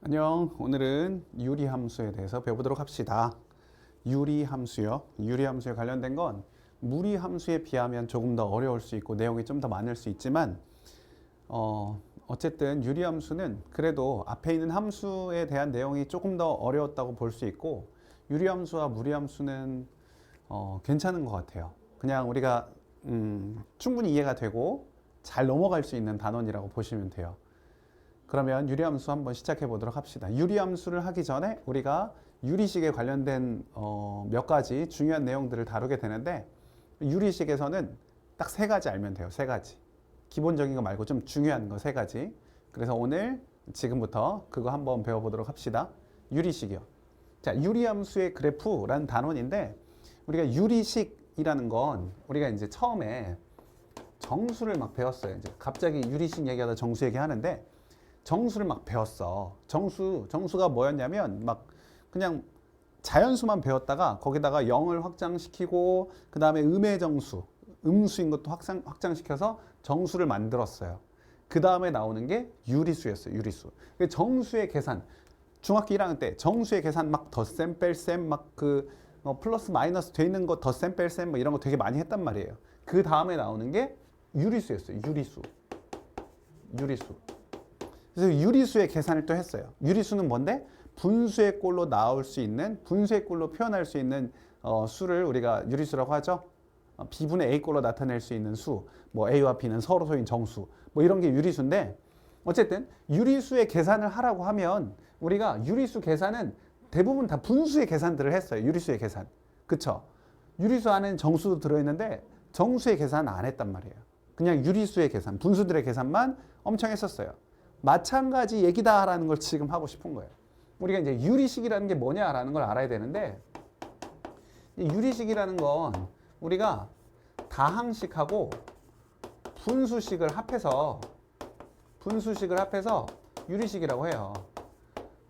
안녕. 오늘은 유리함수에 대해서 배워보도록 합시다. 유리함수요. 유리함수에 관련된 건 무리함수에 비하면 조금 더 어려울 수 있고 내용이 좀 더 많을 수 있지만 어쨌든 유리함수는 그래도 앞에 있는 함수에 대한 내용이 조금 더 어려웠다고 볼 수 있고 유리함수와 무리함수는 괜찮은 것 같아요. 그냥 우리가 충분히 이해가 되고 잘 넘어갈 수 있는 단원이라고 보시면 돼요. 그러면 유리함수 한번 시작해 보도록 합시다. 유리함수를 하기 전에 우리가 유리식에 관련된 몇 가지 중요한 내용들을 다루게 되는데 유리식에서는 딱 세 가지 알면 돼요. 세 가지. 기본적인 거 말고 좀 중요한 거 세 가지. 그래서 오늘 지금부터 그거 한번 배워보도록 합시다. 유리식이요. 자, 유리함수의 그래프라는 단원인데 우리가 유리식이라는 건 우리가 이제 처음에 정수를 막 배웠어요. 이제 갑자기 유리식 얘기하다 정수 얘기하는데 정수를 막 배웠어. 정수가 뭐였냐면 막 그냥 자연수만 배웠다가 거기다가 0을 확장시키고 그 다음에 음의 정수, 음수인 것도 확장시켜서 정수를 만들었어요. 그 다음에 나오는 게 유리수였어요. 유리수. 정수의 계산, 중학교 1학년 때 정수의 계산 막 덧셈 뺄셈 막 그 플러스 마이너스 돼 있는 거 덧셈 뺄셈 뭐 이런 거 되게 많이 했단 말이에요. 그 다음에 나오는 게 유리수였어요. 유리수. 그래서 유리수의 계산을 또 했어요. 유리수는 뭔데? 분수의 꼴로 나올 수 있는, 분수의 꼴로 표현할 수 있는 수를 우리가 유리수라고 하죠. B분의 A 꼴로 나타낼 수 있는 수, 뭐 A와 B는 서로소인 정수, 뭐 이런 게 유리수인데 어쨌든 유리수의 계산을 하라고 하면 우리가 유리수 계산은 대부분 다 분수의 계산들을 했어요. 유리수의 계산. 그쵸? 유리수 안에는 정수도 들어있는데 정수의 계산은 안 했단 말이에요. 그냥 유리수의 계산, 분수들의 계산만 엄청 했었어요. 마찬가지 얘기다라는 걸 지금 하고 싶은 거예요. 우리가 이제 유리식이라는 게 뭐냐라는 걸 알아야 되는데 유리식이라는 건 우리가 다항식하고 분수식을 합해서 유리식이라고 해요.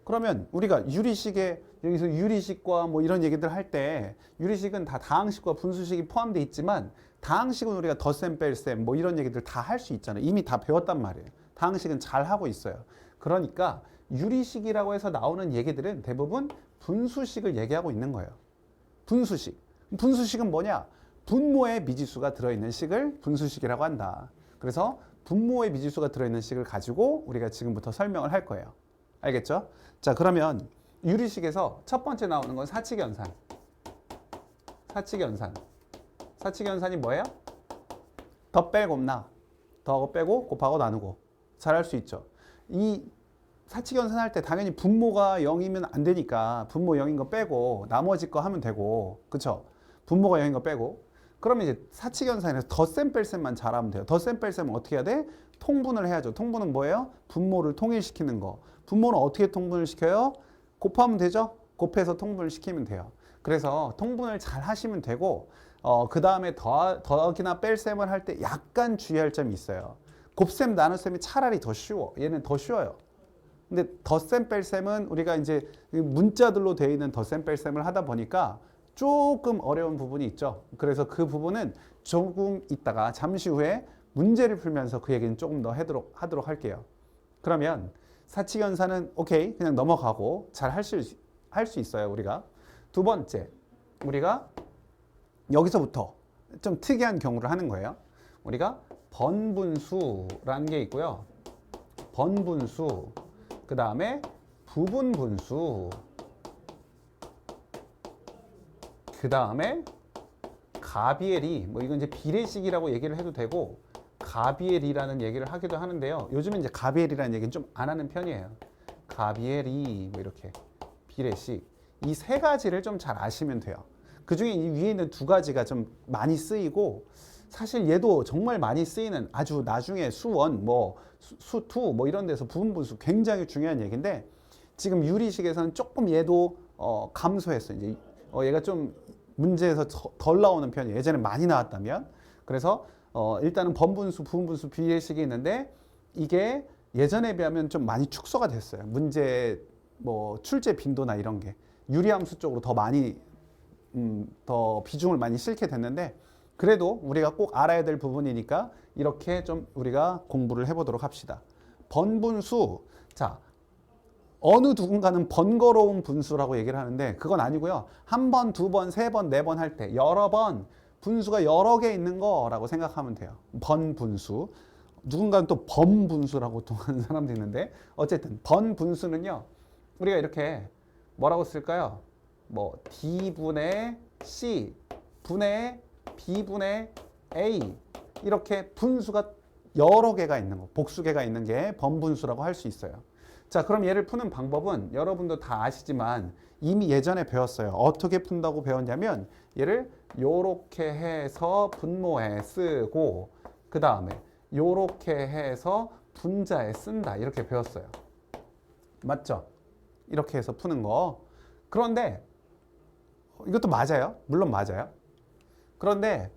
그러면 우리가 유리식에 여기서 유리식과 뭐 이런 얘기들 할 때 유리식은 다 다항식과 분수식이 포함되어 있지만 다항식은 우리가 덧셈 뺄셈 뭐 이런 얘기들 다 할 수 있잖아요. 이미 다 배웠단 말이에요. 다항식은 잘 하고 있어요. 그러니까 유리식이라고 해서 나오는 얘기들은 대부분 분수식을 얘기하고 있는 거예요. 분수식. 분수식은 뭐냐? 분모의 미지수가 들어있는 식을 분수식이라고 한다. 그래서 분모의 미지수가 들어있는 식을 가지고 우리가 지금부터 설명을 할 거예요. 알겠죠? 자, 그러면 유리식에서 첫 번째 나오는 건 사칙연산. 사칙연산이 뭐예요? 더 빼고 나. 더하고 빼고 곱하고 나누고. 잘 할 수 있죠. 이 사칙연산 할 때 당연히 분모가 0이면 안 되니까 분모 0인 거 빼고 나머지 거 하면 되고, 그쵸? 분모가 0인 거 빼고. 그러면 이제 사칙연산에서 덧셈 뺄셈만 잘하면 돼요. 덧셈 뺄셈은 어떻게 해야 돼? 통분을 해야죠. 통분은 뭐예요? 분모를 통일시키는 거. 분모는 어떻게 통분을 시켜요? 곱하면 되죠? 곱해서 통분을 시키면 돼요. 그래서 통분을 잘 하시면 되고, 그 다음에 더하기나 뺄셈을 할 때 약간 주의할 점이 있어요. 곱셈, 나눗셈이 차라리 더 쉬워. 얘는 더 쉬워요. 근데 덧셈, 뺄셈은 우리가 이제 문자들로 되어 있는 덧셈, 뺄셈을 하다 보니까 조금 어려운 부분이 있죠. 그래서 그 부분은 조금 있다가 잠시 후에 문제를 풀면서 그 얘기는 조금 더 하도록 할게요. 그러면 사칙연산은 오케이, 그냥 넘어가고 잘 할 수 있어요, 우리가. 두 번째, 우리가 여기서부터 좀 특이한 경우를 하는 거예요. 우리가 번분수라는 게 있고요. 번분수, 그 다음에 부분분수, 그 다음에 가비엘이, 뭐 이건 이제 비례식이라고 얘기를 해도 되고 가비엘이라는 얘기를 하기도 하는데요. 요즘은 이제 가비엘이라는 얘기는 좀 안 하는 편이에요. 가비엘이 뭐 이렇게 비례식, 이 세 가지를 좀 잘 아시면 돼요. 그 중에 이 위에 있는 두 가지가 좀 많이 쓰이고 사실 얘도 정말 많이 쓰이는 아주 나중에 수원, 뭐 수투 뭐 이런 데서 부분분수 굉장히 중요한 얘기인데 지금 유리식에서는 조금 얘도 감소했어요. 이제 얘가 좀 문제에서 덜 나오는 편이에요. 예전에 많이 나왔다면. 그래서 일단은 번분수, 부분분수, 비례식이 있는데 이게 예전에 비하면 좀 많이 축소가 됐어요. 문제 뭐 출제 빈도나 이런 게 유리함수 쪽으로 더 많이 더 비중을 많이 싣게 됐는데 그래도 우리가 꼭 알아야 될 부분이니까 이렇게 좀 우리가 공부를 해보도록 합시다. 번분수, 자 어느 누군가는 번거로운 분수라고 얘기를 하는데 그건 아니고요. 한 번, 두 번, 세 번, 네 번 할 때 여러 번 분수가 여러 개 있는 거라고 생각하면 돼요. 번분수. 누군가는 또 범분수라고 또 하는 사람도 있는데 어쨌든 번분수는요. 우리가 이렇게 뭐라고 쓸까요? 뭐 D분의 C 분의 B분의 A 이렇게 분수가 여러 개가 있는 거, 복수개가 있는 게 번분수라고 할 수 있어요. 자, 그럼 얘를 푸는 방법은 여러분도 다 아시지만 이미 예전에 배웠어요. 어떻게 푼다고 배웠냐면 얘를 요렇게 해서 분모에 쓰고 그 다음에 요렇게 해서 분자에 쓴다 이렇게 배웠어요. 맞죠? 이렇게 해서 푸는 거. 그런데 이것도 맞아요. 물론 맞아요. 그런데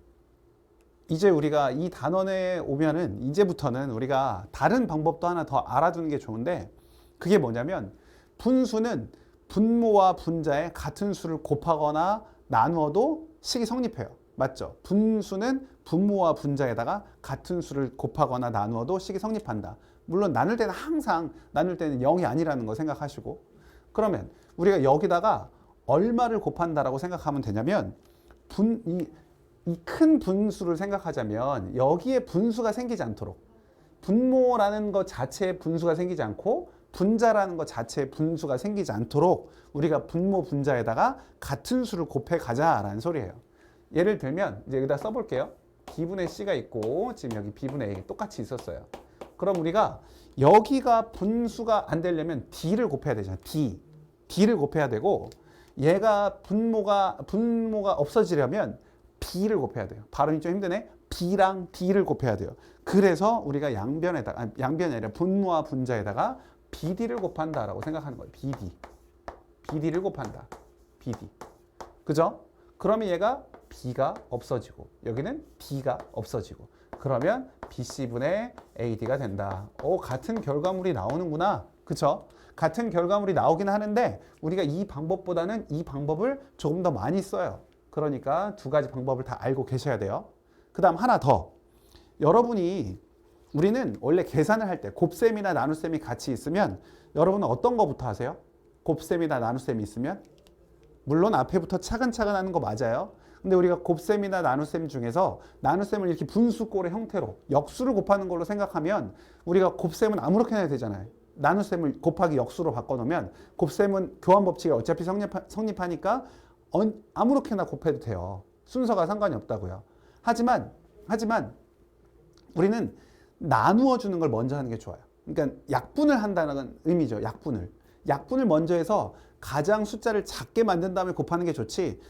이제 우리가 이 단원에 오면은 이제부터는 우리가 다른 방법도 하나 더 알아두는 게 좋은데 그게 뭐냐면 분수는 분모와 분자에 같은 수를 곱하거나 나누어도 식이 성립해요. 맞죠? 분수는 분모와 분자에다가 같은 수를 곱하거나 나누어도 식이 성립한다. 물론 나눌 때는 항상 나눌 때는 0이 아니라는 거 생각하시고 그러면 우리가 여기다가 얼마를 곱한다라고 생각하면 되냐면 이 큰 분수를 생각하자면 여기에 분수가 생기지 않도록 분모라는 것 자체에 분수가 생기지 않고 분자라는 것 자체에 분수가 생기지 않도록 우리가 분모 분자에다가 같은 수를 곱해 가자라는 소리예요. 예를 들면 이제 여기다 써볼게요. B분의 C가 있고 지금 여기 B분의 A 똑같이 있었어요. 그럼 우리가 여기가 분수가 안 되려면 D를 곱해야 되잖아요. D를 곱해야 되고 얘가 분모가 없어지려면 B를 곱해야 돼요. 발음이 좀 힘드네. B랑 D를 곱해야 돼요. 그래서 우리가 양변이 아니라 분모와 분자에다가 BD를 곱한다라고 생각하는 거예요. BD를 곱한다. BD. 그죠? 그러면 얘가 B가 없어지고 여기는 D가 없어지고 그러면 BC분의 AD가 된다. 같은 결과물이 나오는구나. 그쵸? 같은 결과물이 나오긴 하는데 우리가 이 방법보다는 이 방법을 조금 더 많이 써요. 그러니까 두 가지 방법을 다 알고 계셔야 돼요. 그 다음 하나 더. 우리는 원래 계산을 할 때 곱셈이나 나눗셈이 같이 있으면 여러분은 어떤 거부터 하세요? 곱셈이나 나눗셈이 있으면? 물론 앞에부터 차근차근 하는 거 맞아요. 근데 우리가 곱셈이나 나눗셈 중에서 나눗셈을 이렇게 분수꼴의 형태로 역수를 곱하는 걸로 생각하면 우리가 곱셈은 아무렇게나 해도 되잖아요. 나눗셈을 곱하기 역수로 바꿔놓으면 곱셈은 교환법칙이 어차피 성립하니까 아무렇게나 곱해도 돼요. 순서가 상관이 없다고요. 하지만 우리는 나누어 주는 걸 먼저 하는 게 좋아요. 그러니까 약분을 한다는 의미죠. 약분을 먼저 해서 가장 숫자를 작게 만든 다음에 곱하는 게 좋지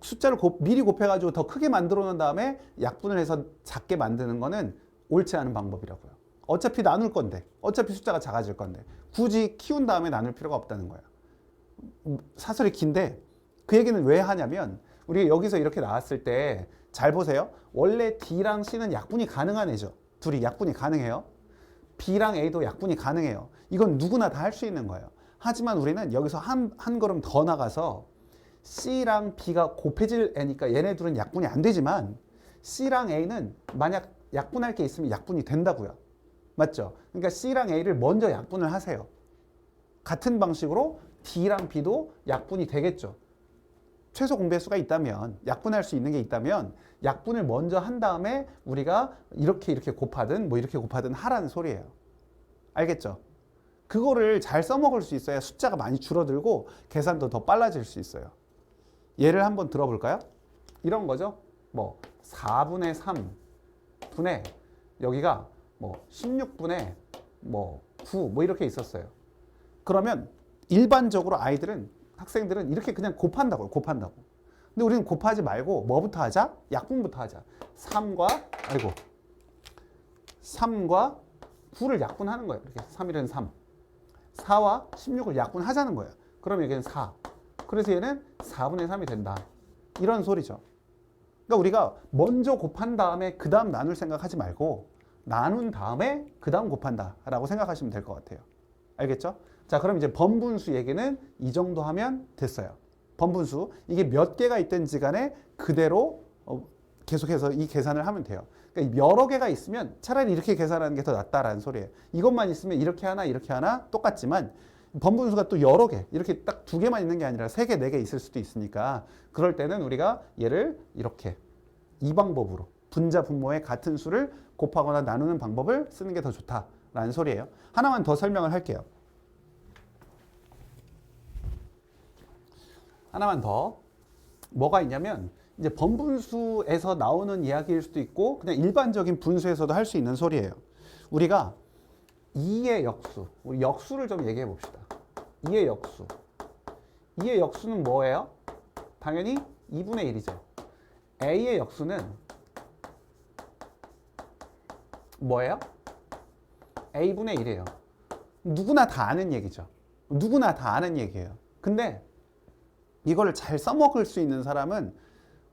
숫자를 미리 곱해가지고 더 크게 만들어 놓은 다음에 약분을 해서 작게 만드는 거는 옳지 않은 방법이라고요. 어차피 나눌 건데 어차피 숫자가 작아질 건데 굳이 키운 다음에 나눌 필요가 없다는 거예요. 사설이 긴데 그 얘기는 왜 하냐면 우리가 여기서 이렇게 나왔을 때 잘 보세요. 원래 D랑 C는 약분이 가능한 애죠. 둘이 약분이 가능해요. B랑 A도 약분이 가능해요. 이건 누구나 다 할 수 있는 거예요. 하지만 우리는 여기서 한 걸음 더 나가서 C랑 B가 곱해질 애니까 얘네 둘은 약분이 안 되지만 C랑 A는 만약 약분할 게 있으면 약분이 된다고요. 맞죠? 그러니까 C랑 A를 먼저 약분을 하세요. 같은 방식으로 D랑 B도 약분이 되겠죠. 최소 공배수가 있다면 약분할 수 있는 게 있다면 약분을 먼저 한 다음에 우리가 이렇게 곱하든 뭐 이렇게 곱하든 하라는 소리예요. 알겠죠? 그거를 잘 써먹을 수 있어야 숫자가 많이 줄어들고 계산도 더 빨라질 수 있어요. 예를 한번 들어볼까요? 이런 거죠. 뭐 4분의 3분의 여기가 뭐 16분의 뭐 9 뭐 이렇게 있었어요. 그러면 일반적으로 학생들은 이렇게 그냥 곱한다고요. 근데 우리는 곱하지 말고 뭐부터 하자? 약분부터 하자. 3과 9를 약분하는 거예요. 이렇게 3일은 3. 4와 16을 약분하자는 거예요. 그러면 여기는 4. 그래서 얘는 4분의 3이 된다. 이런 소리죠. 그러니까 우리가 먼저 곱한 다음에 그 다음 나눌 생각하지 말고 나눈 다음에 그 다음 곱한다 라고 생각하시면 될 것 같아요. 알겠죠? 자, 그럼 이제 번분수 얘기는 이 정도 하면 됐어요. 번분수, 이게 몇 개가 있든지 간에 그대로 계속해서 이 계산을 하면 돼요. 그러니까 여러 개가 있으면 차라리 이렇게 계산하는 게 더 낫다라는 소리예요. 이것만 있으면 이렇게 하나 똑같지만 번분수가 또 여러 개, 이렇게 딱 두 개만 있는 게 아니라 세 개, 네 개 있을 수도 있으니까 그럴 때는 우리가 얘를 이렇게 이 방법으로 분자, 분모의 같은 수를 곱하거나 나누는 방법을 쓰는 게 더 좋다라는 소리예요. 하나만 더 설명을 할게요. 하나만 더. 뭐가 있냐면 이제 번분수에서 나오는 이야기일 수도 있고 그냥 일반적인 분수에서도 할 수 있는 소리예요. 우리가 2의 역수, 우리 역수를 좀 얘기해 봅시다. 2의 역수. 2의 역수는 뭐예요? 당연히 2분의 1이죠. a의 역수는 뭐예요? a분의 1이에요. 누구나 다 아는 얘기죠. 누구나 다 아는 얘기예요. 근데 이거를 잘 써먹을 수 있는 사람은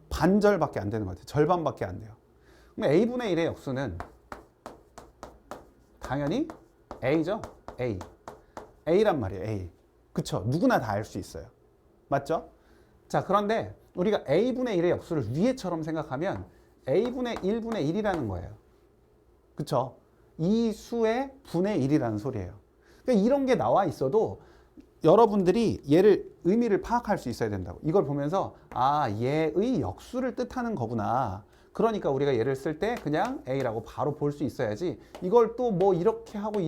반절밖에 안 되는 것 같아요. 절반밖에 안 돼요. 그럼 a분의 1의 역수는 당연히 a죠. a. a란 말이에요. a. 그쵸? 누구나 다 알 수 있어요. 맞죠? 자, 그런데 우리가 a분의 1의 역수를 위에처럼 생각하면 a분의 1분의 1이라는 거예요. 그쵸? 이 수의 분의 1이라는 소리예요. 그러니까 이런 게 나와 있어도 여러분들이 얘를 의미를 파악할 수 있어야 된다고. 이걸 보면서 아, 얘의 역수를 뜻하는 거구나. 그러니까 우리가 얘를 쓸 때 그냥 a라고 바로 볼 수 있어야지 이걸 또 뭐 이렇게 하고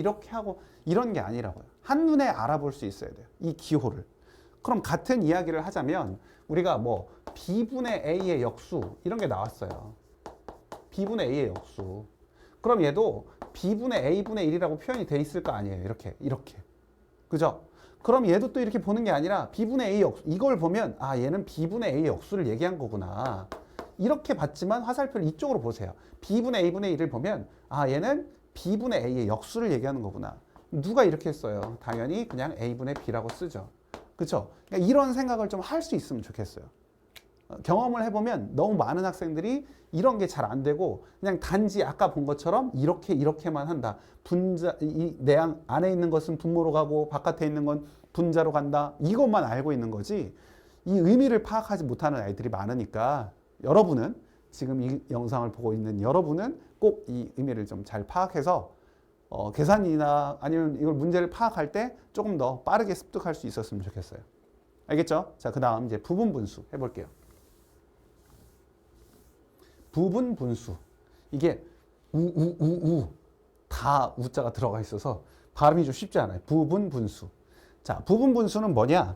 이런 게 아니라고요. 한눈에 알아볼 수 있어야 돼요. 이 기호를. 그럼 같은 이야기를 하자면 우리가 뭐 b분의 a의 역수 이런 게 나왔어요. b분의 a의 역수. 그럼 얘도 b분의 a분의 1이라고 표현이 돼 있을 거 아니에요. 이렇게. 그죠? 그럼 얘도 또 이렇게 보는 게 아니라 b분의 a 역수. 이걸 보면 아, 얘는 b분의 a의 역수를 얘기한 거구나. 이렇게 봤지만 화살표를 이쪽으로 보세요. b분의 a분의 1을 보면 아, 얘는 b분의 a의 역수를 얘기하는 거구나. 누가 이렇게 했어요? 당연히 그냥 a분의 b라고 쓰죠. 그렇죠? 그러니까 이런 생각을 좀 할 수 있으면 좋겠어요. 경험을 해보면 너무 많은 학생들이 이런 게 잘 안 되고 그냥 단지 아까 본 것처럼 이렇게만 한다. 분자, 내 안에 있는 것은 분모로 가고 바깥에 있는 건 분자로 간다. 이것만 알고 있는 거지 이 의미를 파악하지 못하는 아이들이 많으니까 여러분은 지금 이 영상을 보고 있는 여러분은 꼭 이 의미를 좀 잘 파악해서 계산이나 아니면 이걸 문제를 파악할 때 조금 더 빠르게 습득할 수 있었으면 좋겠어요. 알겠죠? 자, 그 다음 이제 부분분수 해볼게요. 부분분수. 이게 다 우자가 들어가 있어서 발음이 좀 쉽지 않아요. 부분분수. 자, 부분분수는 뭐냐?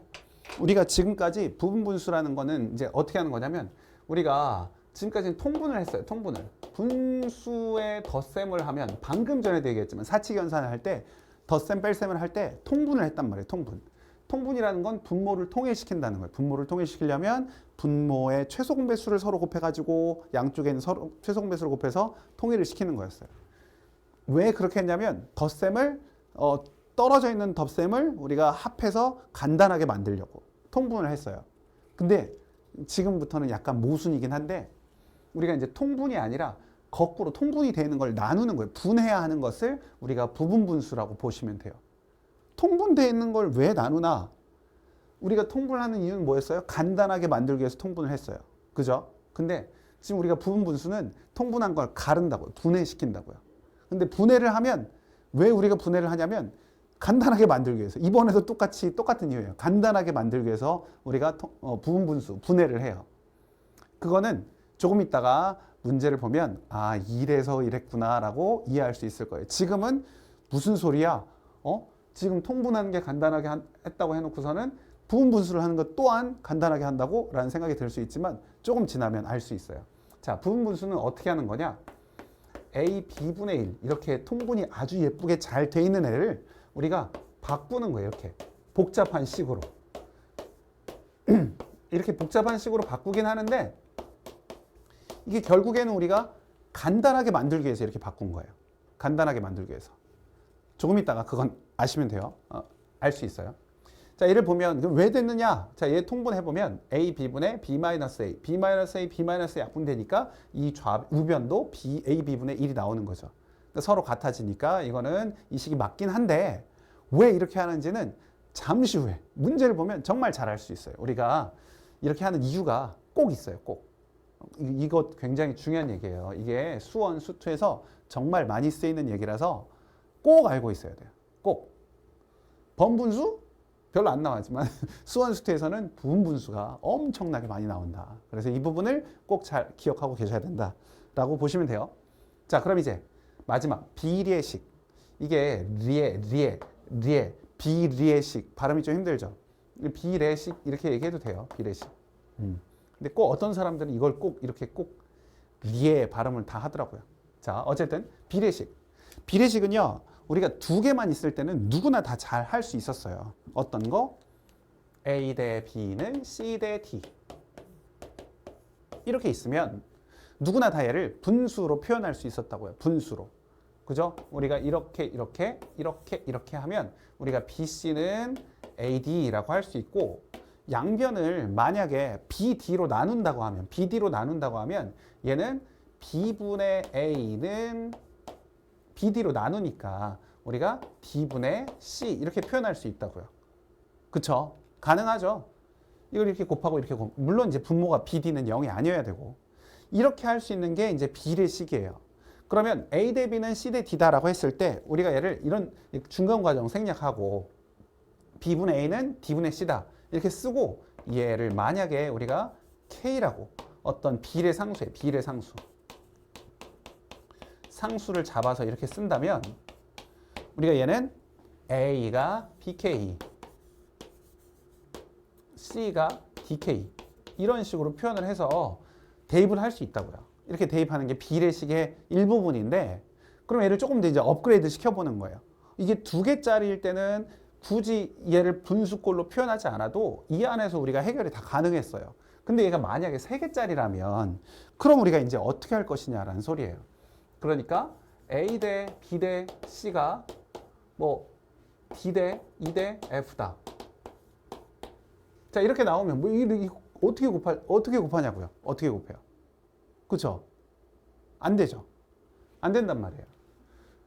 우리가 지금까지 부분분수라는 거는 이제 어떻게 하는 거냐면 우리가 지금까지는 통분을 했어요. 통분을. 분수의 덧셈을 하면 방금 전에도 얘기했지만 사칙연산을 할 때 덧셈 뺄셈을 할 때 통분을 했단 말이에요. 통분. 통분이라는 건 분모를 통일시킨다는 거예요. 분모를 통일시키려면 분모의 최소 공배수를 서로 곱해가지고 양쪽에 있는 서로 최소 공배수를 곱해서 통일을 시키는 거였어요. 왜 그렇게 했냐면 덧셈을 떨어져 있는 덧셈을 우리가 합해서 간단하게 만들려고 통분을 했어요. 근데 지금부터는 약간 모순이긴 한데 우리가 이제 통분이 아니라 거꾸로 통분이 되는 걸 나누는 거예요. 분해야 하는 것을 우리가 부분분수라고 보시면 돼요. 통분되어 있는 걸 왜 나누나? 우리가 통분하는 이유는 뭐였어요? 간단하게 만들기 위해서 통분을 했어요. 그죠? 근데 지금 우리가 부분분수는 통분한 걸 가른다고요. 분해시킨다고요. 근데 분해를 하면 왜 우리가 분해를 하냐면 간단하게 만들기 위해서. 이번에도 똑같은 이유예요. 간단하게 만들기 위해서 우리가 부분분수, 분해를 해요. 그거는 조금 있다가 문제를 보면 아, 이래서 이랬구나 라고 이해할 수 있을 거예요. 지금은 무슨 소리야? 지금 통분하는 게 간단하게 했다고 해놓고서는 부분분수를 하는 것 또한 간단하게 한다고 라는 생각이 들 수 있지만 조금 지나면 알 수 있어요. 자, 부분분수는 어떻게 하는 거냐? a b분의 1 이렇게 통분이 아주 예쁘게 잘 돼 있는 애를 우리가 바꾸는 거예요. 이렇게 복잡한 식으로. 이렇게 복잡한 식으로 바꾸긴 하는데 이게 결국에는 우리가 간단하게 만들기 위해서 이렇게 바꾼 거예요. 간단하게 만들기 위해서. 조금 있다가 그건 아시면 돼요. 알 수 있어요. 자, 얘를 보면 왜 됐느냐? 자, 얘 통분해보면 a, b분의 b-a, b-a, b-a 약분되니까 이 우변도 a, b분의 1이 나오는 거죠. 그러니까 서로 같아지니까 이거는 이 식이 맞긴 한데 왜 이렇게 하는지는 잠시 후에 문제를 보면 정말 잘 알 수 있어요. 우리가 이렇게 하는 이유가 꼭 있어요. 꼭. 이거 굉장히 중요한 얘기예요. 이게 수원, 수투에서 정말 많이 쓰이는 얘기라서 꼭 알고 있어야 돼요. 꼭. 번분수? 별로 안 나왔지만 수원수투에서는 부분 분수가 엄청나게 많이 나온다. 그래서 이 부분을 꼭 잘 기억하고 계셔야 된다라고 보시면 돼요. 자, 그럼 이제 마지막 비례식. 이게 리에 비례식 발음이 좀 힘들죠. 비례식 이렇게 얘기해도 돼요. 비례식. 근데 꼭 어떤 사람들은 이걸 꼭 이렇게 꼭 리에 발음을 다 하더라고요. 자, 어쨌든 비례식. 비례식은요, 우리가 두 개만 있을 때는 누구나 다 잘 할 수 있었어요. 어떤 거? A 대 B는 C 대 D. 이렇게 있으면 누구나 다 얘를 분수로 표현할 수 있었다고요. 분수로. 그죠? 우리가 이렇게 하면 우리가 BC는 AD라고 할 수 있고, 양변을 만약에 BD로 나눈다고 하면 얘는 B분의 A는 BD로 나누니까 우리가 D분의 C 이렇게 표현할 수 있다고요. 그쵸? 가능하죠? 이걸 이렇게 곱하고 이렇게 물론 이제 분모가 BD는 0이 아니어야 되고, 이렇게 할 수 있는 게 이제 비례식이에요. 그러면 A 대 B는 C 대 D다라고 했을 때 우리가 얘를 이런 중간 과정 생략하고 B분의 A는 D분의 C다 이렇게 쓰고, 얘를 만약에 우리가 K라고 어떤 비례상수에 상수를 잡아서 이렇게 쓴다면 우리가 얘는 A가 BK, C가 DK 이런 식으로 표현을 해서 대입을 할 수 있다고요. 이렇게 대입하는 게 비례식의 일부분인데, 그럼 얘를 조금 더 이제 업그레이드 시켜보는 거예요. 이게 두 개짜리일 때는 굳이 얘를 분수꼴로 표현하지 않아도 이 안에서 우리가 해결이 다 가능했어요. 근데 얘가 만약에 세 개짜리라면 그럼 우리가 이제 어떻게 할 것이냐라는 소리예요. 그러니까 A 대 B 대 C가 뭐 D 대 E 대 F다. 자, 이렇게 나오면 뭐 어떻게 곱하냐고요? 어떻게 곱해요? 그렇죠? 안 되죠. 안 된단 말이에요.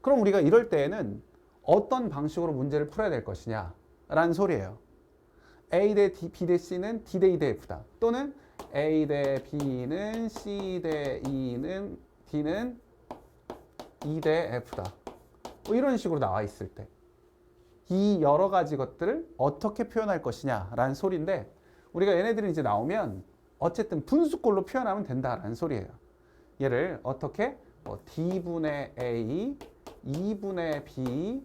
그럼 우리가 이럴 때에는 어떤 방식으로 문제를 풀어야 될 것이냐라는 소리예요. A 대 B 대 C는 D 대 E 대 F다. 또는 A 대 B는 C 대 E는 D는 E 대 F다. 뭐 이런 식으로 나와 있을 때 이 여러 가지 것들을 어떻게 표현할 것이냐라는 소리인데, 우리가 얘네들이 이제 나오면 어쨌든 분수꼴로 표현하면 된다라는 소리예요. 얘를 어떻게 D분의 A, E분의 B,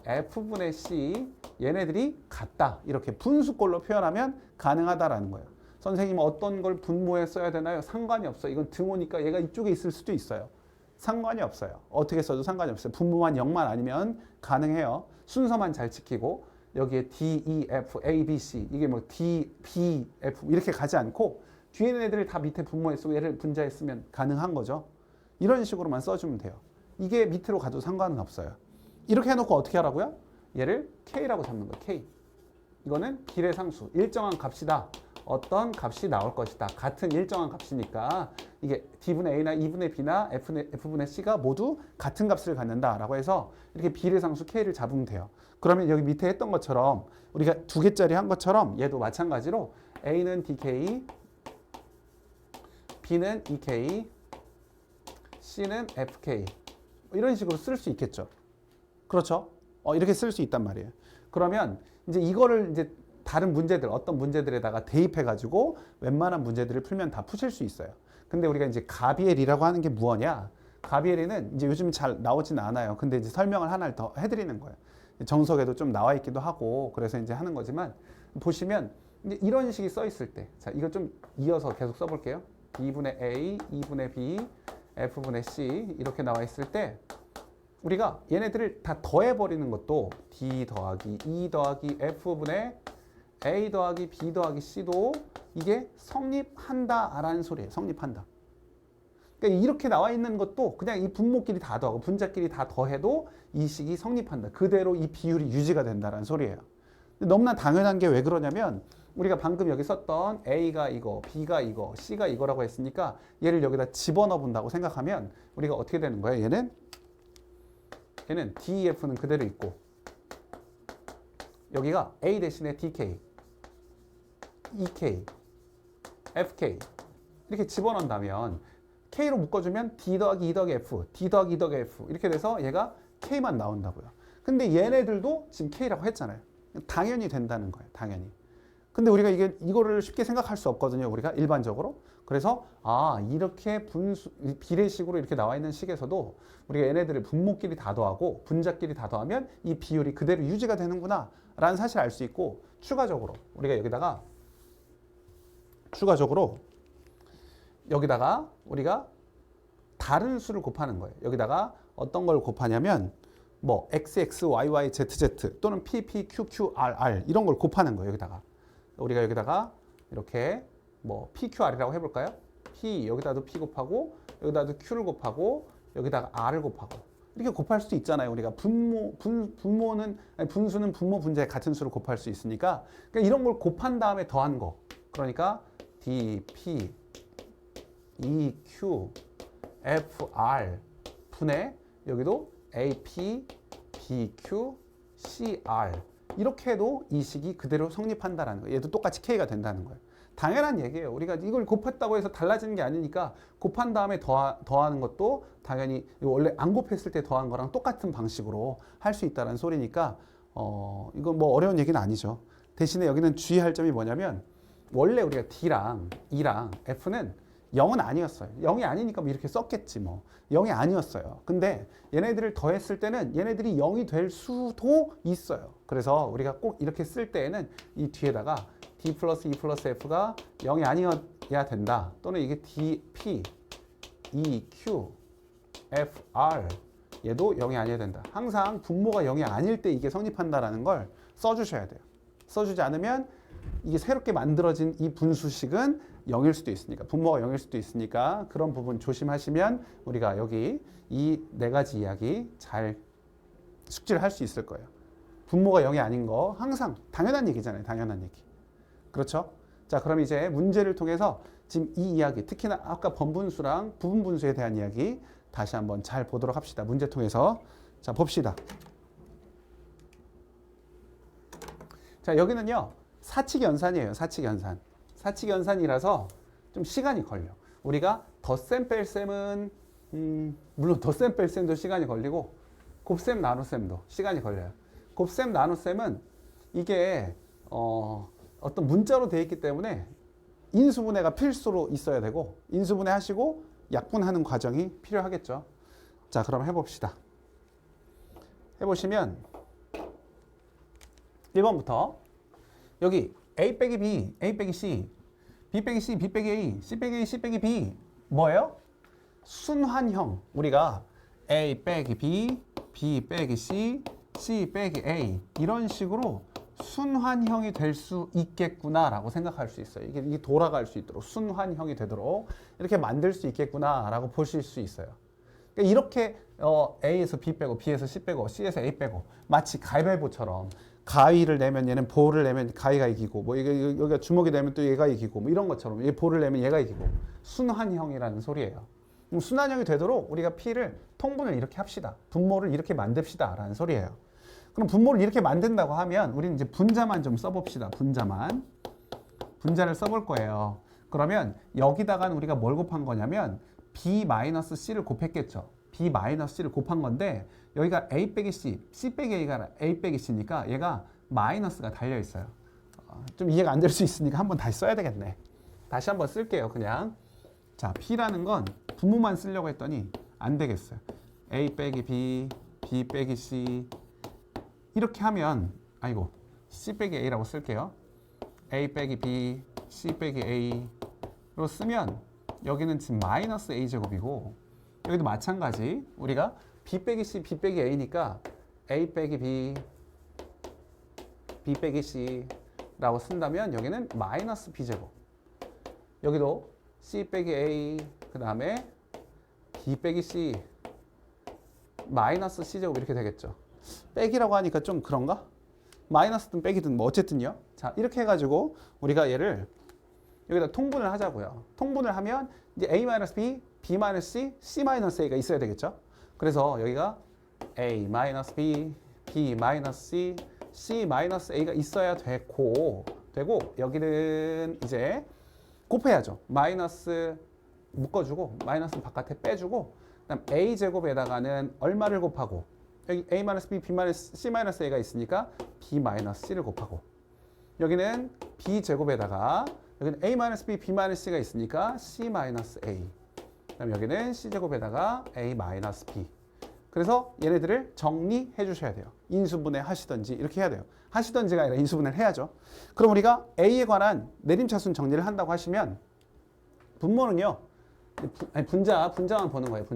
F분의 C 얘네들이 같다 이렇게 분수꼴로 표현하면 가능하다라는 거예요. 선생님 어떤 걸 분모에 써야 되나요? 상관이 없어요. 이건 등호니까 얘가 이쪽에 있을 수도 있어요. 상관이 없어요. 어떻게 써도 상관이 없어요. 분모만 0만 아니면 가능해요. 순서만 잘 지키고 여기에 D, E, F, A, B, C 이게 뭐 D, B, F 이렇게 가지 않고 뒤에 있는 애들을 다 밑에 분모에 쓰고 얘를 분자에 쓰면 가능한 거죠. 이런 식으로만 써주면 돼요. 이게 밑으로 가도 상관은 없어요. 이렇게 해놓고 어떻게 하라고요? 얘를 K라고 잡는 거예요. K. 이거는 비례상수. 일정한 값이다. 어떤 값이 나올 것이다. 같은 일정한 값이니까 이게 D분의 A나 E분의 B나 F분의 C가 모두 같은 값을 갖는다라고 해서 이렇게 비례상수 K를 잡으면 돼요. 그러면 여기 밑에 했던 것처럼 우리가 두 개짜리 한 것처럼 얘도 마찬가지로 A는 DK, B는 EK, C는 FK 이런 식으로 쓸 수 있겠죠. 그렇죠? 이렇게 쓸 수 있단 말이에요. 그러면 이제 이거를 이제 다른 문제들, 어떤 문제들에다가 대입해가지고 웬만한 문제들을 풀면 다 푸실 수 있어요. 근데 우리가 이제 가비엘이라고 하는 게 뭐냐? 가비엘이는 이제 요즘 잘 나오진 않아요. 근데 이제 설명을 하나를 더 해드리는 거예요. 정석에도 좀 나와 있기도 하고 그래서 이제 하는 거지만 보시면 이제 이런 식이 써 있을 때, 자, 이거 좀 이어서 계속 써볼게요. B분의 A, E분의 B, F분의 C 이렇게 나와 있을 때 우리가 얘네들을 다 더해버리는 것도 D 더하기 E 더하기 F분의 A 더하기 B 더하기 C도 이게 성립한다라는 소리예요. 성립한다. 그러니까 이렇게 나와 있는 것도 그냥 이 분모끼리 다 더하고 분자끼리 다 더해도 이 식이 성립한다. 그대로 이 비율이 유지가 된다는 소리예요. 너무나 당연한 게 왜 그러냐면 우리가 방금 여기 썼던 A가 이거, B가 이거, C가 이거라고 했으니까 얘를 여기다 집어넣어 본다고 생각하면 우리가 어떻게 되는 거예요? 얘는 DEF는 그대로 있고 여기가 A 대신에 DK, EK, FK 이렇게 집어넣는다면 K로 묶어주면 D 더하기 E 더하기 F, D 더하기 E 더하기 F 이렇게 돼서 얘가 K만 나온다고요. 근데 얘네들도 지금 K라고 했잖아요. 당연히 된다는 거예요. 당연히. 근데 우리가 이거를 쉽게 생각할 수 없거든요. 우리가 일반적으로. 그래서 이렇게 비례식으로 이렇게 나와 있는 식에서도 우리가 얘네들을 분모끼리 다 더하고 분자끼리 다 더하면 이 비율이 그대로 유지가 되는구나 라는 사실을 알 수 있고, 추가적으로 우리가 여기다가 우리가 다른 수를 곱하는 거예요. 여기다가 어떤 걸 곱하냐면 뭐 XX, YY, ZZ 또는 PP, QQ, RR 이런 걸 곱하는 거예요. 우리가 여기다가 이렇게 뭐 PQR이라고 해볼까요? P 여기다도 P 곱하고 여기다도 Q를 곱하고 여기다가 R을 곱하고 이렇게 곱할 수 있잖아요. 우리가 분수는 분모 분자의 같은 수를 곱할 수 있으니까, 그러니까 이런 걸 곱한 다음에 더한 거. 그러니까 D, P, E, Q, F, R 분의 여기도 A, P, B, Q, C, R 이렇게 해도 이 식이 그대로 성립한다라는 거예요. 얘도 똑같이 K가 된다는 거예요. 당연한 얘기예요. 우리가 이걸 곱했다고 해서 달라지는 게 아니니까 곱한 다음에 더하는 것도 당연히 원래 안 곱했을 때 더한 거랑 똑같은 방식으로 할 수 있다는 소리니까 이건 뭐 어려운 얘기는 아니죠. 대신에 여기는 주의할 점이 뭐냐면 원래 우리가 D랑 E랑 F는 0은 아니었어요. 0이 아니니까 뭐 이렇게 썼겠지 뭐. 0이 아니었어요. 근데 얘네들을 더했을 때는 얘네들이 0이 될 수도 있어요. 그래서 우리가 꼭 이렇게 쓸 때에는 이 뒤에다가 D 플러스 E 플러스 F가 0이 아니어야 된다. 또는 이게 D, P, E, Q, F, R 얘도 0이 아니어야 된다. 항상 분모가 0이 아닐 때 이게 성립한다라는 걸 써주셔야 돼요. 써주지 않으면 이게 새롭게 만들어진 이 분수식은 0일 수도 있으니까, 분모가 0일 수도 있으니까 그런 부분 조심하시면 우리가 여기 이 네 가지 이야기 잘 숙지를 할 수 있을 거예요. 분모가 0이 아닌 거 항상 당연한 얘기잖아요. 당연한 얘기. 그렇죠? 자, 그럼 이제 문제를 통해서 지금 이 이야기, 특히나 아까 번분수랑 부분분수에 대한 이야기 다시 한번 잘 보도록 합시다. 문제 통해서. 자, 봅시다. 자, 여기는요. 사칙연산이에요. 사칙연산. 사칙연산이라서 좀 시간이 걸려. 우리가 덧셈 뺄셈은 물론 덧셈 뺄셈도 시간이 걸리고 곱셈 나눗셈도 시간이 걸려요. 곱셈 나눗셈은 이게 어떤 문자로 되어 있기 때문에 인수분해가 필수로 있어야 되고, 인수분해 하시고 약분하는 과정이 필요하겠죠. 자, 그럼 해봅시다. 해보시면 1번부터 여기 A 빼기 B, A 빼기 C, B 빼기 C, B 빼기 A, C 빼기 A, C 빼기 B 뭐예요? 순환형. 우리가 A 빼기 B, B 빼기 C, C 빼기 A 이런 식으로 순환형이 될 수 있겠구나라고 생각할 수 있어요. 이게 돌아갈 수 있도록 순환형이 되도록 이렇게 만들 수 있겠구나라고 보실 수 있어요. 그러니까 이렇게 A에서 B 빼고 B에서 C 빼고 C에서 A 빼고 마치 가위바위보처럼 가위를 내면 얘는 보를 내면 가위가 이기고 뭐 여기가 주먹이 되면 또 얘가 이기고 뭐 이런 것처럼 얘 보를 내면 얘가 이기고 순환형이라는 소리예요. 순환형이 되도록 우리가 P를 통분을 이렇게 합시다. 분모를 이렇게 만듭시다 라는 소리예요. 그럼 분모를 이렇게 만든다고 하면 우리는 이제 분자만 좀 써봅시다. 분자를 써볼 거예요. 그러면 여기다가는 우리가 뭘 곱한 거냐면 B-C를 곱했겠죠. B-C를 곱한 건데 여기가 A 빼기 C, C 빼기 A가 A 빼기 C니까 얘가 마이너스가 달려 있어요. 좀 이해가 안 될 수 있으니까 한번 다시 써야 되겠네. 다시 한번 쓸게요. 그냥 자, P라는 건 분모만 쓰려고 했더니 안 되겠어요. A 빼기 B, B 빼기 C 이렇게 하면 C 빼기 A라고 쓸게요. A 빼기 B, C 빼기 A로 쓰면 여기는 지금 마이너스 A제곱이고 여기도 마찬가지 우리가 B 빼기 C, B 빼기 A니까 A 빼기 B, B 빼기 C라고 쓴다면 여기는 마이너스 B제곱. 여기도 C 빼기 A 그 다음에 B 빼기 C 마이너스 C제곱 이렇게 되겠죠. 빼기라고 하니까 좀 그런가? 마이너스든 빼기든 뭐 어쨌든요. 자, 이렇게 해가지고 우리가 얘를 여기다 통분을 하자고요. 통분을 하면 이제 A-B, B-C, C-A가 있어야 되겠죠. 그래서 여기가 A-B, B-C, C-A가 있어야 되고 여기는 이제 곱해야죠. 마이너스 묶어주고 마이너스 바깥에 빼주고 그다음 A제곱에다가는 얼마를 곱하고 여기 A-B, B-C-A가 있으니까 B-C를 곱하고 여기는 B제곱에다가 여기는 A-B, B-C가 있으니까 C-A 그다음 여기는 C제곱에다가 A-B 그래서 얘네들을 정리해 주셔야 돼요. 인수분해 하시든지 이렇게 해야 돼요. 하시든지가 아니라 인수분해를 해야죠. 그럼 우리가 A에 관한 내림차순 정리를 한다고 하시면 분모는요. 분자만 보는 거예요.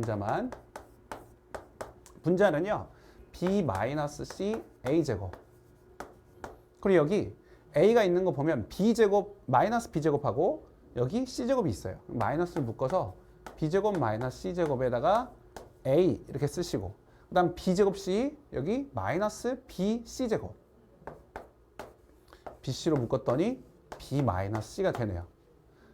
분자는요. B-C A제곱 그리고 여기 A가 있는 거 보면 B제곱 마이너스 B제곱하고 여기 C제곱이 있어요. 마이너스를 묶어서 B제곱 마이너스 C제곱에다가 A 이렇게 쓰시고 그 다음 B제곱 C 여기 마이너스 BC제곱 BC로 묶었더니 B-C가 되네요.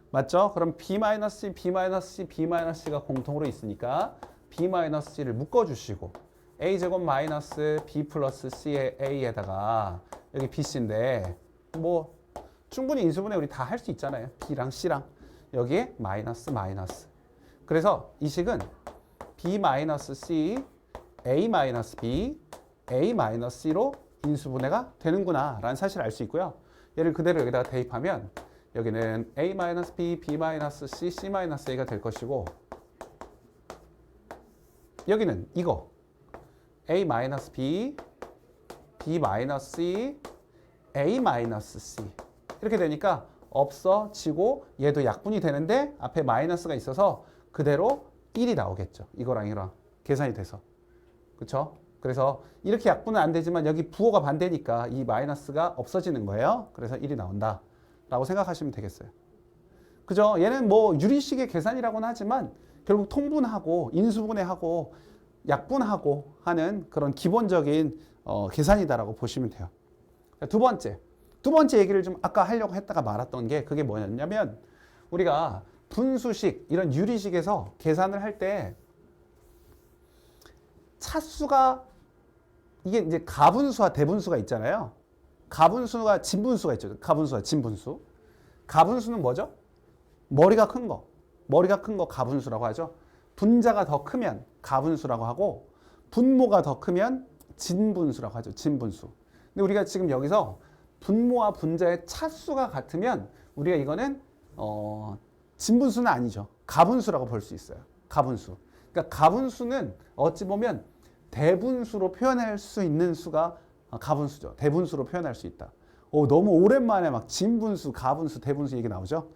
맞죠? 그럼 B-C, B-C, B-C가 공통으로 있으니까 B-C를 묶어주시고 A제곱 마이너스 B 플러스 C의 A에다가 여기 BC인데 뭐 충분히 인수분해 우리 다 할 수 있잖아요. B랑 C랑 여기에 마이너스 그래서 이 식은 B-C, A-B, A-C로 인수분해가 되는구나 라는 사실을 알 수 있고요. 얘를 그대로 여기다가 대입하면 여기는 A-B, B-C, C-A가 될 것이고 여기는 이거 A-B, B-C, A-C 이렇게 되니까 없어지고 얘도 약분이 되는데 앞에 마이너스가 있어서 그대로 1이 나오겠죠. 이거랑 계산이 돼서. 그렇죠? 그래서 이렇게 약분은 안 되지만 여기 부호가 반대니까 이 마이너스가 없어지는 거예요. 그래서 1이 나온다. 라고 생각하시면 되겠어요. 그죠? 얘는 뭐 유리식의 계산이라고는 하지만 결국 통분하고 인수분해하고 약분하고 하는 그런 기본적인 계산이다라고 보시면 돼요. 두 번째 얘기를 좀 아까 하려고 했다가 말았던 게 그게 뭐였냐면 우리가 분수식 이런 유리식에서 계산을 할 때 차수가 이게 이제 가분수와 대분수가 있잖아요. 가분수가 진분수가 있죠. 가분수와 진분수. 가분수는 뭐죠? 머리가 큰 거 가분수라고 하죠. 분자가 더 크면 가분수라고 하고 분모가 더 크면 진분수라고 하죠. 진분수. 근데 우리가 지금 여기서 분모와 분자의 차수가 같으면 우리가 이거는 진분수는 아니죠. 가분수라고 볼 수 있어요. 가분수. 그러니까 가분수는 어찌 보면 대분수로 표현할 수 있는 수가 가분수죠. 대분수로 표현할 수 있다. 너무 오랜만에 막 진분수, 가분수, 대분수 얘기 나오죠.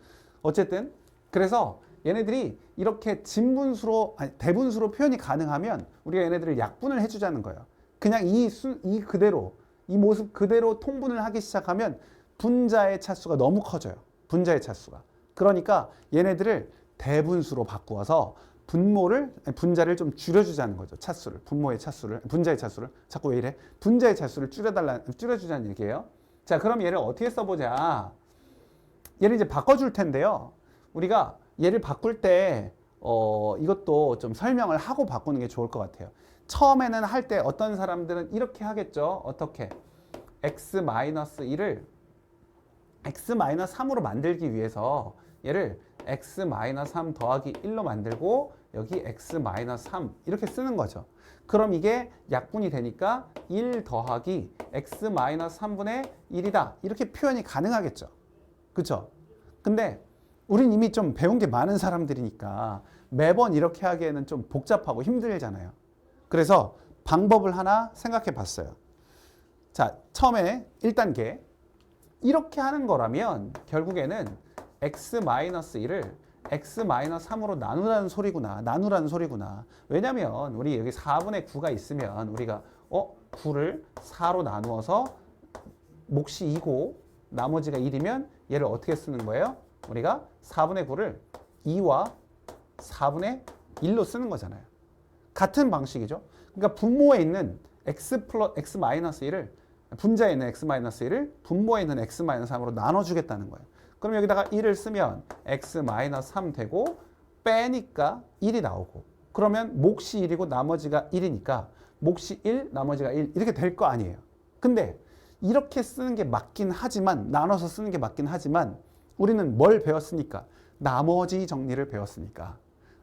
어쨌든 그래서 얘네들이 이렇게 대분수로 표현이 가능하면 우리가 얘네들을 약분을 해주자는 거예요. 그냥 이 모습 그대로 통분을 하기 시작하면 분자의 차수가 너무 커져요. 분자의 차수가. 그러니까 얘네들을 대분수로 바꾸어서 분자를 좀 줄여주자는 거죠. 차수를. 분자의 차수를. 자꾸 왜 이래? 분자의 차수를 줄여주자는 얘기예요. 자, 그럼 얘를 어떻게 써보자. 얘를 이제 바꿔줄 텐데요. 우리가 얘를 바꿀 때, 이것도 좀 설명을 하고 바꾸는 게 좋을 것 같아요. 처음에는 할 때 어떤 사람들은 이렇게 하겠죠. 어떻게? x-1을 x-3으로 만들기 위해서 얘를 x-3 더하기 1로 만들고 여기 x-3 이렇게 쓰는 거죠. 그럼 이게 약분이 되니까 1 더하기 x-3분의 1이다. 이렇게 표현이 가능하겠죠. 그렇죠? 근데 우린 이미 좀 배운 게 많은 사람들이니까 매번 이렇게 하기에는 좀 복잡하고 힘들잖아요. 그래서 방법을 하나 생각해 봤어요. 자, 처음에 1단계 이렇게 하는 거라면 결국에는 x-1을 x-3으로 나누라는 소리구나. 왜냐면 우리 여기 4분의 9가 있으면 우리가 9를 4로 나누어서 몫이 2고 나머지가 1이면 얘를 어떻게 쓰는 거예요? 우리가 4분의 9를 2와 4분의 1로 쓰는 거잖아요. 같은 방식이죠. 그러니까 분모에 있는 x-1을 분자에 있는 x-1을 분모에 있는 x-3으로 나눠주겠다는 거예요. 그럼 여기다가 1을 쓰면 x-3 되고 빼니까 1이 나오고 그러면 몫이 1이고 나머지가 1이니까 몫이 1, 나머지가 1 이렇게 될 거 아니에요. 근데 이렇게 쓰는 게 맞긴 하지만 나눠서 쓰는 게 맞긴 하지만 우리는 뭘 배웠으니까? 나머지 정리를 배웠으니까.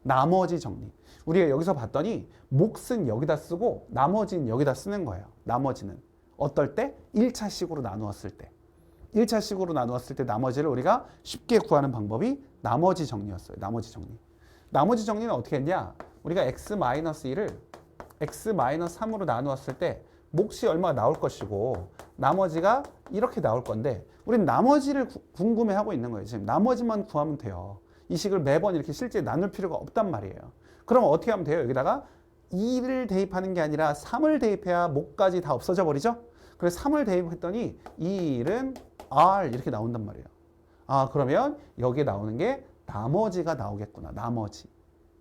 나머지 정리. 우리가 여기서 봤더니 몫은 여기다 쓰고 나머지는 여기다 쓰는 거예요. 나머지는. 어떨 때? 1차식으로 나누었을 때. 1차식으로 나누었을 때 나머지를 우리가 쉽게 구하는 방법이 나머지 정리였어요. 나머지 정리. 나머지 정리는 어떻게 했냐? 우리가 x-1을 x-3으로 나누었을 때 몫이 얼마가 나올 것이고 나머지가 이렇게 나올 건데 우리는 나머지를 궁금해하고 있는 거예요. 지금 나머지만 구하면 돼요. 이 식을 매번 이렇게 실제 나눌 필요가 없단 말이에요. 그럼 어떻게 하면 돼요? 여기다가 2를 대입하는 게 아니라 3을 대입해야 몫까지 다 없어져 버리죠? 그래서 3을 대입했더니 이 1은 R 이렇게 나온단 말이에요. 아, 그러면 여기에 나오는 게 나머지가 나오겠구나. 나머지.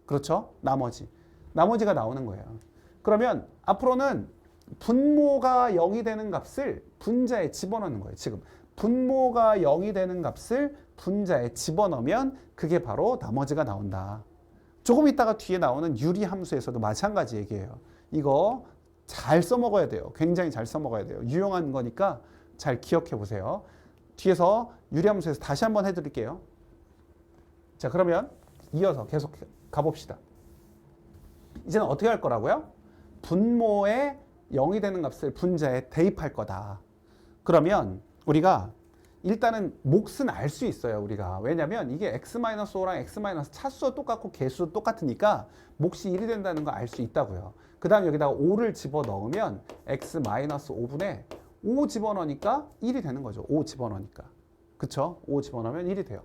그렇죠? 나머지가 나오는 거예요. 그러면 앞으로는 분모가 0이 되는 값을 분자에 집어넣는 거예요. 지금 분모가 0이 되는 값을 분자에 집어넣으면 그게 바로 나머지가 나온다. 조금 있다가 뒤에 나오는 유리함수에서도 마찬가지 얘기예요. 이거 잘 써먹어야 돼요. 굉장히 잘 써먹어야 돼요. 유용한 거니까 잘 기억해 보세요. 뒤에서 유리함수에서 다시 한번 해드릴게요. 자, 그러면 이어서 계속 가봅시다. 이제는 어떻게 할 거라고요? 분모에 0이 되는 값을 분자에 대입할 거다. 그러면 우리가 일단은 몫은 알 수 있어요. 우리가. 왜냐면 이게 x-5랑 x- 차수도 똑같고 개수도 똑같으니까 몫이 1이 된다는 거 알 수 있다고요. 그 다음 여기다가 5를 집어넣으면 x-5분의 5 집어넣으니까 1이 되는 거죠. 5 집어넣으니까. 그쵸? 5 집어넣으면 1이 돼요.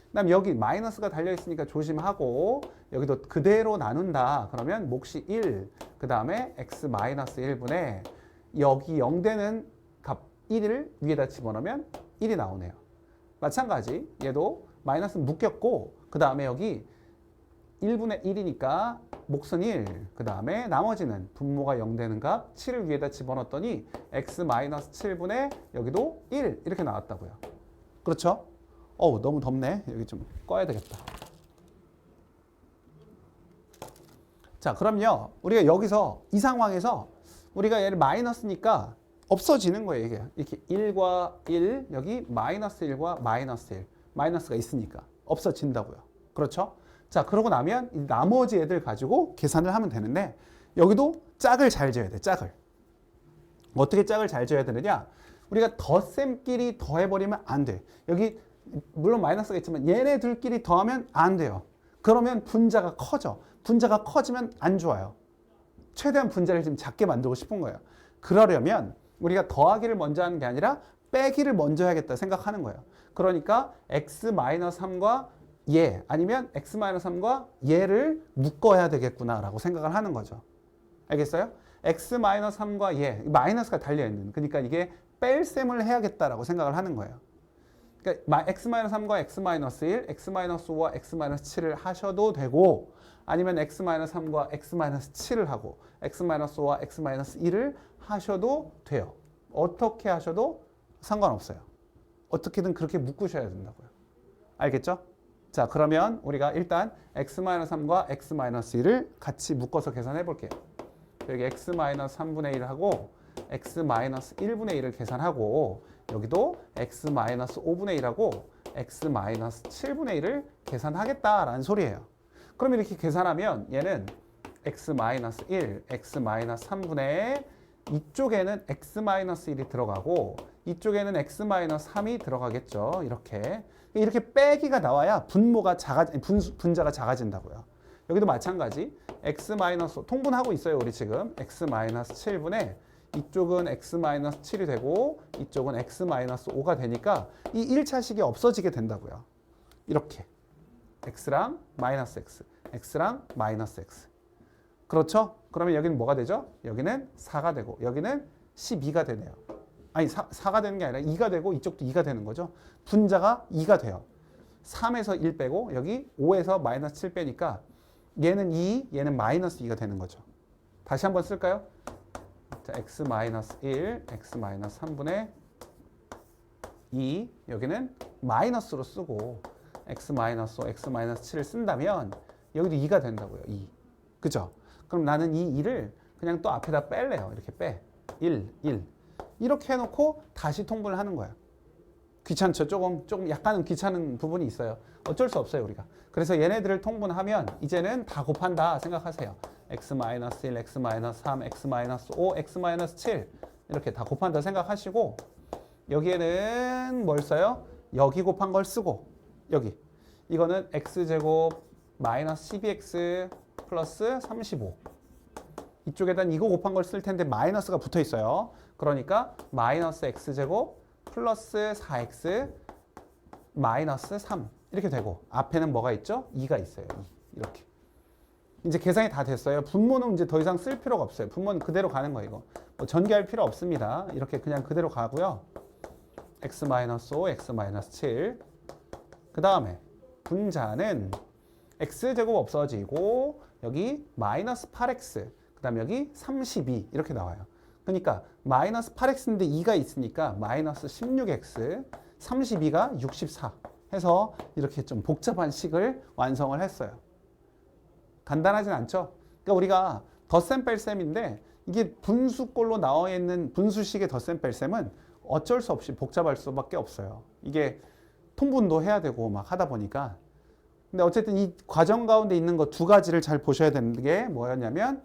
그 다음 여기 마이너스가 달려있으니까 조심하고 여기도 그대로 나눈다. 그러면 몫이 1, 그 다음에 x-1분의 여기 0 되는 값 1을 위에다 집어넣으면 1이 나오네요. 마찬가지 얘도 마이너스는 묶였고 그 다음에 여기 1분의 1이니까 몫은 1, 그 다음에 나머지는 분모가 0 되는 값 7을 위에다 집어넣었더니 x-7분의 여기도 1 이렇게 나왔다고요. 그렇죠? 어우, 너무 덥네. 여기 좀 꺼야 되겠다. 자, 그럼요. 우리가 여기서 이 상황에서 우리가 얘를 마이너스니까 없어지는 거예요. 이게 이렇게 1과 1, 여기 마이너스 1과 마이너스 1. 마이너스가 있으니까 없어진다고요. 그렇죠? 자, 그러고 나면 이 나머지 애들 가지고 계산을 하면 되는데 여기도 짝을 잘 지어야 돼. 짝을. 어떻게 짝을 잘 지어야 되느냐? 우리가 덧셈끼리 더해버리면 안 돼. 여기 물론 마이너스가 있지만 얘네 둘끼리 더하면 안 돼요. 그러면 분자가 커져. 분자가 커지면 안 좋아요. 최대한 분자를 좀 작게 만들고 싶은 거예요. 그러려면 우리가 더하기를 먼저 하는 게 아니라 빼기를 먼저 해야겠다 생각하는 거예요. 그러니까 x-3과 얘 아니면 x-3과 얘를 묶어야 되겠구나 라고 생각을 하는 거죠. 알겠어요? x-3과 얘, 마이너스가 달려있는, 그러니까 이게 뺄셈을 해야겠다라고 생각을 하는 거예요. 그러니까 x-3과 x-1, x-5와 x-7을 하셔도 되고 아니면 x-3과 x-7을 하고 x-5와 x-1을 하셔도 돼요. 어떻게 하셔도 상관없어요. 어떻게든 그렇게 묶으셔야 된다고요. 알겠죠? 자, 그러면 우리가 일단 x-3과 x-1을 같이 묶어서 계산해 볼게요. 여기 x-3분의 1하고 x-1분의 1을 계산하고 여기도 x-5분의 1하고 x-7분의 1을 계산하겠다라는 소리예요. 그럼 이렇게 계산하면 얘는 x-1, x-3분의 이쪽에는 x-1이 들어가고 이쪽에는 x-3이 들어가겠죠. 이렇게 빼기가 나와야 분자가 작아진다고요. 여기도 마찬가지 x- 통분하고 있어요. 우리 지금 x-7분의 이쪽은 x-7이 되고 이쪽은 x-5가 되니까 이 1차식이 없어지게 된다고요. 이렇게 x랑 마이너스 x, x랑 마이너스 x. 그렇죠? 그러면 여기는 뭐가 되죠? 여기는 4가 되고 여기는 12가 되네요. 아니 4가 되는 게 아니라 2가 되고 이쪽도 2가 되는 거죠. 분자가 2가 돼요. 3에서 1 빼고 여기 5에서 마이너스 7 빼니까 얘는 2, 얘는 마이너스 2가 되는 거죠. 다시 한번 쓸까요? 자, x-1, x-3분의 2 여기는 마이너스로 쓰고 x-5, x-7을 쓴다면 여기도 2가 된다고요. 2. 그죠? 그럼 나는 이 2를 그냥 또 앞에다 뺄래요. 이렇게 빼. 1, 1. 이렇게 해놓고 다시 통분을 하는 거야. 귀찮죠. 조금 약간은 귀찮은 부분이 있어요. 어쩔 수 없어요, 우리가. 그래서 얘네들을 통분하면 이제는 다 곱한다 생각하세요. x-1, x-3, x-5, x-7 이렇게 다 곱한다 생각하시고 여기에는 뭘 써요? 여기 곱한 걸 쓰고 여기 이거는 x제곱 마이너스 12x 플러스 35 이쪽에다 이거 곱한 걸 쓸 텐데 마이너스가 붙어 있어요. 그러니까 마이너스 x제곱 플러스 4x 마이너스 3 이렇게 되고 앞에는 뭐가 있죠? 2가 있어요. 2. 이렇게. 이제 계산이 다 됐어요. 분모는 이제 더 이상 쓸 필요가 없어요. 분모는 그대로 가는 거예요. 이거. 뭐 전개할 필요 없습니다. 이렇게 그냥 그대로 가고요. x-5, x-7 그 다음에 분자는 x제곱 없어지고 여기 마이너스 8x 그 다음에 여기 32 이렇게 나와요. 그러니까 마이너스 8x인데 2가 있으니까 마이너스 16x 32가 64 해서 이렇게 좀 복잡한 식을 완성을 했어요. 간단하진 않죠? 그러니까 우리가 덧셈 뺄셈인데 이게 분수꼴로 나와 있는 분수식의 덧셈 뺄셈은 어쩔 수 없이 복잡할 수밖에 없어요. 이게 통분도 해야 되고 막 하다 보니까. 근데 어쨌든 이 과정 가운데 있는 거 두 가지를 잘 보셔야 되는 게 뭐였냐면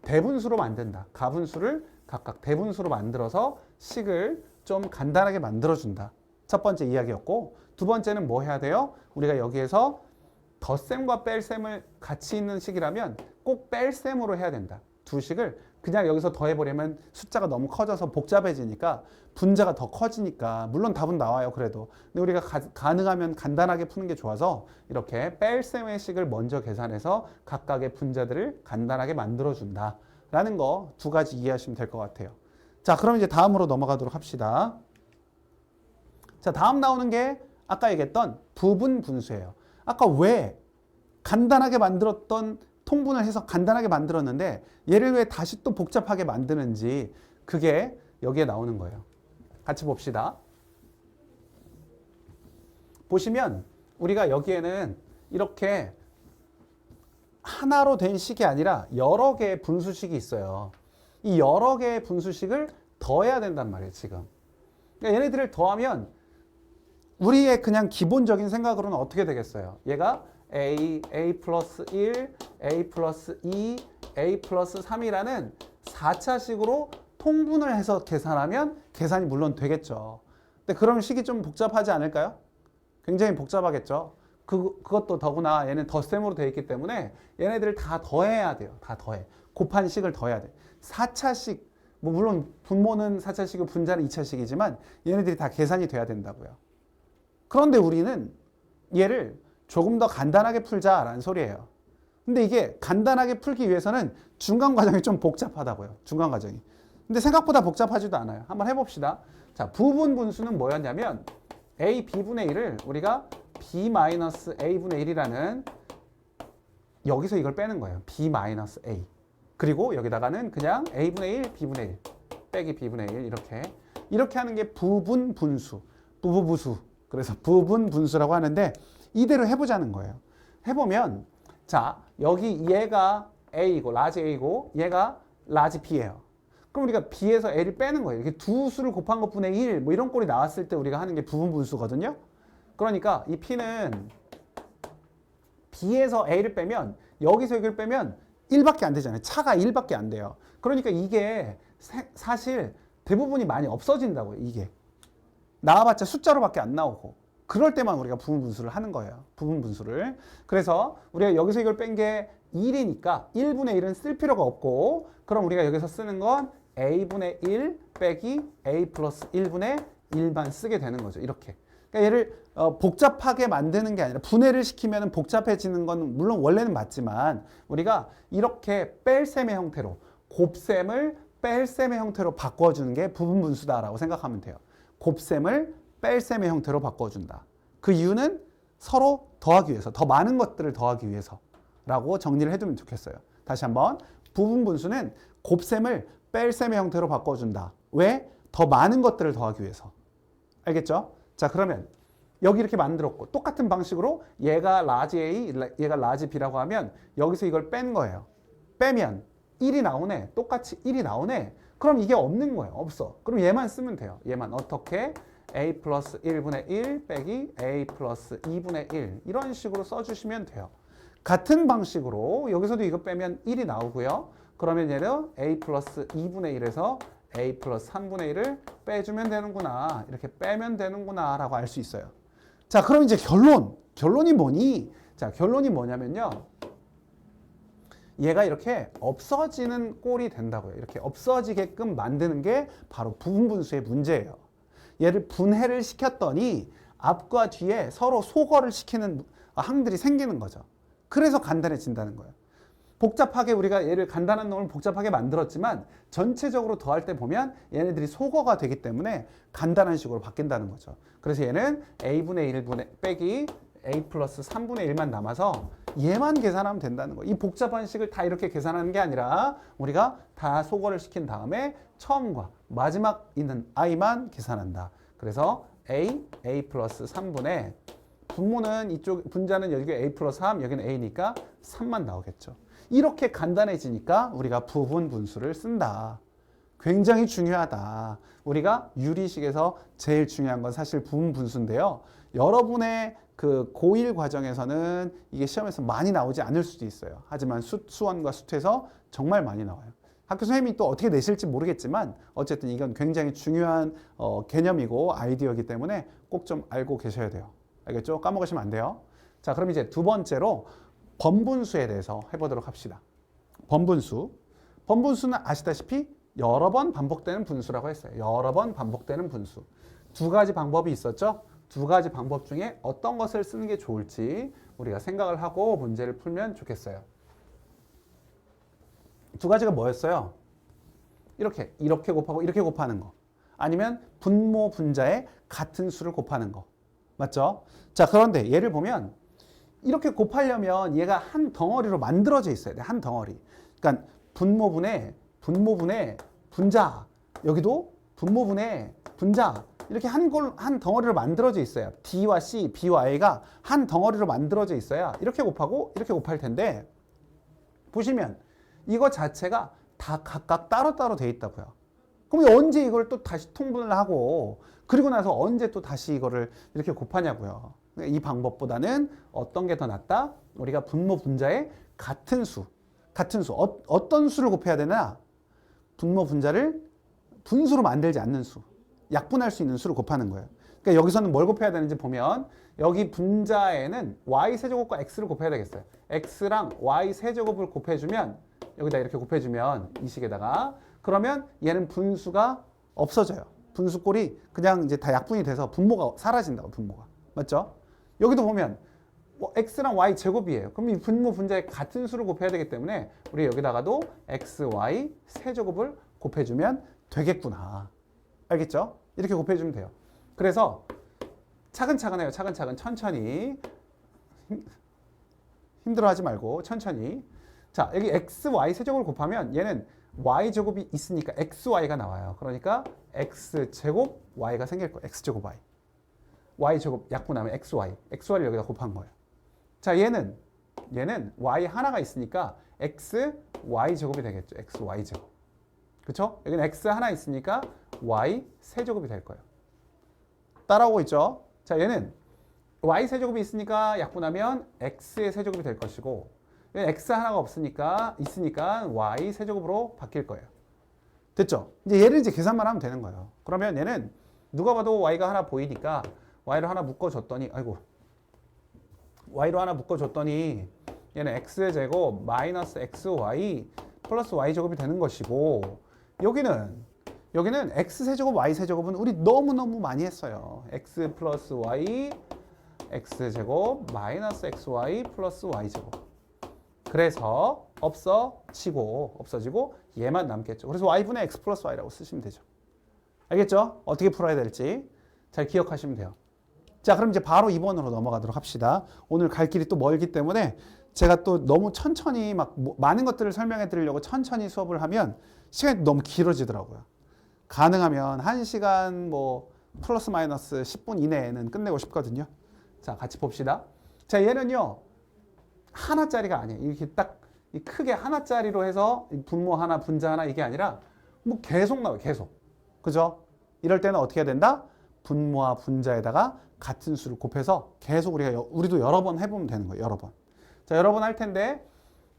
대분수로 만든다. 가분수를 각각 대분수로 만들어서 식을 좀 간단하게 만들어준다. 첫 번째 이야기였고 두 번째는 뭐 해야 돼요? 우리가 여기에서 덧셈과 뺄셈을 같이 있는 식이라면 꼭 뺄셈으로 해야 된다. 두 식을 그냥 여기서 더해버리면 숫자가 너무 커져서 복잡해지니까 분자가 더 커지니까 물론 답은 나와요. 그래도 근데 우리가 가능하면 간단하게 푸는 게 좋아서 이렇게 뺄셈의 식을 먼저 계산해서 각각의 분자들을 간단하게 만들어준다 라는 거 두 가지 이해하시면 될 것 같아요. 자, 그럼 이제 다음으로 넘어가도록 합시다. 자, 다음 나오는 게 아까 얘기했던 부분 분수예요. 아까 왜 간단하게 만들었던 통분을 해서 간단하게 만들었는데 얘를 왜 다시 또 복잡하게 만드는지 그게 여기에 나오는 거예요. 같이 봅시다. 보시면 우리가 여기에는 이렇게 하나로 된 식이 아니라 여러 개의 분수식이 있어요. 이 여러 개의 분수식을 더해야 된단 말이에요, 지금. 그러니까 얘네들을 더하면 우리의 그냥 기본적인 생각으로는 어떻게 되겠어요? 얘가 a 플러스 1, a 플러스 2, a 플러스 3이라는 4차식으로 통분을 해서 계산하면 계산이 물론 되겠죠. 근데 그럼 식이 좀 복잡하지 않을까요? 굉장히 복잡하겠죠. 그것도 더구나 얘는 덧셈으로 되어 있기 때문에 얘네들을 다 더해야 돼요. 다 더해. 곱한 식을 더해야 돼. 4차식, 뭐 물론 분모는 4차식이고 분자는 2차식이지만 얘네들이 다 계산이 돼야 된다고요. 그런데 우리는 얘를 조금 더 간단하게 풀자라는 소리예요. 근데 이게 간단하게 풀기 위해서는 중간 과정이 좀 복잡하다고요. 중간 과정이. 근데 생각보다 복잡하지도 않아요. 한번 해봅시다. 자, 부분 분수는 뭐였냐면 a b분의 1을 우리가 b-a분의 1이라는 여기서 이걸 빼는 거예요. b-a. 그리고 여기다가는 그냥 a분의 1, b분의 1 빼기 b분의 1 이렇게 하는 게 부분 분수, 부부부수. 그래서 부분 분수라고 하는데 이대로 해보자는 거예요. 해보면 자 여기 얘가 a이고 라지 a이고 얘가 라지 b예요. 그럼 우리가 b에서 a를 빼는 거예요. 이렇게 두 수를 곱한 것분의 1 뭐 이런 꼴이 나왔을 때 우리가 하는 게 부분 분수거든요. 그러니까 이 p는 b에서 a를 빼면 여기서 여기를 빼면 1밖에 안 되잖아요. 차가 1밖에 안 돼요. 그러니까 이게 사실 대부분이 많이 없어진다고요. 이게 나와봤자 숫자로밖에 안 나오고 그럴 때만 우리가 부분 분수를 하는 거예요. 부분 분수를. 그래서 우리가 여기서 이걸 뺀 게 1이니까 1분의 1은 쓸 필요가 없고 그럼 우리가 여기서 쓰는 건 a분의 1 빼기 a 플러스 1분의 1만 쓰게 되는 거죠. 이렇게. 그러니까 얘를 복잡하게 만드는 게 아니라 분해를 시키면 복잡해지는 건 물론 원래는 맞지만 우리가 이렇게 뺄셈의 형태로 곱셈을 뺄셈의 형태로 바꿔주는 게 부분 분수다라고 생각하면 돼요. 곱셈을 뺄셈의 형태로 바꿔준다. 그 이유는 서로 더하기 위해서, 더 많은 것들을 더하기 위해서라고 정리를 해두면 좋겠어요. 다시 한번 부분 분수는 곱셈을 뺄셈의 형태로 바꿔준다. 왜? 더 많은 것들을 더하기 위해서. 알겠죠? 자 그러면 여기 이렇게 만들었고 똑같은 방식으로 얘가 라지 A, 얘가 라지 B라고 하면 여기서 이걸 뺀 거예요. 빼면 1이 나오네. 똑같이 1이 나오네. 그럼 이게 없는 거예요. 없어. 그럼 얘만 쓰면 돼요. 얘만 어떻게? a 플러스 1분의 1 빼기 a 플러스 2분의 1 이런 식으로 써주시면 돼요. 같은 방식으로 여기서도 이거 빼면 1이 나오고요. 그러면 얘는 a 플러스 2분의 1에서 a 플러스 3분의 1을 빼주면 되는구나. 이렇게 빼면 되는구나 라고 알 수 있어요. 자, 그럼 이제 결론이 뭐니? 자, 결론이 뭐냐면요. 얘가 이렇게 없어지는 꼴이 된다고요. 이렇게 없어지게끔 만드는 게 바로 부분분수의 문제예요. 얘를 분해를 시켰더니 앞과 뒤에 서로 소거를 시키는 항들이 생기는 거죠. 그래서 간단해진다는 거예요. 복잡하게 우리가 얘를 간단한 놈을 복잡하게 만들었지만 전체적으로 더할 때 보면 얘네들이 소거가 되기 때문에 간단한 식으로 바뀐다는 거죠. 그래서 얘는 a분의 1분의 빼기 a 플러스 3분의 1만 남아서 얘만 계산하면 된다는 거예요. 이 복잡한 식을 다 이렇게 계산하는 게 아니라 우리가 다 소거를 시킨 다음에 처음과 마지막 있는 i만 계산한다. 그래서 a 플러스 3분의 분모는 이쪽 분자는 여기 a 플러스 3 여기는 a니까 3만 나오겠죠. 이렇게 간단해지니까 우리가 부분 분수를 쓴다. 굉장히 중요하다. 우리가 유리식에서 제일 중요한 건 사실 부분 분수인데요. 여러분의 그 고1 과정에서는 이게 시험에서 많이 나오지 않을 수도 있어요. 하지만 수원과 수투에서 정말 많이 나와요. 학교 선생님이 또 어떻게 내실지 모르겠지만 어쨌든 이건 굉장히 중요한 개념이고 아이디어이기 때문에 꼭 좀 알고 계셔야 돼요. 알겠죠? 까먹으시면 안 돼요. 자, 그럼 이제 두 번째로 번분수에 대해서 해보도록 합시다. 번분수. 번분수는 아시다시피 여러 번 반복되는 분수라고 했어요. 여러 번 반복되는 분수. 두 가지 방법이 있었죠. 두 가지 방법 중에 어떤 것을 쓰는 게 좋을지 우리가 생각을 하고 문제를 풀면 좋겠어요. 두 가지가 뭐였어요? 이렇게 곱하고 이렇게 곱하는 거. 아니면 분모 분자의 같은 수를 곱하는 거. 맞죠? 자, 그런데 얘를 보면 이렇게 곱하려면 얘가 한 덩어리로 만들어져 있어야 돼. 한 덩어리. 그러니까 분모분의 분자. 여기도 분모분의 분자. 이렇게 한 덩어리로 만들어져 있어요. D와 C, B와 A가 한 덩어리로 만들어져 있어야 이렇게 곱하고 이렇게 곱할 텐데 보시면 이거 자체가 다 각각 따로따로 돼 있다고요. 그럼 언제 이걸 또 다시 통분을 하고 그리고 나서 언제 또 다시 이거를 이렇게 곱하냐고요. 이 방법보다는 어떤 게 더 낫다? 우리가 분모 분자의 같은 수. 어떤 수를 곱해야 되나? 분모 분자를 분수로 만들지 않는 수. 약분할 수 있는 수를 곱하는 거예요. 그러니까 여기서는 뭘 곱해야 되는지 보면 여기 분자에는 y세제곱과 x를 곱해야 되겠어요. x랑 y세제곱을 곱해주면 여기다 이렇게 곱해주면 이 식에다가 그러면 얘는 분수가 없어져요. 분수꼴이 그냥 이제 다 약분이 돼서 분모가 사라진다고 분모가. 맞죠? 여기도 보면 x랑 y 제곱이에요. 그럼 이 분모 분자의 같은 수를 곱해야 되기 때문에 우리 여기다가도 x, y 세제곱을 곱해주면 되겠구나. 알겠죠? 이렇게 곱해주면 돼요. 그래서 차근차근 해요. 차근차근 천천히. 힘들어하지 말고 천천히. 자, 여기 x, y 세제곱을 곱하면 얘는 y 제곱이 있으니까 xy가 나와요. 그러니까 x 제곱 y가 생길 거예요. x 제곱 y. y 제곱 약분하면 xy를 여기다 곱한 거예요. 자, 얘는 y 하나가 있으니까 x y 제곱이 되겠죠. x y 제곱. 그렇죠? 여기는 x 하나 있으니까 y 세제곱이 될 거예요. 따라오고 있죠? 자, 얘는 y 세제곱이 있으니까 약분하면 x의 세제곱이 될 것이고 얘는 x 하나가 있으니까 y 세제곱으로 바뀔 거예요. 됐죠? 이제 얘를 이제 계산만 하면 되는 거예요. 그러면 얘는 누가 봐도 y가 하나 보이니까 y를 하나 묶어줬더니 y로 하나 묶어줬더니 얘는 x의 제곱 마이너스 xy 플러스 y 제곱이 되는 것이고 여기는 x 세제곱 y 세제곱은 우리 너무너무 많이 했어요. x 플러스 y x 제곱 마이너스 xy 플러스 y 제곱. 그래서 없어지고 얘만 남겠죠. 그래서 y분의 x 플러스 y라고 쓰시면 되죠. 알겠죠? 어떻게 풀어야 될지 잘 기억하시면 돼요. 자, 그럼 이제 바로 2번으로 넘어가도록 합시다. 오늘 갈 길이 또 멀기 때문에 제가 또 너무 천천히 많은 것들을 설명해 드리려고 천천히 수업을 하면 시간이 너무 길어지더라고요. 가능하면 1시간 플러스 마이너스 10분 이내에는 끝내고 싶거든요. 자, 같이 봅시다. 자, 얘는요. 하나짜리가 아니에요. 이렇게 딱 크게 하나짜리로 해서 분모 하나, 분자 하나 이게 아니라 계속 나와요. 계속. 그죠? 이럴 때는 어떻게 해야 된다? 분모와 분자에다가 같은 수를 곱해서 계속 우리도 여러 번 해보면 되는 거예요. 여러 번. 자, 여러 번 할 텐데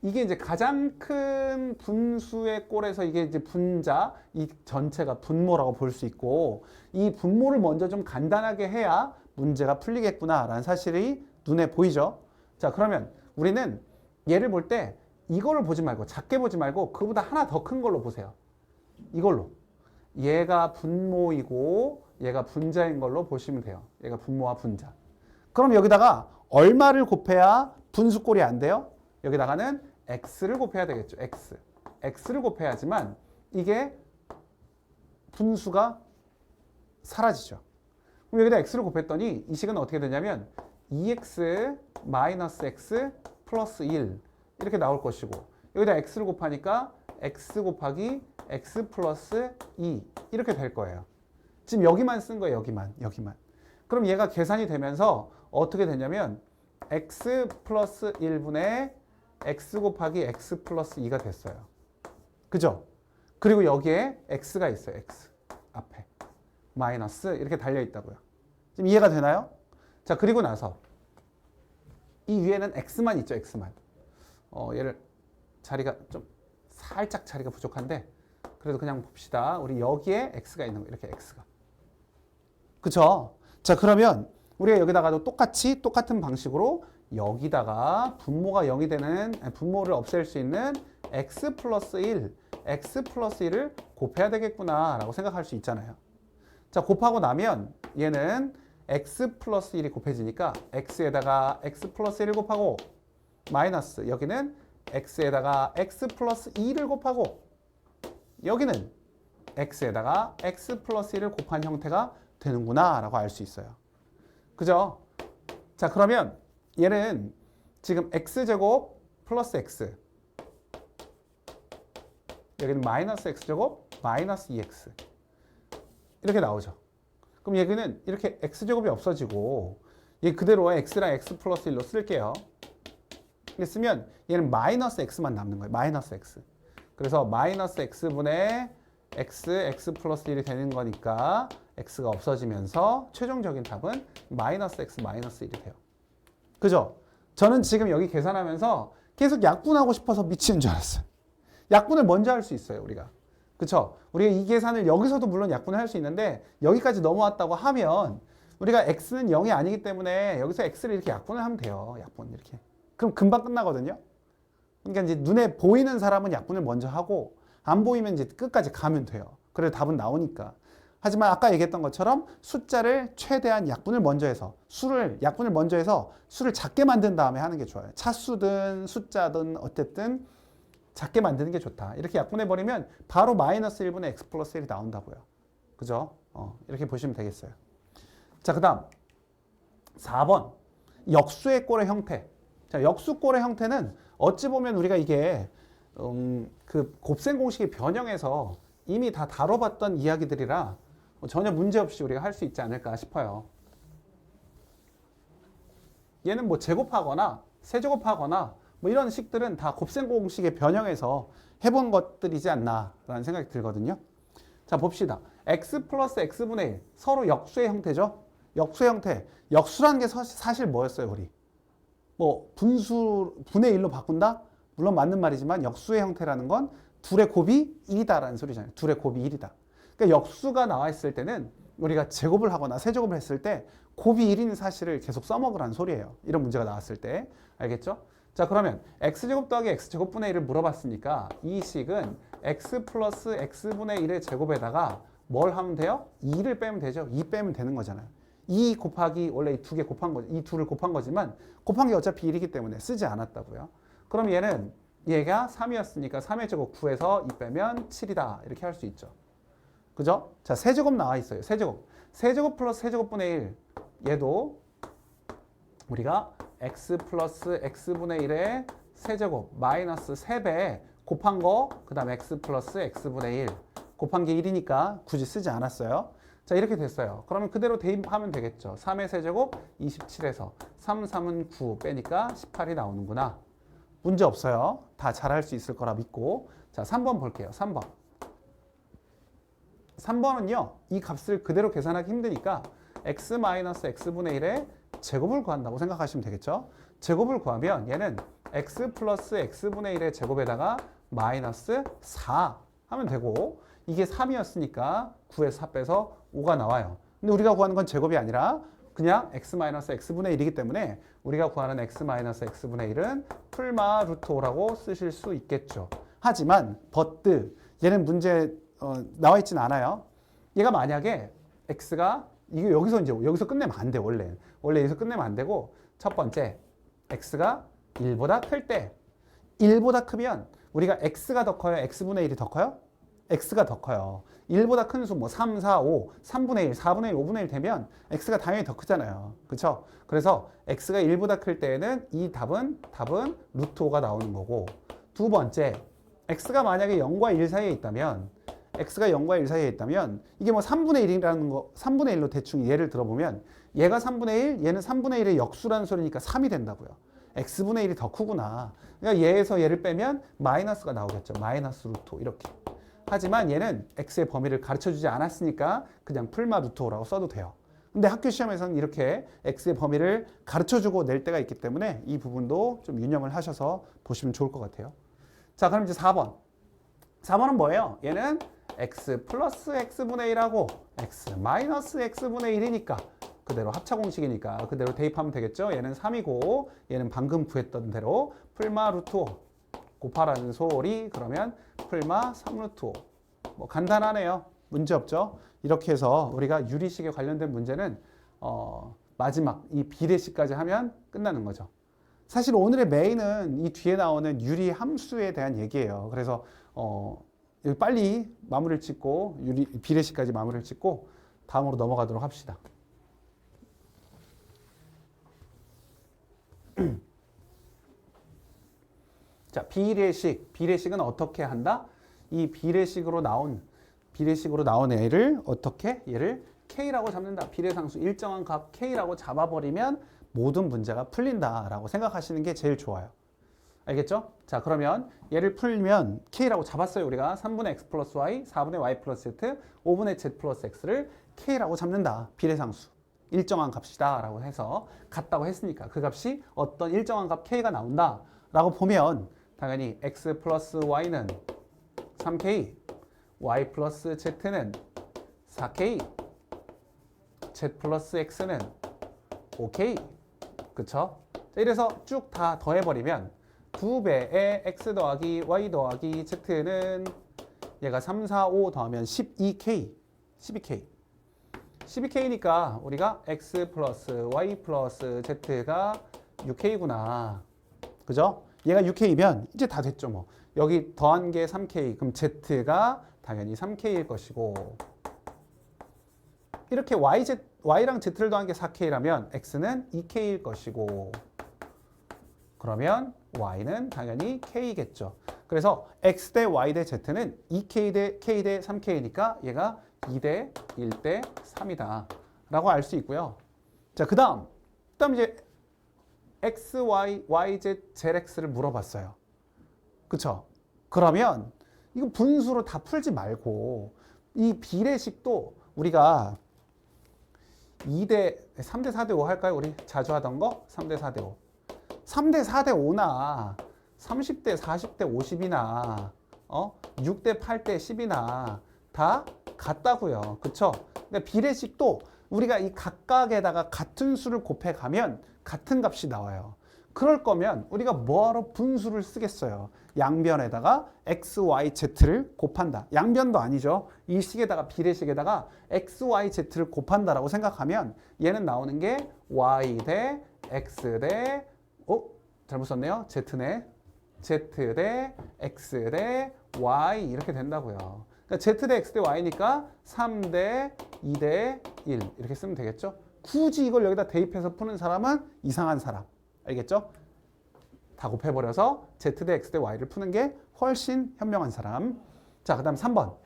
이게 이제 가장 큰 분수의 꼴에서 이게 이제 분자, 이 전체가 분모라고 볼 수 있고 이 분모를 먼저 좀 간단하게 해야 문제가 풀리겠구나라는 사실이 눈에 보이죠. 자, 그러면 우리는 얘를 볼 때 이거를 보지 말고 작게 보지 말고 그보다 하나 더 큰 걸로 보세요. 이걸로. 얘가 분모이고 얘가 분자인 걸로 보시면 돼요. 얘가 분모와 분자. 그럼 여기다가 얼마를 곱해야 분수꼴이 안 돼요? 여기다가는 x를 곱해야 되겠죠. x를 곱해야지만 이게 분수가 사라지죠. 그럼 여기다 x를 곱했더니 이 식은 어떻게 되냐면 2x 마이너스 x 플러스 1 이렇게 나올 것이고 여기다 x를 곱하니까 x 곱하기 x 플러스 2 이렇게 될 거예요. 지금 여기만 쓴 거예요. 여기만. 그럼 얘가 계산이 되면서 어떻게 되냐면 x 플러스 1분의 x 곱하기 x 플러스 2가 됐어요. 그죠? 그리고 여기에 x가 있어요. x 앞에 마이너스 이렇게 달려 있다고요. 지금 이해가 되나요? 자, 그리고 나서 이 위에는 x만 있죠. x만. 얘를 자리가 좀 살짝 자리가 부족한데 그래도 그냥 봅시다. 우리 여기에 x가 있는 거 이렇게 x가. 그쵸? 자, 그러면 우리가 여기다가도 똑같은 방식으로 여기다가 분모가 0이 되는 분모를 없앨 수 있는 x 플러스 1을 곱해야 되겠구나 라고 생각할 수 있잖아요. 자, 곱하고 나면 얘는 x 플러스 1이 곱해지니까 x에다가 x 플러스 1을 곱하고 마이너스 여기는 x에다가 x 플러스 2를 곱하고 여기는 x에다가 x 플러스 1을 곱한 형태가 되는구나 라고 알 수 있어요. 그죠? 자, 그러면 얘는 지금 x제곱 플러스 x 여기는 마이너스 x제곱 마이너스 2x 이렇게 나오죠. 그럼 여기는 이렇게 x제곱이 없어지고 얘 그대로 x랑 x 플러스 1로 쓸게요. 이렇게 쓰면 얘는 마이너스 x만 남는 거예요. 마이너스 x. 그래서 마이너스 x분의 x 플러스 1이 되는 거니까 x가 없어지면서 최종적인 답은 마이너스 x 마이너스 1이 돼요. 그죠? 저는 지금 여기 계산하면서 계속 약분하고 싶어서 미치는 줄 알았어요. 약분을 먼저 할 수 있어요, 우리가. 그쵸? 우리가 이 계산을 여기서도 물론 약분을 할 수 있는데 여기까지 넘어왔다고 하면 우리가 x는 0이 아니기 때문에 여기서 x를 이렇게 약분을 하면 돼요. 약분 이렇게. 그럼 금방 끝나거든요. 그러니까 이제 눈에 보이는 사람은 약분을 먼저 하고 안 보이면 이제 끝까지 가면 돼요. 그래도 답은 나오니까. 하지만 아까 얘기했던 것처럼 숫자를 최대한 약분을 먼저 해서 약분을 먼저 해서 수를 작게 만든 다음에 하는 게 좋아요. 차수든 숫자든 어쨌든 작게 만드는 게 좋다. 이렇게 약분해버리면 바로 마이너스 1분의 x 플러스 1이 나온다고요. 그죠? 이렇게 보시면 되겠어요. 자, 그 다음 4번 역수의 꼴의 형태. 자, 역수꼴의 형태는 어찌 보면 우리가 이게 그 곱셈 공식의 변형에서 이미 다 다뤄봤던 이야기들이라 전혀 문제없이 우리가 할 수 있지 않을까 싶어요. 얘는 뭐 제곱하거나 세제곱하거나 뭐 이런 식들은 다 곱셈 공식의 변형에서 해본 것들이지 않나라는 생각이 들거든요. 자, 봅시다. x 플러스 x분의 1 서로 역수의 형태죠. 역수의 형태. 역수라는 게 사실 뭐였어요, 우리? 뭐 분의 1로 바꾼다? 물론 맞는 말이지만 역수의 형태라는 건 둘의 곱이 1이다라는 소리잖아요. 둘의 곱이 1이다. 그러니까 역수가 나와 있을 때는 우리가 제곱을 하거나 세제곱을 했을 때 곱이 1인 사실을 계속 써먹으라는 소리예요. 이런 문제가 나왔을 때. 알겠죠? 자, 그러면 x제곱 더하기 x제곱분의 1을 물어봤으니까 이 식은 x 플러스 x분의 1의 제곱에다가 뭘 하면 돼요? 2를 빼면 되죠. 2 빼면 되는 거잖아요. 2 곱하기 원래 이 두 개 곱한 거지. 이 둘을 곱한 거지만 곱한 게 어차피 1이기 때문에 쓰지 않았다고요. 그럼 얘가 3이었으니까 3의 제곱 9에서 2 빼면 7이다. 이렇게 할 수 있죠. 그죠? 자, 세제곱 나와 있어요. 세제곱 플러스 세제곱분의 1. 얘도 우리가 x 플러스 x분의 1의 세제곱 마이너스 3배 곱한 거, 그 다음 x 플러스 x분의 1 곱한 게 1이니까 굳이 쓰지 않았어요. 자, 이렇게 됐어요. 그러면 그대로 대입하면 되겠죠. 3의 세제곱 27에서 3, 3은 9 빼니까 18이 나오는구나. 문제 없어요. 다 잘할 수 있을 거라 믿고. 자, 3번 볼게요. 3번. 3번은요. 이 값을 그대로 계산하기 힘드니까 x-x분의 1의 제곱을 구한다고 생각하시면 되겠죠. 제곱을 구하면 얘는 x 플러스 x분의 1의 제곱에다가 마이너스 4 하면 되고 이게 3이었으니까 9에서 4 빼서 5가 나와요. 근데 우리가 구하는 건 제곱이 아니라 그냥 x-x분의 1이기 때문에 우리가 구하는 x-x분의 1은 풀마 루트 5라고 쓰실 수 있겠죠. 하지만 but 얘는 문제 나와 있진 않아요. 얘가 만약에 x가 이게 여기서 끝내면 안 돼. 원래 여기서 끝내면 안 되고 첫 번째 x가 1보다 클 때 1보다 크면 우리가 x가 더 커요? x분의 1이 더 커요? x가 더 커요. 1보다 큰 수 뭐 3, 4, 5, 3분의 1, 4분의 1, 5분의 1 되면 x가 당연히 더 크잖아요. 그렇죠? 그래서 x가 1보다 클 때에는 이 답은 루트 5가 나오는 거고 두 번째 x가 만약에 0과 1 사이에 있다면 x가 0과 1 사이에 있다면 이게 뭐 3분의 1이라는 거 3분의 1로 대충 예를 들어보면 얘가 3분의 1, 얘는 3분의 1의 역수라는 소리니까 3이 된다고요. x분의 1이 더 크구나. 그러니까 얘에서 얘를 빼면 마이너스가 나오겠죠. 마이너스 루트 5 이렇게. 하지만 얘는 x의 범위를 가르쳐주지 않았으니까 그냥 풀마 루트 5라고 써도 돼요. 근데 학교 시험에서는 이렇게 x의 범위를 가르쳐주고 낼 때가 있기 때문에 이 부분도 좀 유념을 하셔서 보시면 좋을 것 같아요. 자, 그럼 이제 4번. 4번은 뭐예요? 얘는 x 플러스 x분의 1하고 x 마이너스 x분의 1이니까 그대로 합차 공식이니까 그대로 대입하면 되겠죠? 얘는 3이고 얘는 방금 구했던 대로 풀마 루트 5 곱하라는 소리 그러면 풀마 3 루트 5 뭐 간단하네요. 문제 없죠? 이렇게 해서 우리가 유리식에 관련된 문제는 마지막 이 비례식까지 하면 끝나는 거죠. 사실 오늘의 메인은 이 뒤에 나오는 유리 함수에 대한 얘기예요. 그래서 여기 빨리 마무리를 짓고 비례식까지 마무리를 짓고 다음으로 넘어가도록 합시다. 자, 비례식은 어떻게 한다? 이 비례식으로 나온 애를 어떻게? 얘를 K라고 잡는다. 비례상수 일정한 값 K라고 잡아버리면 모든 문제가 풀린다라고 생각하시는 게 제일 좋아요. 알겠죠? 자, 그러면 얘를 풀면 K라고 잡았어요. 우리가 3분의 X 플러스 Y, 4분의 Y 플러스 Z, 5분의 Z 플러스 X를 K라고 잡는다. 비례상수. 일정한 값이다 라고 해서 같다고 했으니까 그 값이 어떤 일정한 값 K가 나온다 라고 보면 당연히 X 플러스 Y는 3K, Y 플러스 Z는 4K, Z 플러스 X는 5K. 그쵸? 자, 이래서 쭉 다 더해버리면 2배의 X 더하기 Y 더하기 Z는 얘가 3, 4, 5 더하면 12K. 12K니까 우리가 X 플러스 Y 플러스 Z가 6K구나. 그죠? 얘가 6K면 이제 다 됐죠 뭐. 여기 더한 게 3K. 그럼 Z가 당연히 3K일 것이고 이렇게 Y랑 Z를 더한 게 4K라면 X는 2K일 것이고 그러면 Y는 당연히 K겠죠. 그래서 X 대 Y 대 Z는 2K 대 K 대 3K니까 얘가 2대 1대 3이다 라고 알 수 있고요. 자, 그 다음 이제 X, Y, Y, Z, ZX를 물어봤어요. 그쵸? 그러면 이거 분수로 다 풀지 말고 이 비례식도 우리가 3대 4대 5 할까요? 우리 자주 하던 거 3대 4대 5 3대 4대 5나 30대 40대 50이나 6대 8대 10이나 다 같다고요. 그쵸? 근데 비례식도 우리가 이 각각에다가 같은 수를 곱해가면 같은 값이 나와요. 그럴 거면 우리가 뭐하러 분수를 쓰겠어요. 양변에다가 x, y, z를 곱한다. 양변도 아니죠. 이 식에다가 비례식에다가 x, y, z를 곱한다라고 생각하면 얘는 나오는 게 y 대 x 대 잘못 썼네요. z네. z 대 x 대 y 이렇게 된다고요. 그러니까 z 대 x 대 y니까 3 대 2 대 1 이렇게 쓰면 되겠죠. 굳이 이걸 여기다 대입해서 푸는 사람은 이상한 사람. 알겠죠? 다 곱해버려서 z 대 x 대 y를 푸는 게 훨씬 현명한 사람. 자, 그 다음 3번.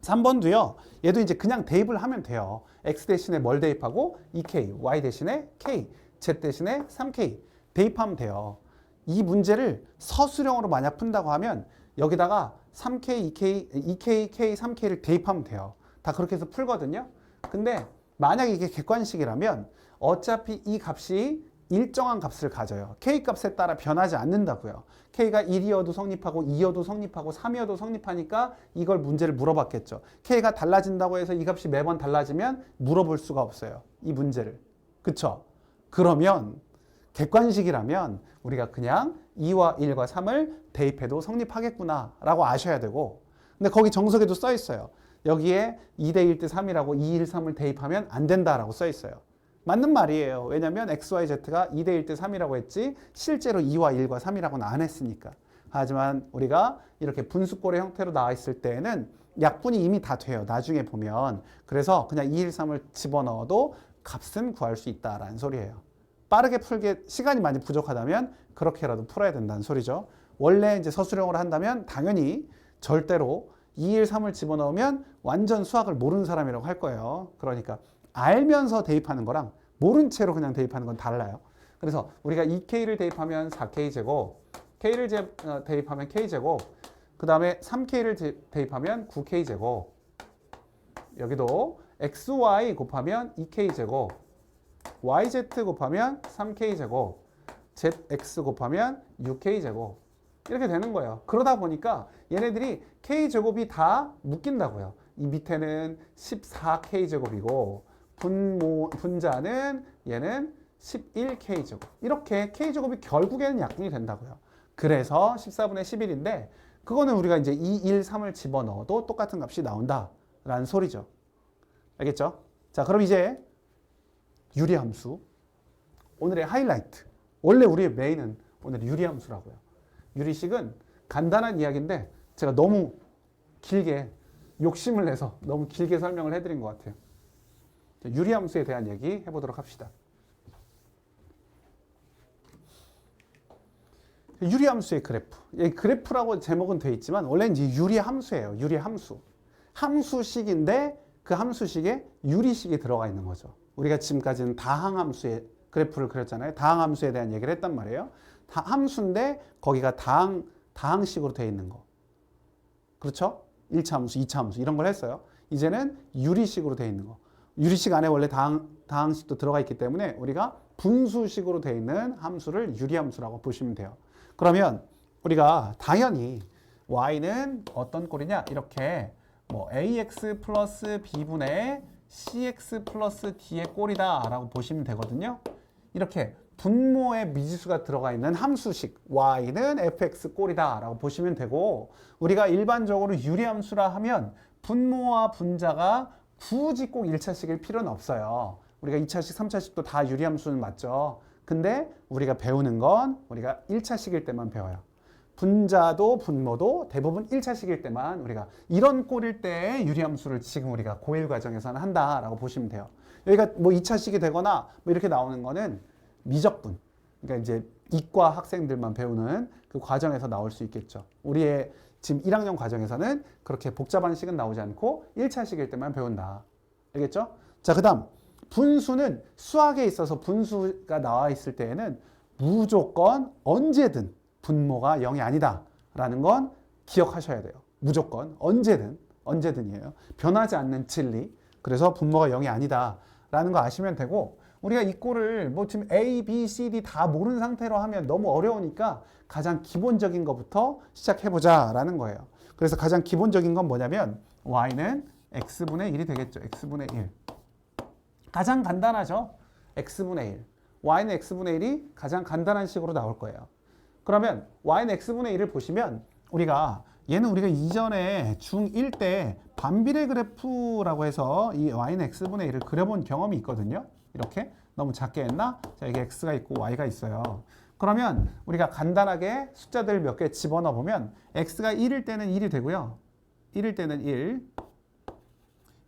3번도요. 얘도 이제 그냥 대입을 하면 돼요. x 대신에 뭘 대입하고 2k, y 대신에 k, z 대신에 3k 대입하면 돼요. 이 문제를 서술형으로 만약 푼다고 하면 여기다가 3k, 2k, 2k, k, 3k를 대입하면 돼요. 다 그렇게 해서 풀거든요. 근데 만약에 이게 객관식이라면 어차피 이 값이 일정한 값을 가져요. K값에 따라 변하지 않는다고요. K가 1이어도 성립하고 2여도 성립하고 3이어도 성립하니까 이걸 문제를 물어봤겠죠. K가 달라진다고 해서 이 값이 매번 달라지면 물어볼 수가 없어요. 이 문제를. 그쵸? 그러면 객관식이라면 우리가 그냥 2와 1과 3을 대입해도 성립하겠구나 라고 아셔야 되고, 근데 거기 정석에도 써 있어요. 여기에 2대 1대 3이라고 2, 1, 3을 대입하면 안 된다라고 써 있어요. 맞는 말이에요. 왜냐면 x, y, z가 2대 1대 3이라고 했지 실제로 2와 1과 3이라고는 안 했으니까. 하지만 우리가 이렇게 분수꼴의 형태로 나와 있을 때에는 약분이 이미 다 돼요. 나중에 보면. 그래서 그냥 2, 1, 3을 집어넣어도 값은 구할 수 있다라는 소리예요. 빠르게 풀게 시간이 많이 부족하다면 그렇게라도 풀어야 된다는 소리죠. 원래 이제 서술형으로 한다면 당연히 절대로 2, 1, 3을 집어넣으면 완전 수학을 모르는 사람이라고 할 거예요. 그러니까 알면서 대입하는 거랑 모른 채로 그냥 대입하는 건 달라요. 그래서 우리가 2K를 대입하면 4K제곱, K를 대입하면 K제곱, 그 다음에 3K를 대입하면 9K제곱, 여기도 XY 곱하면 2K제곱, YZ 곱하면 3K제곱, ZX 곱하면 6K제곱, 이렇게 되는 거예요. 그러다 보니까 얘네들이 K제곱이 다 묶인다고요. 이 밑에는 14K제곱이고 분자는 얘는 11K제곱. 이렇게 K제곱이 결국에는 약분이 된다고요. 그래서 14분의 11인데 그거는 우리가 이제 2, 1, 3을 집어넣어도 똑같은 값이 나온다라는 소리죠. 알겠죠? 자, 그럼 이제 유리함수. 오늘의 하이라이트. 원래 우리의 메인은 오늘 유리함수라고요. 유리식은 간단한 이야기인데 제가 너무 길게 욕심을 내서 너무 길게 설명을 해드린 것 같아요. 유리함수에 대한 얘기 해보도록 합시다. 유리함수의 그래프. 그래프라고 제목은 되어 있지만 원래는 이제 유리함수예요. 유리함수. 함수식인데 그 함수식에 유리식이 들어가 있는 거죠. 우리가 지금까지는 다항함수의 그래프를 그렸잖아요. 다항함수에 대한 얘기를 했단 말이에요. 함수인데 거기가 다항식으로 되어 있는 거. 그렇죠? 1차 함수, 2차 함수 이런 걸 했어요. 이제는 유리식으로 되어 있는 거. 유리식 안에 원래 다항식도 들어가 있기 때문에 우리가 분수식으로 되어 있는 함수를 유리함수라고 보시면 돼요. 그러면 우리가 당연히 y는 어떤 꼴이냐? 이렇게 뭐 ax 플러스 b분의 cx 플러스 d의 꼴이다 라고 보시면 되거든요. 이렇게 분모에 미지수가 들어가 있는 함수식 y는 fx 꼴이다 라고 보시면 되고, 우리가 일반적으로 유리함수라 하면 분모와 분자가 굳이 꼭 1차식일 필요는 없어요. 우리가 2차식, 3차식도 다 유리함수는 맞죠. 근데 우리가 배우는 건 우리가 1차식일 때만 배워요. 분자도 분모도 대부분 1차식일 때만 우리가 이런 꼴일 때 유리함수를 지금 우리가 고1 과정에서는 한다라고 보시면 돼요. 여기가 뭐 2차식이 되거나 뭐 이렇게 나오는 거는 미적분. 그러니까 이제 이과 학생들만 배우는 그 과정에서 나올 수 있겠죠. 우리의 지금 1학년 과정에서는 그렇게 복잡한 식은 나오지 않고 1차식일 때만 배운다. 알겠죠? 자, 그 다음 분수는 수학에 있어서 분수가 나와 있을 때에는 무조건 언제든 분모가 0이 아니다 라는 건 기억하셔야 돼요. 무조건 언제든이에요. 변하지 않는 진리. 그래서 분모가 0이 아니다 라는 거 아시면 되고, 우리가 이 꼴을 뭐 지금 A, B, C, D 다 모르는 상태로 하면 너무 어려우니까 가장 기본적인 것부터 시작해보자 라는 거예요. 그래서 가장 기본적인 건 뭐냐면 y는 x분의 1이 되겠죠. x분의 1. 가장 간단하죠. x분의 1. y는 x분의 1이 가장 간단한 식으로 나올 거예요. 그러면 y는 x분의 1을 보시면 우리가 이전에 중1 때 반비례 그래프라고 해서 이 y는 x분의 1을 그려본 경험이 있거든요. 이렇게 너무 작게 했나? 자, 이게 x가 있고 y가 있어요. 그러면 우리가 간단하게 숫자들 몇 개 집어넣어 보면 x가 1일 때는 1이 되고요. 1일 때는 1,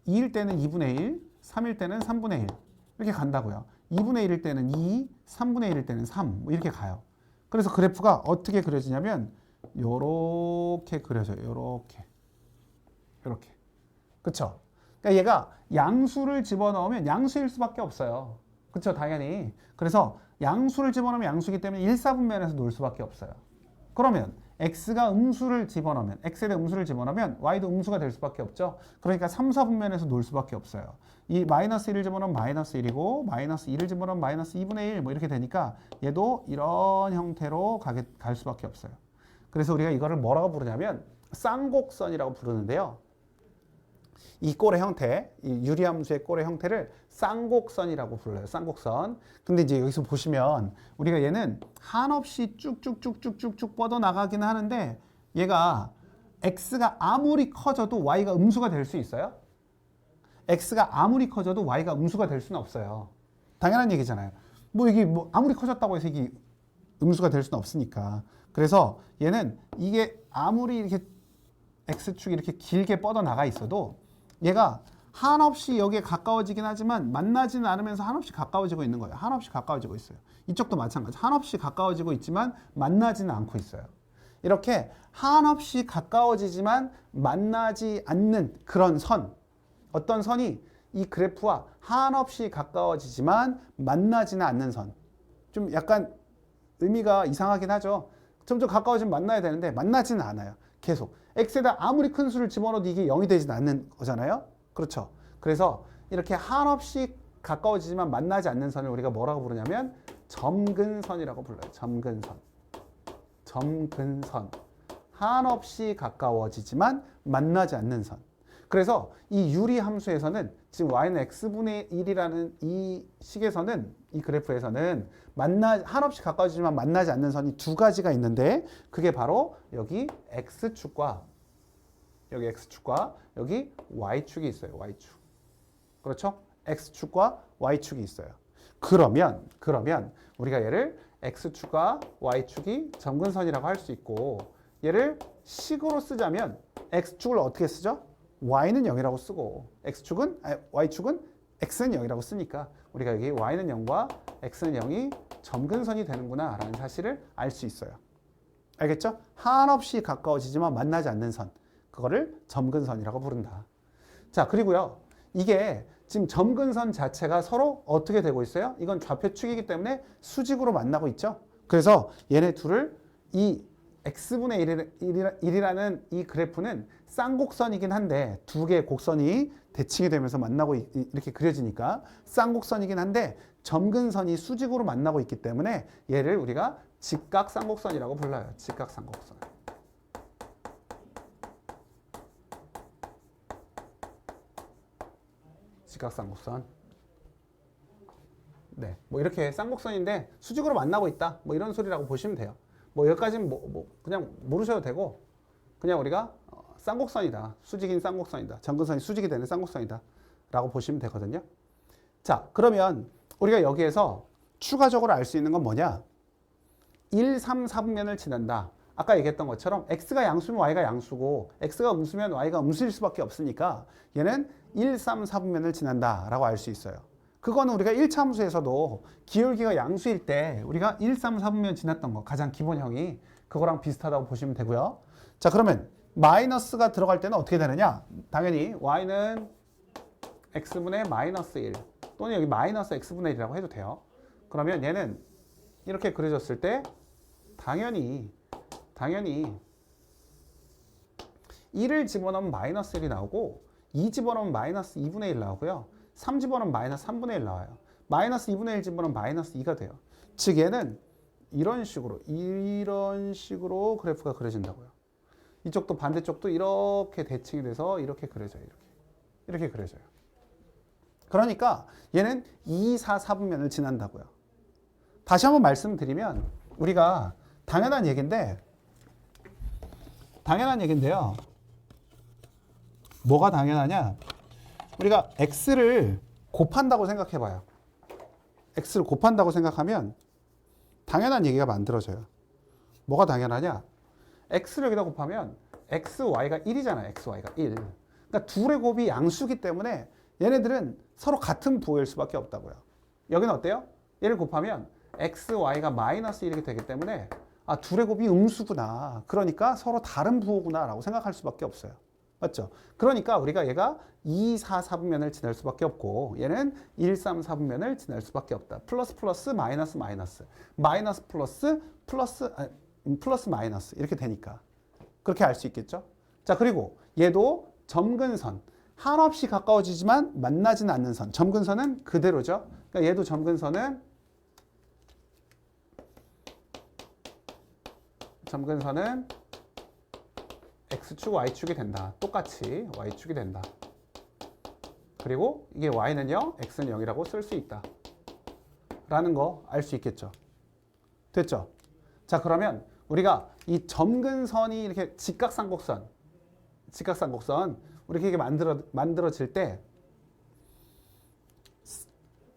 2일 때는 2분의 1, 3일 때는 3분의 1 이렇게 간다고요. 2분의 1일 때는 2, 3분의 1일 때는 3 뭐 이렇게 가요. 그래서 그래프가 어떻게 그려지냐면 요렇게 그려져요. 요렇게. 그쵸? 그러니까 얘가 양수를 집어넣으면 양수일 수밖에 없어요. 그쵸? 당연히. 그래서 양수를 집어넣으면 양수이기 때문에 1, 4분면에서 놓을 수밖에 없어요. 그러면 x가 음수를 집어넣으면 x에 대한 음수를 집어넣으면 y도 음수가 될 수밖에 없죠. 그러니까 3, 4분면에서 놓을 수밖에 없어요. 이 마이너스 1을 집어넣으면 마이너스 1이고 마이너스 2를 집어넣으면 마이너스 2분의 1 뭐 이렇게 되니까 얘도 이런 형태로 갈 수밖에 없어요. 그래서 우리가 이거를 뭐라고 부르냐면 쌍곡선이라고 부르는데요. 이 꼴의 형태, 이 유리함수의 꼴의 형태를 쌍곡선이라고 불러요. 쌍곡선. 근데 이제 여기서 보시면 우리가 얘는 한없이 쭉쭉쭉쭉쭉쭉 뻗어나가기는 하는데 얘가 x가 아무리 커져도 y가 음수가 될 수 있어요? x가 아무리 커져도 y가 음수가 될 수는 없어요. 당연한 얘기잖아요. 뭐 이게 뭐 아무리 커졌다고 해서 이게 음수가 될 수는 없으니까. 그래서 얘는 이게 아무리 이렇게 x축이 이렇게 길게 뻗어나가 있어도 얘가 한없이 여기에 가까워지긴 하지만 만나지는 않으면서 한없이 가까워지고 있는 거예요. 한없이 가까워지고 있어요. 이쪽도 마찬가지. 한없이 가까워지고 있지만 만나지는 않고 있어요. 이렇게 한없이 가까워지지만 만나지 않는 그런 선. 어떤 선이 이 그래프와 한없이 가까워지지만 만나지는 않는 선. 좀 약간 의미가 이상하긴 하죠. 점점 가까워지면 만나야 되는데 만나지는 않아요. 계속. x에다 아무리 큰 수를 집어넣어도 이게 0이 되진 않는 거잖아요. 그렇죠. 그래서 이렇게 한없이 가까워지지만 만나지 않는 선을 우리가 뭐라고 부르냐면 점근선이라고 불러요. 점근선. 점근선. 한없이 가까워지지만 만나지 않는 선. 그래서 이 유리함수에서는 지금 y는 x분의 1이라는 이 식에서는 이 그래프에서는 한없이 가까워지지만 만나지 않는 선이 두 가지가 있는데 그게 바로 여기 x축과 여기 y축이 있어요. y축. 그렇죠? x축과 y축이 있어요. 그러면 우리가 얘를 x축과 y축이 점근선이라고 할 수 있고 얘를 식으로 쓰자면 x축을 어떻게 쓰죠? y는 0이라고 쓰고 y축은 x는 0이라고 쓰니까 우리가 여기 y는 0과 x는 0이 점근선이 되는구나 라는 사실을 알 수 있어요. 알겠죠? 한없이 가까워지지만 만나지 않는 선. 그거를 점근선이라고 부른다. 자, 그리고요. 이게 지금 점근선 자체가 서로 어떻게 되고 있어요? 이건 좌표축이기 때문에 수직으로 만나고 있죠. 그래서 얘네 둘을 이 x분의 1이라는 이 그래프는 쌍곡선이긴 한데 두 개의 곡선이 대칭이 되면서 만나고 이렇게 그려지니까 쌍곡선이긴 한데 점근선이 수직으로 만나고 있기 때문에 얘를 우리가 직각쌍곡선이라고 불러요. 직각쌍곡선. 직각쌍곡선. 네, 뭐 이렇게 쌍곡선인데 수직으로 만나고 있다. 뭐 이런 소리라고 보시면 돼요. 뭐 여기까지는 그냥 모르셔도 되고 그냥 우리가 쌍곡선이다. 수직인 쌍곡선이다. 점근선이 수직이 되는 쌍곡선이다. 라고 보시면 되거든요. 자, 그러면 우리가 여기에서 추가적으로 알 수 있는 건 뭐냐? 1, 3, 4분면을 지난다. 아까 얘기했던 것처럼 x가 양수면 y가 양수고 x가 음수면 y가 음수일 수밖에 없으니까 얘는 1, 3, 4분면을 지난다 라고 알 수 있어요. 그거는 우리가 1차 함수에서도 기울기가 양수일 때 우리가 1, 3, 4분면 지났던 거 가장 기본형이 그거랑 비슷하다고 보시면 되고요. 자, 그러면 마이너스가 들어갈 때는 어떻게 되느냐? 당연히 y는 x분의 마이너스 1 또는 여기 마이너스 x분의 1이라고 해도 돼요. 그러면 얘는 이렇게 그려졌을 때 당연히 1을 집어넣으면 마이너스 1이 나오고 2 집어넣으면 마이너스 2분의 1 나오고요. 3 집어넣으면 마이너스 3분의 1 나와요. 마이너스 2분의 1 집어넣으면 마이너스 2가 돼요. 즉 얘는 이런 식으로 그래프가 그려진다고요. 이쪽도 반대쪽도 이렇게 대칭이 돼서 이렇게 그려져요. 이렇게 그려져요. 그러니까 얘는 2, 4, 4분면을 지난다고요. 다시 한번 말씀드리면 우리가 당연한 얘기인데요. 뭐가 당연하냐? 우리가 x를 곱한다고 생각해봐요. x를 곱한다고 생각하면 당연한 얘기가 만들어져요. 뭐가 당연하냐? x를 여기다 곱하면 xy가 1이잖아요. xy가 1. 그러니까 둘의 곱이 양수기 때문에 얘네들은 서로 같은 부호일 수밖에 없다고요. 여기는 어때요? 얘를 곱하면 xy가 마이너스 1이게 되기 때문에 둘의 곱이 음수구나. 그러니까 서로 다른 부호구나 라고 생각할 수밖에 없어요. 맞죠? 그러니까 우리가 얘가 2, 4, 4분면을 지날 수밖에 없고 얘는 1, 3, 4분면을 지날 수밖에 없다. 플러스 플러스 마이너스 마이너스 마이너스 플러스 플러스 플러스 마이너스 이렇게 되니까 그렇게 알 수 있겠죠? 자, 그리고 얘도 점근선 한없이 가까워지지만 만나지는 않는 선. 점근선은 그대로죠. 그러니까 얘도 점근선은 X축, Y축이 된다. 똑같이 Y축이 된다. 그리고 이게 Y는요, X는 0이라고 쓸 수 있다. 라는 거 알 수 있겠죠. 됐죠? 자, 그러면 우리가 이 점근선이 이렇게 직각삼각선 이렇게 만들어질 때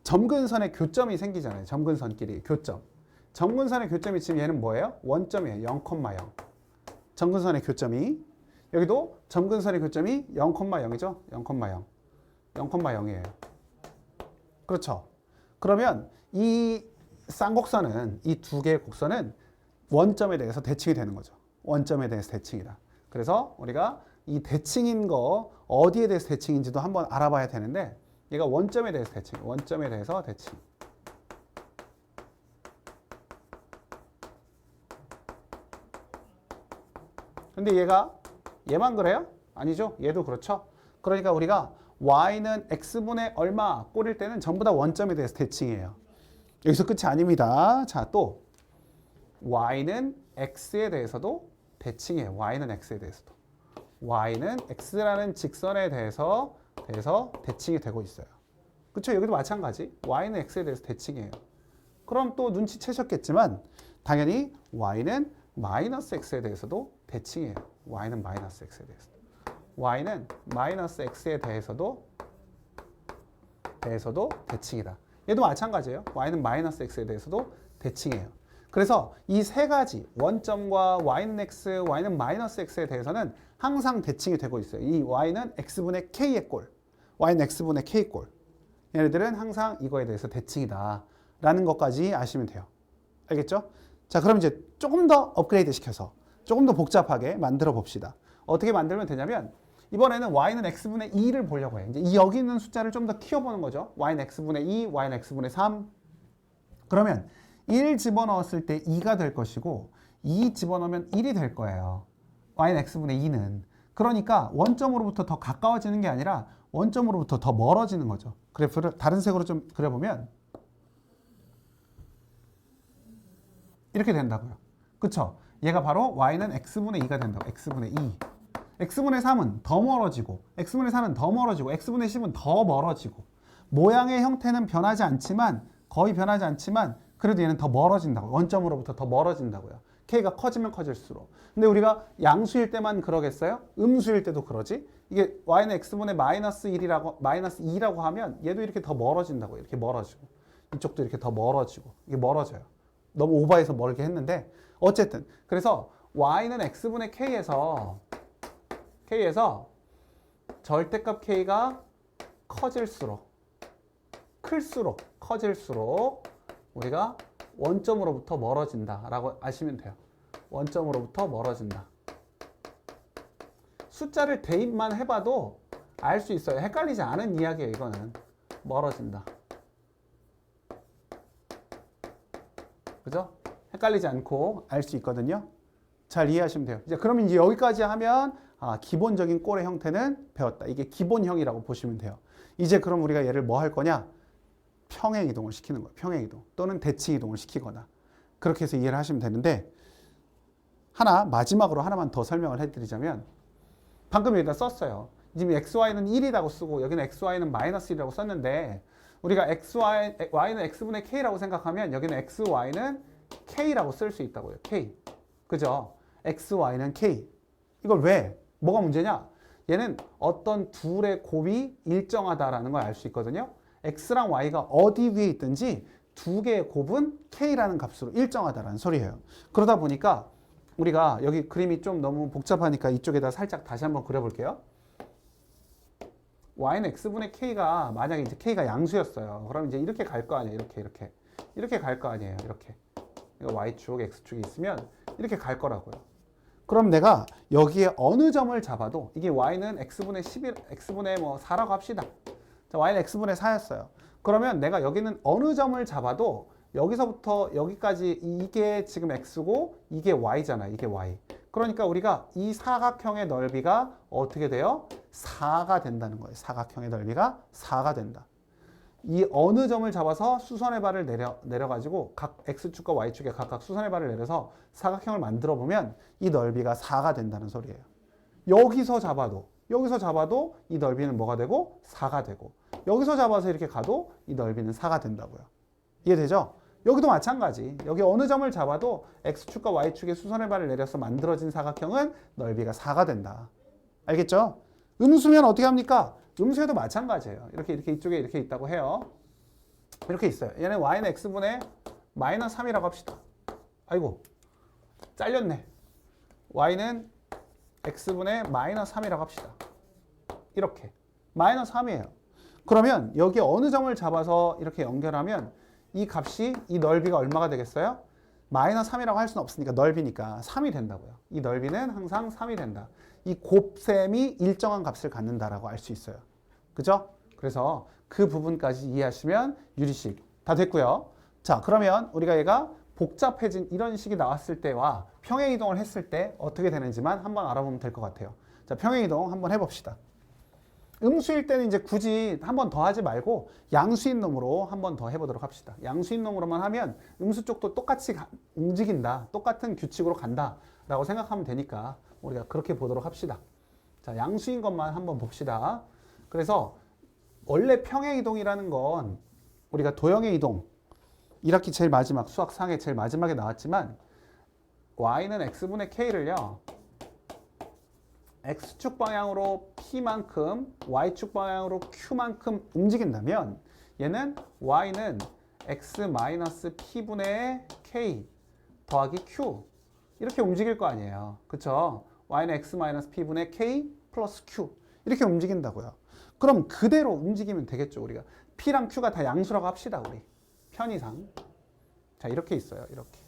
점근선의 교점이 생기잖아요. 점근선끼리 교점. 점근선의 교점이 지금 얘는 뭐예요? 원점이에요. 0,0. 점근선의 교점이 여기도 점근선의 교점이 0,0이죠. 0,0. 0,0이에요. 그렇죠. 그러면 이 쌍곡선은 이 두 개의 곡선은 원점에 대해서 대칭이 되는 거죠. 원점에 대해서 대칭이다. 그래서 우리가 이 대칭인 거 어디에 대해서 대칭인지도 한번 알아봐야 되는데 얘가 원점에 대해서 대칭. 원점에 대해서 대칭. 근데 얘만 그래요? 아니죠. 얘도 그렇죠. 그러니까 우리가 y는 x분의 얼마 꼴일 때는 전부 다 원점에 대해서 대칭이에요. 여기서 끝이 아닙니다. 자, 또 y는 x에 대해서도 대칭이에요. y는 x에 대해서도. y는 x라는 직선에 대해서 대칭이 되고 있어요. 그렇죠? 여기도 마찬가지. y는 x에 대해서 대칭이에요. 그럼 또 눈치채셨겠지만 당연히 y는 마이너스 x에 대해서도 대칭이에요. y는 마이너스 x에 대해서. y는 마이너스 x에 대해서도 대칭이다. 얘도 마찬가지예요. y는 마이너스 x에 대해서도 대칭이에요. 그래서 이 세 가지 원점과 y는 x, y는 마이너스 x에 대해서는 항상 대칭이 되고 있어요. 이 y는 x분의 k의 꼴, y는 x분의 k 꼴. 얘네들은 항상 이거에 대해서 대칭이다 라는 것까지 아시면 돼요. 알겠죠? 자, 그럼 이제 조금 더 업그레이드 시켜서 조금 더 복잡하게 만들어 봅시다. 어떻게 만들면 되냐면 이번에는 y는 x분의 2를 보려고 해요. 이제 여기 있는 숫자를 좀 더 키워보는 거죠. y는 x분의 2, y는 x분의 3. 그러면 1 집어넣었을 때 2가 될 것이고 2 집어넣으면 1이 될 거예요. y는 x분의 2는. 그러니까 원점으로부터 더 가까워지는 게 아니라 원점으로부터 더 멀어지는 거죠. 그래프를 다른 색으로 좀 그려보면 이렇게 된다고요. 그쵸? 얘가 바로 y는 x분의 2가 된다고. x분의 2. x분의 3은 더 멀어지고 x분의 4는 더 멀어지고 x분의 10은 더 멀어지고 모양의 형태는 변하지 않지만 거의 변하지 않지만 그래도 얘는 더 멀어진다고요. 원점으로부터 더 멀어진다고요. k가 커지면 커질수록. 근데 우리가 양수일 때만 그러겠어요? 음수일 때도 그러지? 이게 y는 x분의 마이너스 2라고 하면 얘도 이렇게 더 멀어진다고요. 이렇게 멀어지고 이쪽도 이렇게 더 멀어지고 이게 멀어져요. 너무 오버해서 멀게 했는데 어쨌든 그래서 y는 x분의 k에서 절대값 k가 커질수록 우리가 원점으로부터 멀어진다라고 아시면 돼요. 원점으로부터 멀어진다. 숫자를 대입만 해봐도 알 수 있어요. 헷갈리지 않은 이야기예요. 이거는 멀어진다. 그죠? 헷갈리지 않고 알 수 있거든요. 잘 이해하시면 돼요. 이제 그러면 이제 여기까지 하면 기본적인 꼴의 형태는 배웠다. 이게 기본형이라고 보시면 돼요. 이제 그럼 우리가 얘를 뭐 할 거냐? 평행 이동을 시키는 거예요. 평행 이동 또는 대칭 이동을 시키거나 그렇게 해서 이해를 하시면 되는데 마지막으로 하나만 더 설명을 해드리자면 방금 여기다 썼어요. 지금 xy는 1이라고 쓰고 여기는 xy는 마이너스 1이라고 썼는데 우리가 y는 x분의 k라고 생각하면 여기는 xy는 k라고 쓸 수 있다고요. k. 그죠? xy는 k. 이걸 왜? 뭐가 문제냐? 얘는 어떤 둘의 곱이 일정하다라는 걸 알 수 있거든요. x랑 y가 어디 위에 있든지 두 개의 곱은 k라는 값으로 일정하다라는 소리예요. 그러다 보니까 우리가 여기 그림이 좀 너무 복잡하니까 이쪽에다 살짝 다시 한번 그려볼게요. y는 x분의 k가 만약에 이제 k가 양수였어요. 그럼 이제 이렇게 갈 거 아니에요. 이렇게 갈 거 아니에요. 이렇게 y축, x축이 있으면 이렇게 갈 거라고요. 그럼 내가 여기에 어느 점을 잡아도 이게 y는 x분의 4라고 합시다. 자, y는 x분의 4였어요. 그러면 내가 여기는 어느 점을 잡아도 여기서부터 여기까지 이게 지금 x고 이게 y잖아. 이게 y. 그러니까 우리가 이 사각형의 넓이가 어떻게 돼요? 4가 된다는 거예요. 사각형의 넓이가 4가 된다. 이 어느 점을 잡아서 수선의 발을 내려가지고 각 x축과 y축에 각각 수선의 발을 내려서 사각형을 만들어 보면 이 넓이가 4가 된다는 소리예요. 여기서 잡아도 이 넓이는 뭐가 되고? 4가 되고, 여기서 잡아서 이렇게 가도 이 넓이는 4가 된다고요. 이해되죠? 여기도 마찬가지. 여기 어느 점을 잡아도 x축과 y축에 수선의 발을 내려서 만들어진 사각형은 넓이가 4가 된다. 알겠죠? 음수면 어떻게 합니까? 음수에도 마찬가지예요. 이렇게 이쪽에 이렇게 있다고 해요. 이렇게 있어요. 얘는 y는 x분의 마이너스 3이라고 합시다. 아이고, 잘렸네. y는 x분의 마이너스 3이라고 합시다. 이렇게. 마이너스 3이에요. 그러면 여기 어느 점을 잡아서 이렇게 연결하면 이 값이, 이 넓이가 얼마가 되겠어요? 마이너스 3이라고 할 수는 없으니까 넓이니까 3이 된다고요. 이 넓이는 항상 3이 된다. 이 곱셈이 일정한 값을 갖는다라고 알 수 있어요. 그죠? 그래서 그 부분까지 이해하시면 유리식 다 됐고요. 자, 그러면 우리가 얘가 복잡해진 이런 식이 나왔을 때와 평행이동을 했을 때 어떻게 되는지만 한번 알아보면 될 것 같아요. 자, 평행이동 한번 해봅시다. 음수일 때는 이제 굳이 한 번 더 하지 말고 양수인 놈으로 한 번 더 해보도록 합시다. 양수인 놈으로만 하면 음수 쪽도 똑같이 움직인다. 똑같은 규칙으로 간다. 라고 생각하면 되니까 우리가 그렇게 보도록 합시다. 자, 양수인 것만 한번 봅시다. 그래서 원래 평행이동이라는 건 우리가 도형의 이동, 1학기 제일 마지막 수학 상에 제일 마지막에 나왔지만 y는 x분의 k를요. x축 방향으로 p만큼 y축 방향으로 q만큼 움직인다면 얘는 y는 x-p분의 k 더하기 q 이렇게 움직일 거 아니에요. 그쵸? y는 x-p분의 k 플러스 q 이렇게 움직인다고요. 그럼 그대로 움직이면 되겠죠. 우리가 p랑 q가 다 양수라고 합시다. 우리 편의상. 자, 이렇게 있어요. 이렇게.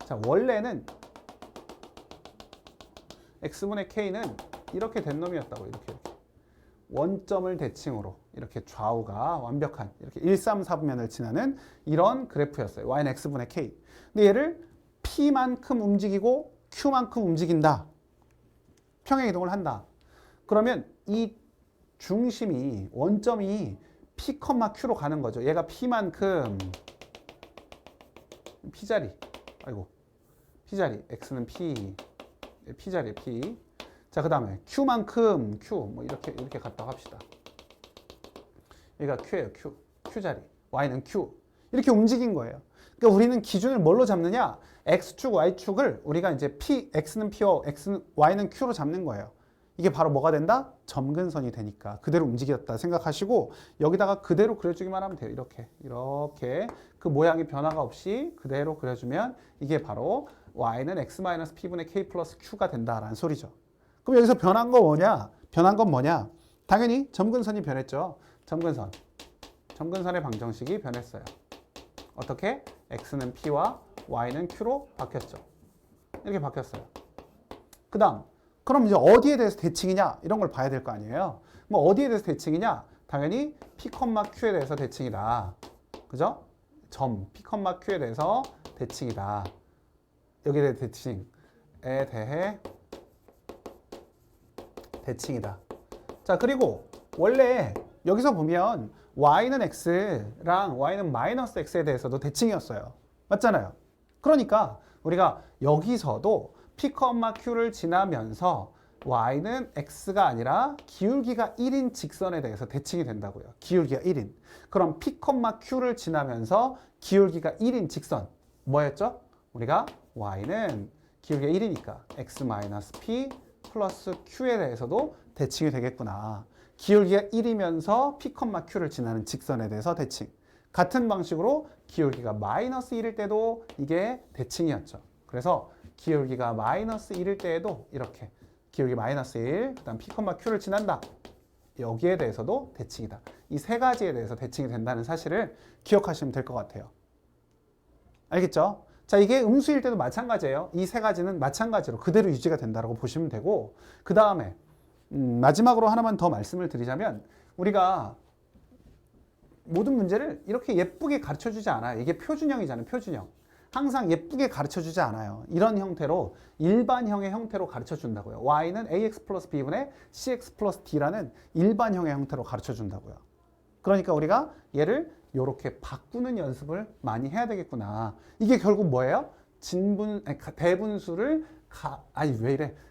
자, 원래는 x분의 k는 이렇게 된 놈이었다고. 이렇게. 원점을 대칭으로 이렇게 좌우가 완벽한 이렇게 1, 3, 4분면을 지나는 이런 그래프였어요. y는 x분의 k. 근데 얘를 p만큼 움직이고 q만큼 움직인다. 평행이동을 한다. 그러면 이 중심이, 원점이 p, q로 가는 거죠. 얘가 p만큼 p자리. 아이고. p자리. x는 p자리 p. 자, 그다음에 q만큼 q 뭐 이렇게 갔다고 합시다. 얘가 q예요. q자리. y는 q. 이렇게 움직인 거예요. 그러니까 우리는 기준을 뭘로 잡느냐? x축, y축을 우리가 이제 x는 p요, y는 q로 잡는 거예요. 이게 바로 뭐가 된다? 점근선이 되니까 그대로 움직였다 생각하시고 여기다가 그대로 그려주기만 하면 돼요. 이렇게 그 모양이 변화가 없이 그대로 그려주면 이게 바로 y는 x-p분의 k 플러스 q가 된다라는 소리죠. 그럼 여기서 변한 건 뭐냐? 당연히 점근선이 변했죠. 점근선의 방정식이 변했어요. 어떻게? x는 p와 y는 q로 바뀌었죠. 이렇게 바뀌었어요. 그 다음 그럼 이제 어디에 대해서 대칭이냐? 이런 걸 봐야 될 거 아니에요. 뭐 어디에 대해서 대칭이냐? 당연히 p, q에 대해서 대칭이다. 그죠? 점 p, q에 대해서 대칭이다. 여기에 대해 대칭에 대해 대칭이다. 자, 그리고 원래 여기서 보면 y는 x랑 y는 마이너스 x에 대해서도 대칭이었어요. 맞잖아요. 그러니까 우리가 여기서도 p, q를 지나면서 y는 x가 아니라 기울기가 1인 직선에 대해서 대칭이 된다고요. 기울기가 1인. 그럼 p, q를 지나면서 기울기가 1인 직선 뭐였죠? 우리가 y는 기울기가 1이니까 x-p 플러스 q에 대해서도 대칭이 되겠구나. 기울기가 1이면서 p, q를 지나는 직선에 대해서 대칭. 같은 방식으로 기울기가 마이너스 1일 때도 이게 대칭이었죠. 그래서 기울기가 마이너스 1일 때에도 이렇게 기울기 마이너스 1, 그 다음 p, q를 지난다. 여기에 대해서도 대칭이다. 이 세 가지에 대해서 대칭이 된다는 사실을 기억하시면 될 것 같아요. 알겠죠? 자, 이게 음수일 때도 마찬가지예요. 이 세 가지는 마찬가지로 그대로 유지가 된다고 보시면 되고, 그 다음에 마지막으로 하나만 더 말씀을 드리자면 우리가 모든 문제를 이렇게 예쁘게 가르쳐주지 않아요. 이게 표준형이잖아요. 표준형. 항상 예쁘게 가르쳐주지 않아요. 이런 형태로 일반형의 형태로 가르쳐준다고요. y는 ax 플러스 b분의 cx 플러스 d라는 일반형의 형태로 가르쳐준다고요. 그러니까 우리가 얘를 이렇게 바꾸는 연습을 많이 해야 되겠구나. 이게 결국 뭐예요? 대분수를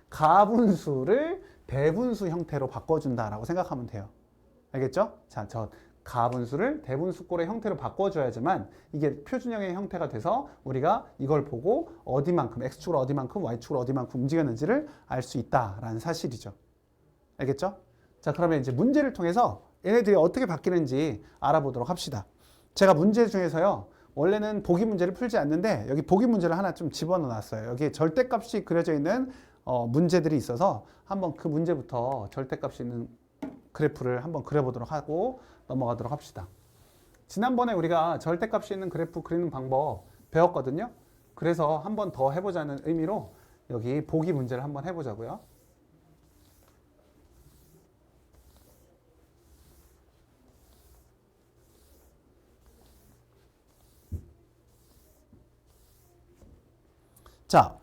가분수를 대분수 형태로 바꿔준다라고 생각하면 돼요. 알겠죠? 자, 저 가분수를 대분수꼴의 형태로 바꿔줘야지만 이게 표준형의 형태가 돼서 우리가 이걸 보고 어디만큼, x축으로 어디만큼, y축으로 어디만큼 움직였는지를 알 수 있다라는 사실이죠. 알겠죠? 자, 그러면 이제 문제를 통해서 얘네들이 어떻게 바뀌는지 알아보도록 합시다. 제가 문제 중에서요, 원래는 보기 문제를 풀지 않는데 여기 보기 문제를 하나 좀 집어넣어 놨어요. 여기에 절대값이 그려져 있는 문제들이 있어서 한번 그 문제부터 절대값이 있는 그래프를 한번 그려보도록 하고 넘어가도록 합시다. 지난번에 우리가 절대값이 있는 그래프 그리는 방법 배웠거든요. 그래서 한번 더 해보자는 의미로 여기 보기 문제를 한번 해보자고요. 자,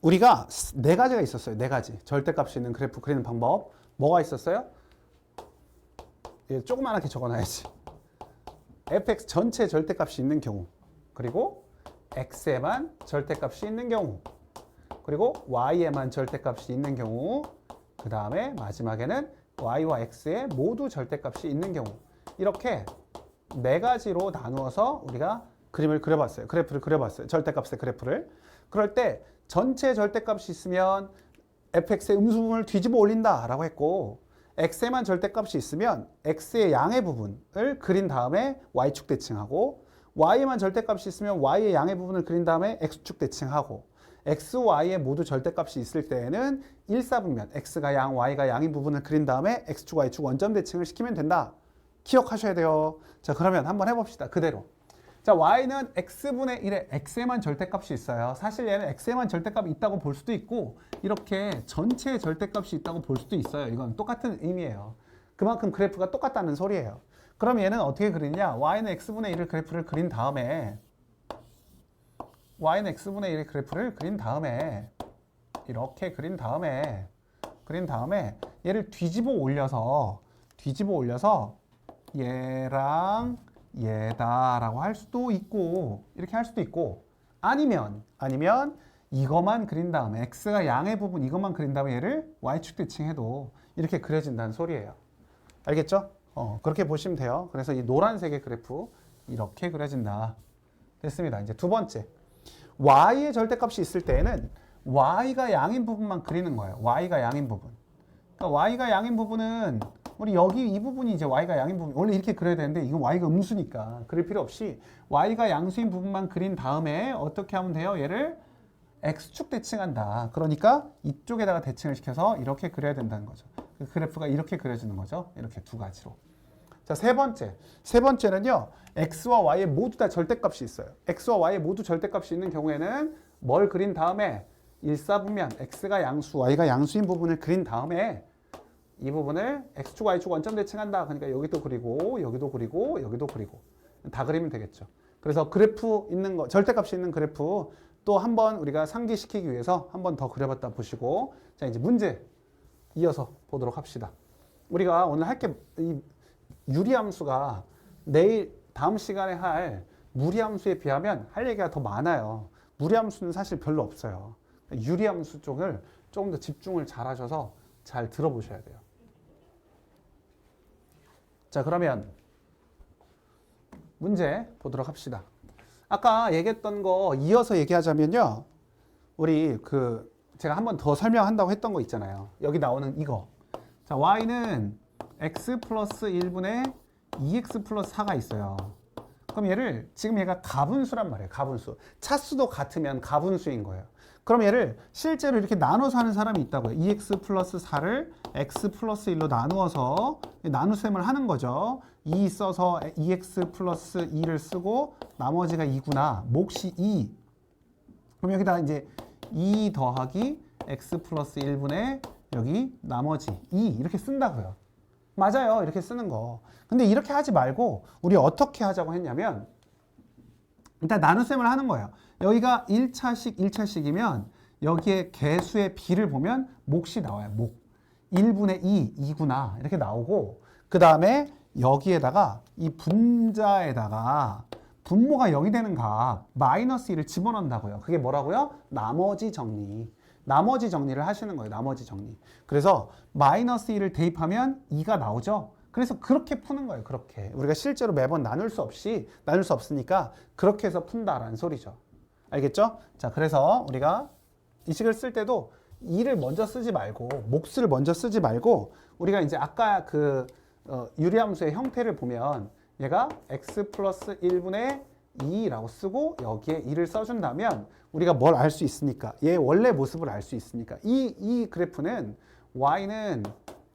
우리가 네 가지가 있었어요. 네 가지. 절대값이 있는 그래프 그리는 방법. 뭐가 있었어요? 조그맣게 적어놔야지. fx 전체 절대값이 있는 경우, 그리고 x에만 절대값이 있는 경우, 그리고 y에만 절대값이 있는 경우, 그 다음에 마지막에는 y와 x에 모두 절대값이 있는 경우, 이렇게 네 가지로 나누어서 우리가 그림을 그려봤어요. 그래프를 그려봤어요. 절대값의 그래프를. 그럴 때 전체 절대값이 있으면 fx의 음수분을 뒤집어 올린다라고 했고, x에만 절대값이 있으면 x의 양의 부분을 그린 다음에 y축 대칭하고, y에만 절대값이 있으면 y의 양의 부분을 그린 다음에 x축 대칭하고, x, y에 모두 절대값이 있을 때에는 일사분면 x가 양, y가 양인 부분을 그린 다음에 x축, y축 원점 대칭을 시키면 된다. 기억하셔야 돼요. 자, 그러면 한번 해봅시다. 그대로. 자, y는 x분의 1에 x에만 절대값이 있어요. 사실 얘는 x에만 절대값이 있다고 볼 수도 있고 이렇게 전체의 절대값이 있다고 볼 수도 있어요. 이건 똑같은 의미예요. 그만큼 그래프가 똑같다는 소리예요. 그럼 얘는 어떻게 그리냐? y는 x분의 1을 그래프를 그린 다음에 y는 x분의 1의 그래프를 그린 다음에 이렇게 그린 다음에 얘를 뒤집어 올려서 얘랑 얘다라고 할 수도 있고 이렇게 할 수도 있고, 아니면 이것만 그린 다음에 x가 양의 부분 이것만 그린 다음에 얘를 y축 대칭해도 이렇게 그려진다는 소리예요. 알겠죠? 그렇게 보시면 돼요. 그래서 이 노란색의 그래프 이렇게 그려진다. 됐습니다. 이제 두 번째, y의 절대값이 있을 때에는 y가 양인 부분만 그리는 거예요. y가 양인 부분. 그러니까 y가 양인 부분은 우리 여기 이 부분이 이제 y가 양인 부분, 원래 이렇게 그려야 되는데 이건 y가 음수니까 그릴 필요 없이 y가 양수인 부분만 그린 다음에 어떻게 하면 돼요? 얘를 x축 대칭한다. 그러니까 이쪽에다가 대칭을 시켜서 이렇게 그려야 된다는 거죠. 그 그래프가 이렇게 그려지는 거죠. 이렇게 두 가지로. 자, 세 번째는요, x와 y에 모두 다 절대값이 있어요. x와 y에 모두 절대값이 있는 경우에는 뭘 그린 다음에 일사분면 x가 양수, y가 양수인 부분을 그린 다음에 이 부분을 x축, y축 원점 대칭한다. 그러니까 여기도 그리고 여기도 그리고 여기도 그리고 다 그리면 되겠죠. 그래서 그래프 있는 거, 절대값이 있는 그래프 또 한번 우리가 상기시키기 위해서 한번 더 그려봤다 보시고, 자, 이제 문제 이어서 보도록 합시다. 우리가 오늘 할 게 이 유리함수가 내일 다음 시간에 할 무리함수에 비하면 할 얘기가 더 많아요. 무리함수는 사실 별로 없어요. 유리함수 쪽을 조금 더 집중을 잘 하셔서 잘 들어보셔야 돼요. 자, 그러면 문제 보도록 합시다. 아까 얘기했던 거 이어서 얘기하자면요, 우리 제가 한번 더 설명한다고 했던 거 있잖아요. 여기 나오는 이거. 자, y는 x 플러스 1분의 2x 플러스 4가 있어요. 그럼 지금 얘가 가분수란 말이에요. 가분수. 차수도 같으면 가분수인 거예요. 그럼 얘를 실제로 이렇게 나눠서 하는 사람이 있다고요. 2x 플러스 4를 x 플러스 1로 나누어서 나눗셈을 하는 거죠. 2 써서 2x 플러스 2를 쓰고 나머지가 2구나. 몫이 2. 그럼 여기다가 이제 2 더하기 x 플러스 1분의 여기 나머지 2 이렇게 쓴다고요. 맞아요. 이렇게 쓰는 거. 근데 이렇게 하지 말고 우리 어떻게 하자고 했냐면 일단 나눗셈을 하는 거예요. 여기가 1차식, 1차식이면 여기에 개수의 비를 보면 몫이 나와요. 몫. 1분의 2, 2구나 이렇게 나오고 그 다음에 여기에다가 이 분자에다가 분모가 0이 되는 값 마이너스 1을 집어넣는다고요. 그게 뭐라고요? 나머지 정리. 나머지 정리를 하시는 거예요. 나머지 정리. 그래서 마이너스 1을 대입하면 2가 나오죠. 그래서 그렇게 푸는 거예요. 그렇게. 우리가 실제로 매번 나눌 수 없으니까 그렇게 해서 푼다라는 소리죠. 알겠죠? 자, 그래서 우리가 이 식을 쓸 때도 2를 먼저 쓰지 말고 몫을 먼저 쓰지 말고 우리가 이제 아까 그 유리함수의 형태를 보면 얘가 x 플러스 1분의 2라고 쓰고 여기에 2를 써준다면 우리가 뭘 알 수 있으니까 얘 원래 모습을 알 수 있으니까 이 그래프는 y는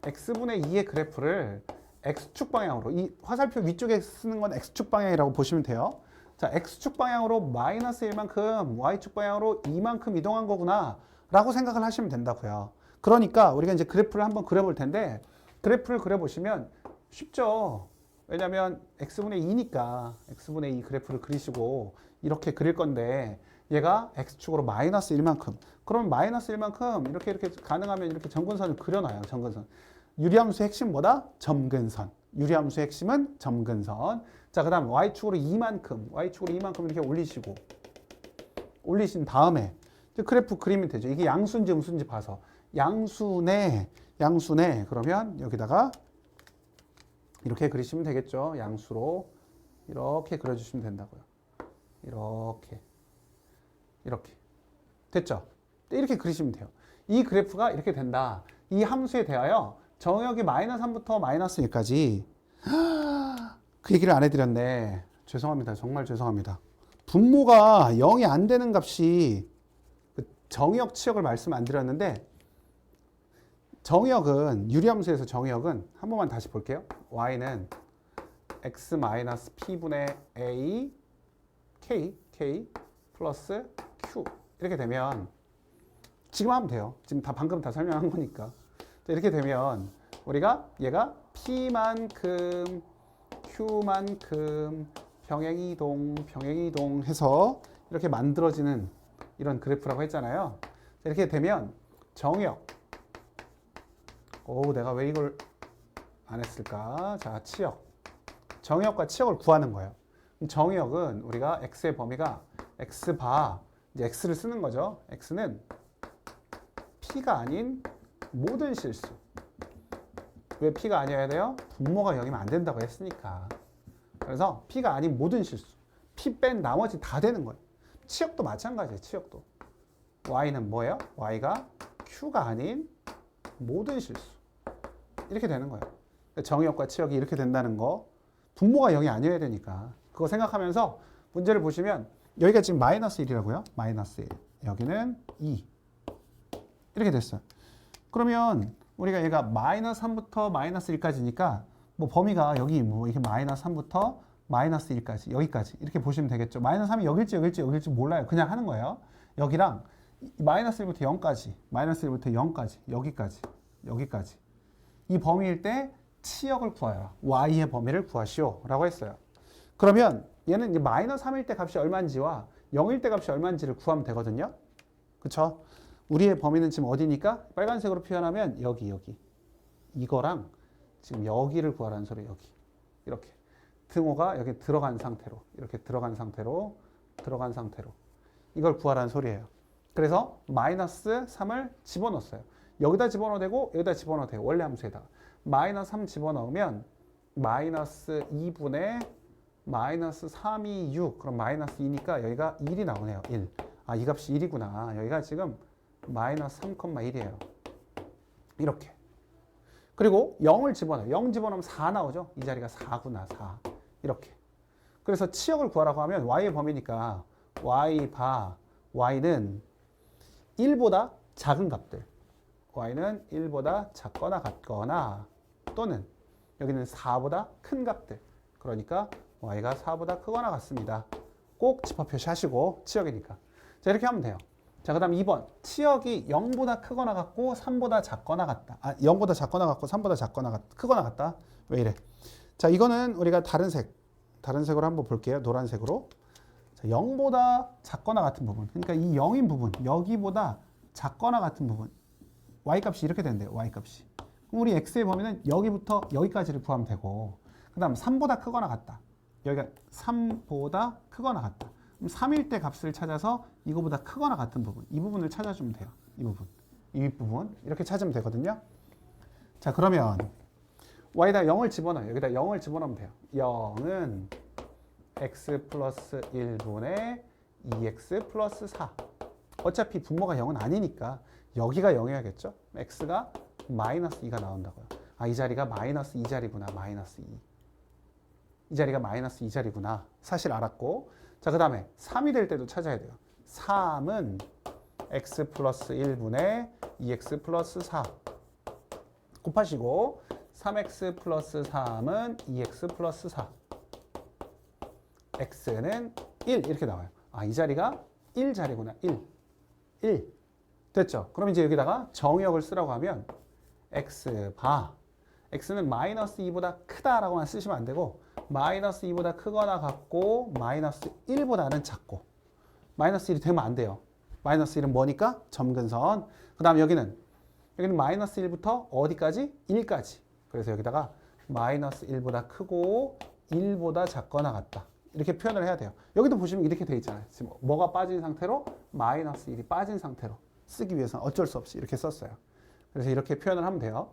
x분의 2의 그래프를 x축 방향으로 이 화살표 위쪽에 쓰는 건 x축 방향이라고 보시면 돼요. 자, x축 방향으로 마이너스 1만큼 y축 방향으로 2만큼 이동한 거구나 라고 생각을 하시면 된다고요. 그러니까 우리가 이제 그래프를 한번 그려볼 텐데 그래프를 그려보시면 쉽죠. 왜냐면 x분의 2니까 x분의 2 그래프를 그리시고 이렇게 그릴 건데 얘가 x축으로 마이너스 1만큼 그러면 마이너스 1만큼 이렇게 가능하면 이렇게 점근선을 그려놔요. 점근선. 유리함수의 핵심 뭐다? 점근선. 유리함수의 핵심은 점근선. 자, 그 다음 y축으로 2만큼 이렇게 올리신 다음에 그래프 그리면 되죠. 이게 양수인지 음수인지 봐서 양수네 그러면 여기다가 이렇게 그리시면 되겠죠. 양수로 이렇게 그려주시면 된다고요. 이렇게 됐죠? 이렇게 그리시면 돼요. 이 그래프가 이렇게 된다. 이 함수에 대하여 정역이 마이너스 3부터 마이너스 1까지 그 얘기를 안 해드렸네. 죄송합니다. 정말 죄송합니다. 분모가 0이 안 되는 값이 정역, 치역을 말씀 안 드렸는데 정역은 유리함수에서 정역은 한 번만 다시 볼게요. y는 x-p분의 a k 플러스 q 이렇게 되면 지금 하면 돼요. 지금 방금 다 설명한 거니까. 이렇게 되면 우리가 얘가 p만큼 q만큼 병행이동 해서 이렇게 만들어지는 이런 그래프라고 했잖아요. 이렇게 되면 정역 내가 왜 이걸 안 했을까? 자, 치역. 정역과 치역을 구하는 거예요. 정역은 우리가 x의 범위가 x바, 이제 x를 쓰는 거죠. x는 p가 아닌 모든 실수. 왜 p가 아니어야 돼요? 분모가 0이면 안 된다고 했으니까. 그래서 p가 아닌 모든 실수. p 뺀 나머지 다 되는 거예요. 치역도 마찬가지예요. 치역도. y는 뭐예요? y가 q가 아닌 모든 실수. 이렇게 되는 거예요. 정역과 치역이 이렇게 된다는 거. 분모가 0이 아니어야 되니까. 그거 생각하면서 문제를 보시면 여기가 지금 마이너스 1이라고요. 마이너스 1. 여기는 2. 이렇게 됐어요. 그러면 우리가 얘가 마이너스 3부터 마이너스 1까지니까 뭐 범위가 여기 뭐 이렇게 마이너스 3부터 마이너스 1까지 여기까지 이렇게 보시면 되겠죠. 마이너스 3이 여길지 몰라요. 그냥 하는 거예요. 여기랑 마이너스 1부터 0까지 마이너스 1부터 0까지 여기까지 이 범위일 때 치역을 구하여라. y의 범위를 구하시오 라고 했어요. 그러면 얘는 이제 마이너스 3일 때 값이 얼마인지와 0일 때 값이 얼마인지를 구하면 되거든요. 그쵸? 우리의 범위는 지금 어디니까? 빨간색으로 표현하면 여기 이거랑 지금 여기를 구하라는 소리예요. 여기 이렇게 등호가 여기 들어간 상태로 이렇게 들어간 상태로 이걸 구하라는 소리예요. 그래서 마이너스 3을 집어넣었어요. 여기다 집어넣어도 되고 여기다 집어넣어도 돼요. 원래 함수에다가 마이너스 3 집어넣으면 마이너스 2분의 마이너스 3이 6 그럼 마이너스 2니까 여기가 1이 나오네요. 1. 이 값이 1이구나. 여기가 지금 마이너스 3,1이에요. 이렇게. 그리고 0을 집어넣어요. 0 집어넣으면 4 나오죠. 이 자리가 4구나. 4. 이렇게. 그래서 치역을 구하라고 하면 y의 범위니까 y는 1보다 작은 값들. y는 1보다 작거나 같거나 또는 여기는 4보다 큰 값들. 그러니까 y가 4보다 크거나 같습니다. 꼭 집합 표시하시고 치역이니까. 자, 이렇게 하면 돼요. 자, 그 다음 2번. 치역이 0보다 크거나 같고 3보다 작거나 같다. 0보다 작거나 같고 3보다 크거나 같다. 왜 이래? 자, 이거는 우리가 다른 색으로 한번 볼게요. 노란색으로. 자, 0보다 작거나 같은 부분. 그러니까 이 0인 부분, 여기보다 작거나 같은 부분. y값이 이렇게 된대요. y값이. 그럼 우리 x의 범위는 여기부터 여기까지를 구하면 되고, 그 다음 3보다 크거나 같다. 여기가 3보다 크거나 같다. 그럼 3일 때 값을 찾아서 이거보다 크거나 같은 부분, 이 부분을 찾아주면 돼요. 이 부분, 이 윗부분 이렇게 찾으면 되거든요. 자, 그러면 y에다 0을 집어넣어요. 여기다 0을 집어넣으면 돼요. 0은 x 플러스 1분의 2x 플러스 4. 어차피 분모가 0은 아니니까 여기가 0이어야겠죠. x가 마이너스 2가 나온다고요. 이 자리가 마이너스 2자리구나. 마이너스 2. 이 자리가 마이너스 2자리구나. 사실 알았고. 자, 그 다음에 3이 될 때도 찾아야 돼요. 3은 x 플러스 1분의 2x 플러스 4 곱하시고 3x 플러스 3은 2x 플러스 4 x는 1 이렇게 나와요. 이 자리가 1자리구나. 1 됐죠? 그럼 이제 여기다가 정의역을 쓰라고 하면 x바 x는 마이너스 2보다 크다라고만 쓰시면 안 되고 마이너스 2보다 크거나 같고 마이너스 1보다는 작고 마이너스 1이 되면 안 돼요. 마이너스 1은 뭐니까? 점근선. 그 다음 여기는 마이너스 1부터 어디까지? 1까지. 그래서 여기다가 마이너스 1보다 크고 1보다 작거나 같다. 이렇게 표현을 해야 돼요. 여기도 보시면 이렇게 돼 있잖아요. 지금 뭐가 빠진 상태로? 마이너스 1이 빠진 상태로 쓰기 위해서는 어쩔 수 없이 이렇게 썼어요. 그래서 이렇게 표현을 하면 돼요.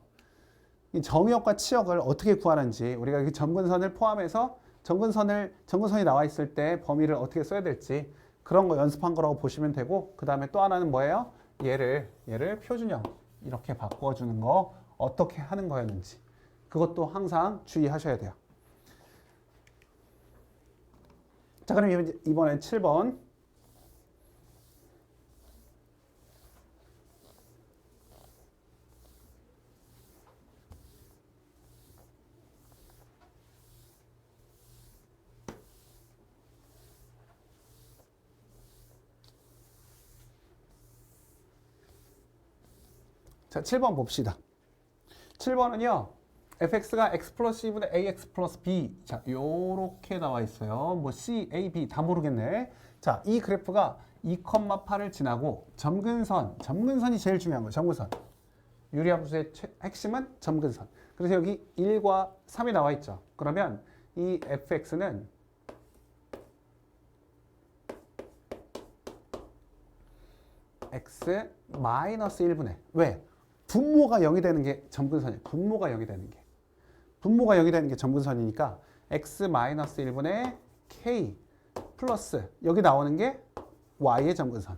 이 정의역과 치역을 어떻게 구하는지 우리가 이 점근선을 포함해서 점근선이 나와 있을 때 범위를 어떻게 써야 될지 그런 거 연습한 거라고 보시면 되고 그 다음에 또 하나는 뭐예요? 얘를 표준형 이렇게 바꿔주는 거 어떻게 하는 거였는지 그것도 항상 주의하셔야 돼요. 자, 그럼 이번엔 7번. 자, 7번 봅시다. 7번은요. fx가 x 플러스 2분의 ax 플러스 b. 자, 요렇게 나와 있어요. 뭐 c, a, b 다 모르겠네. 자, 이 그래프가 2,8을 지나고 점근선이 제일 중요한 거예요. 점근선. 유리함수의 핵심은 점근선. 그래서 여기 1과 3이 나와 있죠. 그러면 이 fx는 x 마이너스 1분의 왜? 분모가 0이 되는 게 점근선이에요. 분모가 0이 되는 게 점근선이니까 x 마이너스 1분의 k 플러스 여기 나오는 게 y의 점근선.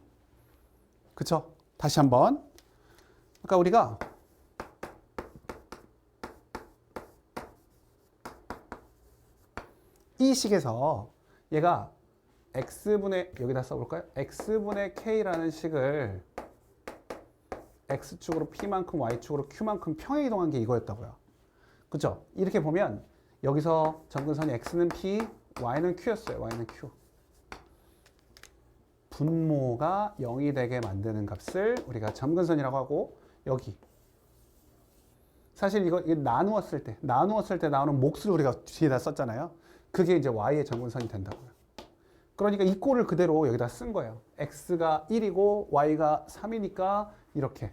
그쵸? 다시 한번. 아까 우리가 이 식에서 얘가 x분의 여기다 써볼까요? x분의 k라는 식을 x축으로 p만큼 y축으로 q만큼 평행 이동한 게 이거였다고요. 그죠? 이렇게 보면 여기서 점근선이 x는 p, y는 q였어요. y는 q. 분모가 0이 되게 만드는 값을 우리가 점근선이라고 하고 여기 사실 이거 나누었을 때 나오는 몫을 우리가 뒤에다 썼잖아요. 그게 이제 y의 점근선이 된다고요. 그러니까 이 꼴을 그대로 여기다 쓴 거예요. x가 1이고 y가 3이니까 이렇게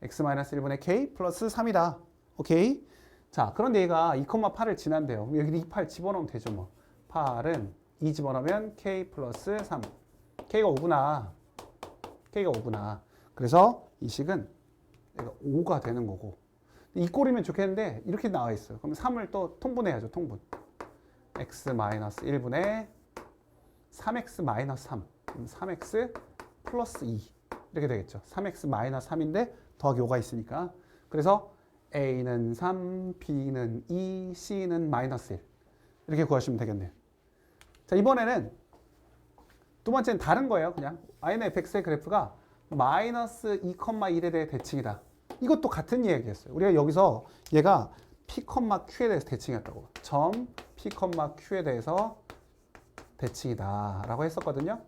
x-1분의 k 플러스 3이다. 오케이? 자, 그런데 얘가 2,8을 지난대요. 여기 2,8 집어넣으면 되죠. 뭐 8은 2 집어넣으면 k 플러스 3. k가 5구나. 그래서 이 식은 얘가 5가 되는 거고 이 꼴이면 좋겠는데 이렇게 나와 있어요. 그럼 3을 또 통분해야죠. 통분. x-1분의 3x-3. 3x 플러스 2. 이렇게 되겠죠. 3x-3인데 더하기 5가 있으니까. 그래서 a는 3, b는 2, c는 마이너스 1. 이렇게 구하시면 되겠네요. 자, 이번에는 두 번째는 다른 거예요. 그냥 y는 fx의 그래프가 마이너스 2,1에 대해 대칭이다. 이것도 같은 이야기였어요. 우리가 여기서 얘가 p,q에 대해서 대칭이었다고. 점 p,q에 대해서 대칭이다 라고 했었거든요.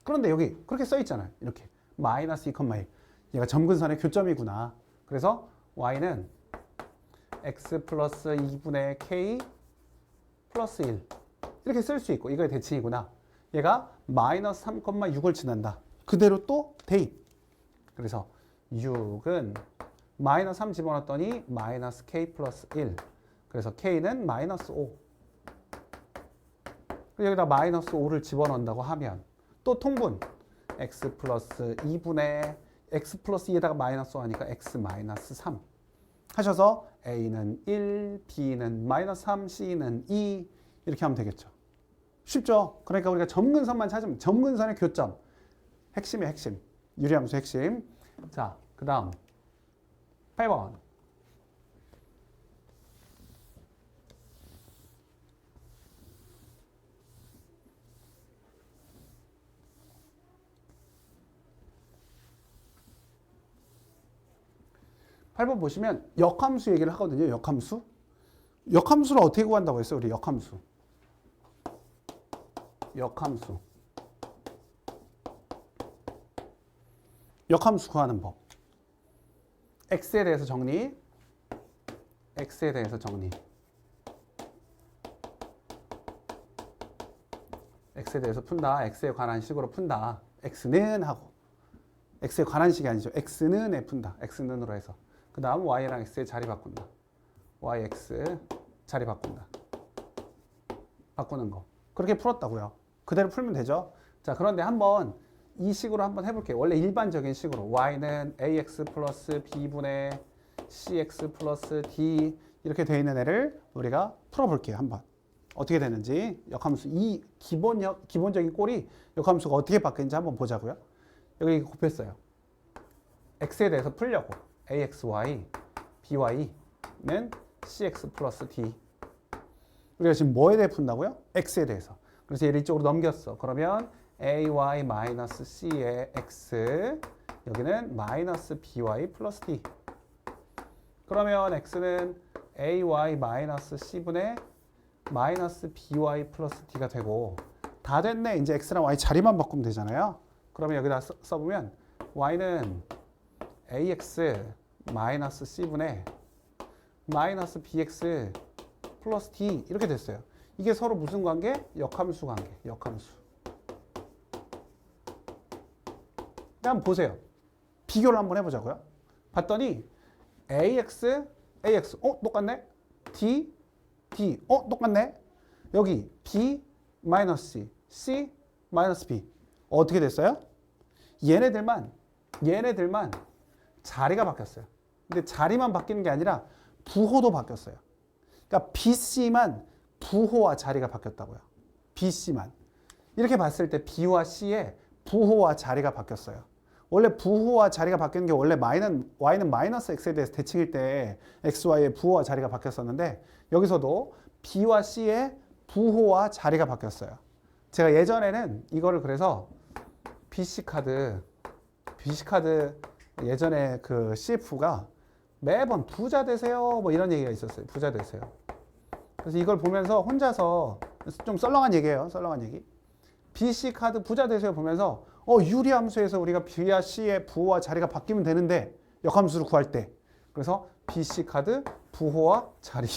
그런데 여기 그렇게 써 있잖아요. 이렇게 마이너스 2,1. 얘가 점근선의 교점이구나. 그래서 y는 x 플러스 2분의 k 플러스 1 이렇게 쓸 수 있고 이거의 대칭이구나. 얘가 마이너스 3,6을 지난다. 그대로 또 대입. 그래서 6은 마이너스 3 집어넣었더니 마이너스 k 플러스 1. 그래서 k는 마이너스 5. 여기다 마이너스 5를 집어넣는다고 하면 또 통분 x 플러스 2분의 x 플러스 2에다가 마이너스 5 하니까 x 마이너스 3 하셔서 a는 1, b는 마이너스 3, c는 2 이렇게 하면 되겠죠. 쉽죠? 그러니까 우리가 점근선만 찾으면 점근선의 교점 핵심의 핵심 유리함수 핵심. 자, 그 다음 8번 8번 보시면 역함수 얘기를 하거든요. 역함수. 역함수를 어떻게 구한다고 했어요? 우리 역함수. 역함수. 역함수 구하는 법. x에 대해서 정리. x에 대해서 정리. x에 대해서 푼다. x에 관한 식으로 푼다. x는 하고. x에 관한 식이 아니죠. x는에 푼다. x는으로 해서. 그 다음 y랑 x의 자리 바꾼다. yx 자리 바꾼다. 바꾸는 거. 그렇게 풀었다고요. 그대로 풀면 되죠. 자, 그런데 한번 이 식으로 한번 해볼게요. 원래 일반적인 식으로 y는 ax 플러스 b분의 cx 플러스 d 이렇게 되어 있는 애를 우리가 풀어볼게요. 한번. 어떻게 되는지 역함수 이 기본적인 꼴이 역함수가 어떻게 바뀌는지 한번 보자고요. 여기 곱했어요. x에 대해서 풀려고 axy, by는 cx 플러스 d. 우리가 지금 뭐에 대해 푼다고요? x에 대해서. 그래서 얘를 이쪽으로 넘겼어. 그러면 ay 마이너스 c의 x, 여기는 마이너스 by 플러스 d. 그러면 x는 ay 마이너스 c분의 마이너스 by 플러스 d가 되고 다 됐네. 이제 x랑 y 자리만 바꾸면 되잖아요. 그러면 여기다 써보면 y는 ax 마이너스 c분의 마이너스 bx 플러스 d 이렇게 됐어요. 이게 서로 무슨 관계? 역함수 관계. 역함수. 한번 보세요. 비교를 한번 해보자고요. 봤더니 ax, 똑같네? d, 똑같네? 여기 b, 마이너스 c, c, 마이너스 b. 어떻게 됐어요? 얘네들만 자리가 바뀌었어요. 근데 자리만 바뀌는 게 아니라 부호도 바뀌었어요. 그러니까 BC만 부호와 자리가 바뀌었다고요. BC만. 이렇게 봤을 때 B와 C의 부호와 자리가 바뀌었어요. 원래 부호와 자리가 바뀌는 게 원래 y는 마이너스 x에 대해서 대칭일 때 x, y의 부호와 자리가 바뀌었었는데 여기서도 B와 C의 부호와 자리가 바뀌었어요. 제가 예전에는 이거를 그래서 BC카드 예전에 그 CF가 매번 부자 되세요 뭐 이런 얘기가 있었어요. 부자 되세요. 그래서 이걸 보면서 혼자서 좀 썰렁한 얘기예요. 썰렁한 얘기. BC카드 부자 되세요 보면서 유리함수에서 우리가 B와 C의 부호와 자리가 바뀌면 되는데 역함수를 구할 때 그래서 BC카드 부호와 자리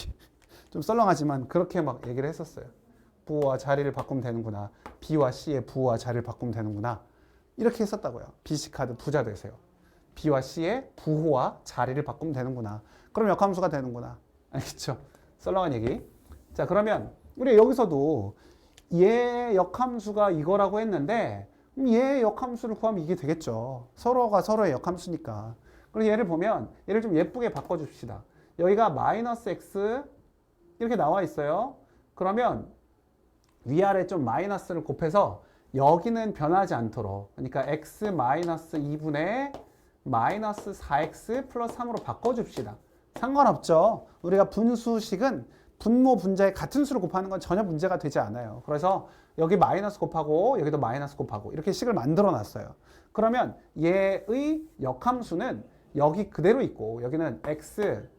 좀 썰렁하지만 그렇게 막 얘기를 했었어요. 부호와 자리를 바꾸면 되는구나. B와 C의 부호와 자리를 바꾸면 되는구나. 이렇게 했었다고요. BC카드 부자 되세요. B와 C의 부호와 자리를 바꾸면 되는구나. 그럼 역함수가 되는구나. 알겠죠? 썰렁한 얘기. 자, 그러면 우리 여기서도 얘 역함수가 이거라고 했는데 얘 역함수를 구하면 이게 되겠죠. 서로가 서로의 역함수니까. 그래서 얘를 보면 얘를 좀 예쁘게 바꿔줍시다. 여기가 마이너스 x 이렇게 나와 있어요. 그러면 위아래 좀 마이너스를 곱해서 여기는 변하지 않도록 그러니까 x 마이너스 2분의 마이너스 4x 플러스 3으로 바꿔줍시다. 상관없죠. 우리가 분수식은 분모, 분자의 같은 수를 곱하는 건 전혀 문제가 되지 않아요. 그래서 여기 마이너스 곱하고 여기도 마이너스 곱하고 이렇게 식을 만들어 놨어요. 그러면 얘의 역함수는 여기 그대로 있고 여기는 x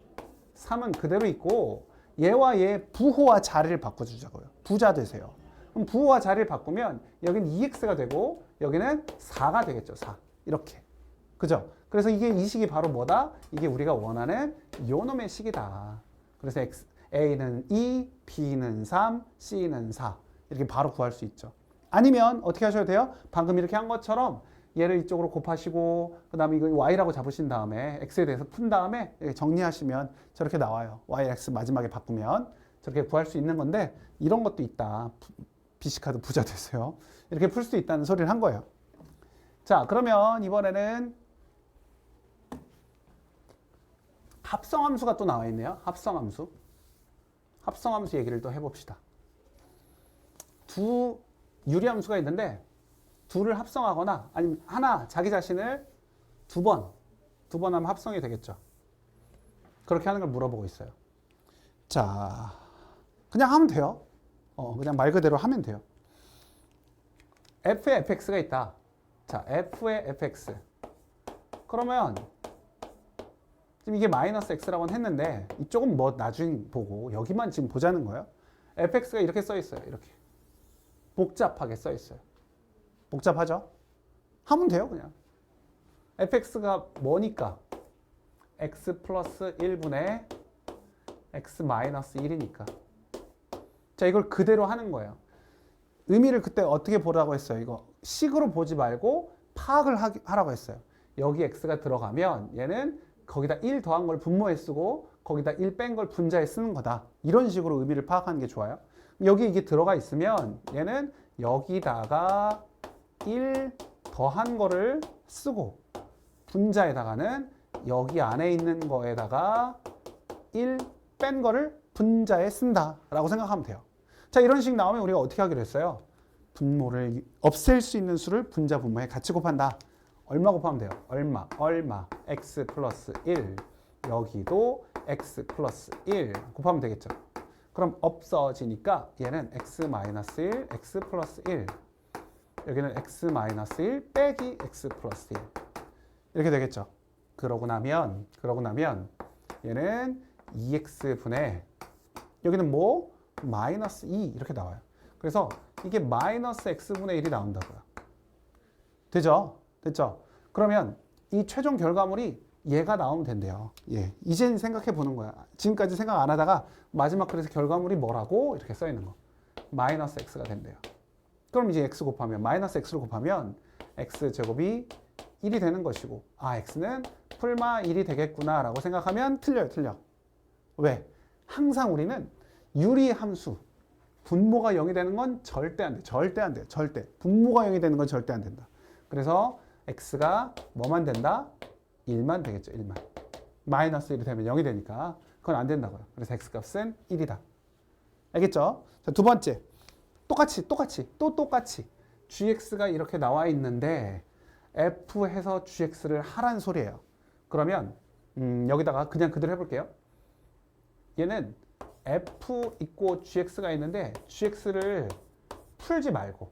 3은 그대로 있고 얘와 얘 부호와 자리를 바꿔주자고요. 부자 되세요. 그럼 부호와 자리를 바꾸면 여기는 2x가 되고 여기는 4가 되겠죠. 4. 이렇게. 그죠? 그래서 이게 이 식이 바로 뭐다? 이게 우리가 원하는 요놈의 식이다. 그래서 A는 2, B는 3, C는 4. 이렇게 바로 구할 수 있죠. 아니면 어떻게 하셔도 돼요? 방금 이렇게 한 것처럼 얘를 이쪽으로 곱하시고 그 다음에 이거 y라고 잡으신 다음에 x에 대해서 푼 다음에 정리하시면 저렇게 나와요. y, x 마지막에 바꾸면 저렇게 구할 수 있는 건데 이런 것도 있다. BC카드 부자 되세요. 이렇게 풀 수 있다는 소리를 한 거예요. 자, 그러면 이번에는 합성함수가 또 나와 있네요. 합성함수. 합성함수 얘기를 또 해봅시다. 두 유리함수가 있는데 둘을 합성하거나 아니면 하나 자기 자신을 두 번 하면 합성이 되겠죠. 그렇게 하는 걸 물어보고 있어요. 자, 그냥 하면 돼요. 그냥 말 그대로 하면 돼요. f의 fx가 있다. 자, f의 fx. 그러면 지금 이게 마이너스 x라고 했는데 이쪽은 뭐 나중에 보고 여기만 지금 보자는 거예요. fx가 이렇게 써 있어요. 이렇게. 복잡하게 써 있어요. 복잡하죠? 하면 돼요, 그냥. fx가 뭐니까? x 플러스 1분의 x 마이너스 1이니까. 자, 이걸 그대로 하는 거예요. 의미를 그때 어떻게 보라고 했어요? 이거 식으로 보지 말고 파악을 하라고 했어요. 여기 x가 들어가면 얘는 거기다 1 더한 걸 분모에 쓰고 거기다 1 뺀 걸 분자에 쓰는 거다. 이런 식으로 의미를 파악하는 게 좋아요. 여기 이게 들어가 있으면 얘는 여기다가 1 더한 거를 쓰고 분자에다가는 여기 안에 있는 거에다가 1 뺀 거를 분자에 쓴다 라고 생각하면 돼요. 자, 이런 식 나오면 우리가 어떻게 하기로 했어요? 분모를 없앨 수 있는 수를 분자 분모에 같이 곱한다. 얼마 곱하면 돼요? 얼마 x 플러스 1 여기도 x 플러스 1 곱하면 되겠죠. 그럼 없어지니까 얘는 x 마이너스 1 x 플러스 1 여기는 x 마이너스 1 빼기 x 플러스 1 이렇게 되겠죠. 그러고 나면 얘는 2x분의 여기는 뭐? 마이너스 2 이렇게 나와요. 그래서 이게 마이너스 x분의 1이 나온다고요. 되죠? 됐죠? 그러면 이 최종 결과물이 얘가 나오면 된대요. 예. 이젠 생각해 보는 거야. 지금까지 생각 안 하다가 마지막 그래서 결과물이 뭐라고? 이렇게 써 있는 거. 마이너스 x가 된대요. 그럼 이제 x 곱하면 마이너스 x를 곱하면 x 제곱이 1이 되는 것이고 x는 풀마 1이 되겠구나 라고 생각하면 틀려. 왜? 항상 우리는 유리함수 분모가 0이 되는 건 절대 안 돼. 절대. 분모가 0이 되는 건 절대 안 된다. 그래서 x가 뭐만 된다? 1만 되겠죠. 1만. 마이너스 1이 되면 0이 되니까 그건 안 된다고요. 그래서 x값은 1이다. 알겠죠? 자, 두 번째. 똑같이 gx가 이렇게 나와 있는데 f 해서 gx를 하란 소리예요. 그러면 여기다가 그냥 그대로 해볼게요. 얘는 f 있고 gx가 있는데 gx를 풀지 말고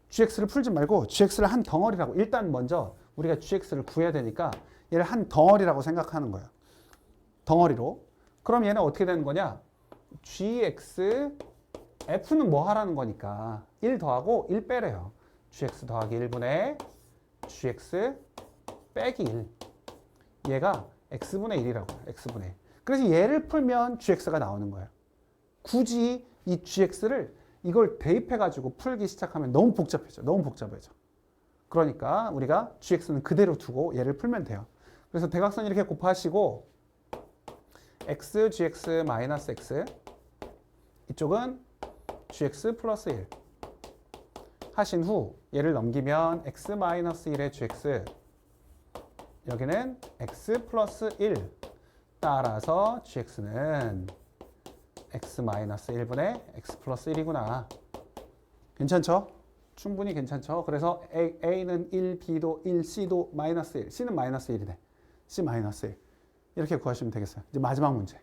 gx를 한 덩어리라고 일단 먼저 우리가 gx를 구해야 되니까 얘를 한 덩어리라고 생각하는 거예요. 덩어리로. 그럼 얘는 어떻게 되는 거냐? gx f는 뭐 하라는 거니까 1 더하고 1 빼래요. gx 더하기 1분의 gx 빼기 1. 얘가 x분의 1이라고요. x분의 1. 그래서 얘를 풀면 gx가 나오는 거예요. 굳이 이 gx를 이걸 대입해가지고 풀기 시작하면 너무 복잡해져. 그러니까 우리가 gx는 그대로 두고 얘를 풀면 돼요. 그래서 대각선 이렇게 곱하시고 x, gx, 마이너스 x 이쪽은 gx 플러스 1 하신 후 얘를 넘기면 x 마이너스 1의 gx 여기는 x 플러스 1 따라서 gx는 x 마이너스 1분의 x 플러스 1이구나. 괜찮죠? 충분히 괜찮죠? 그래서 A는 1, B도 1, C도 마이너스 1, C는 마이너스 1이네. C 마이너스 1. 이렇게 구하시면 되겠어요. 이제 마지막 문제.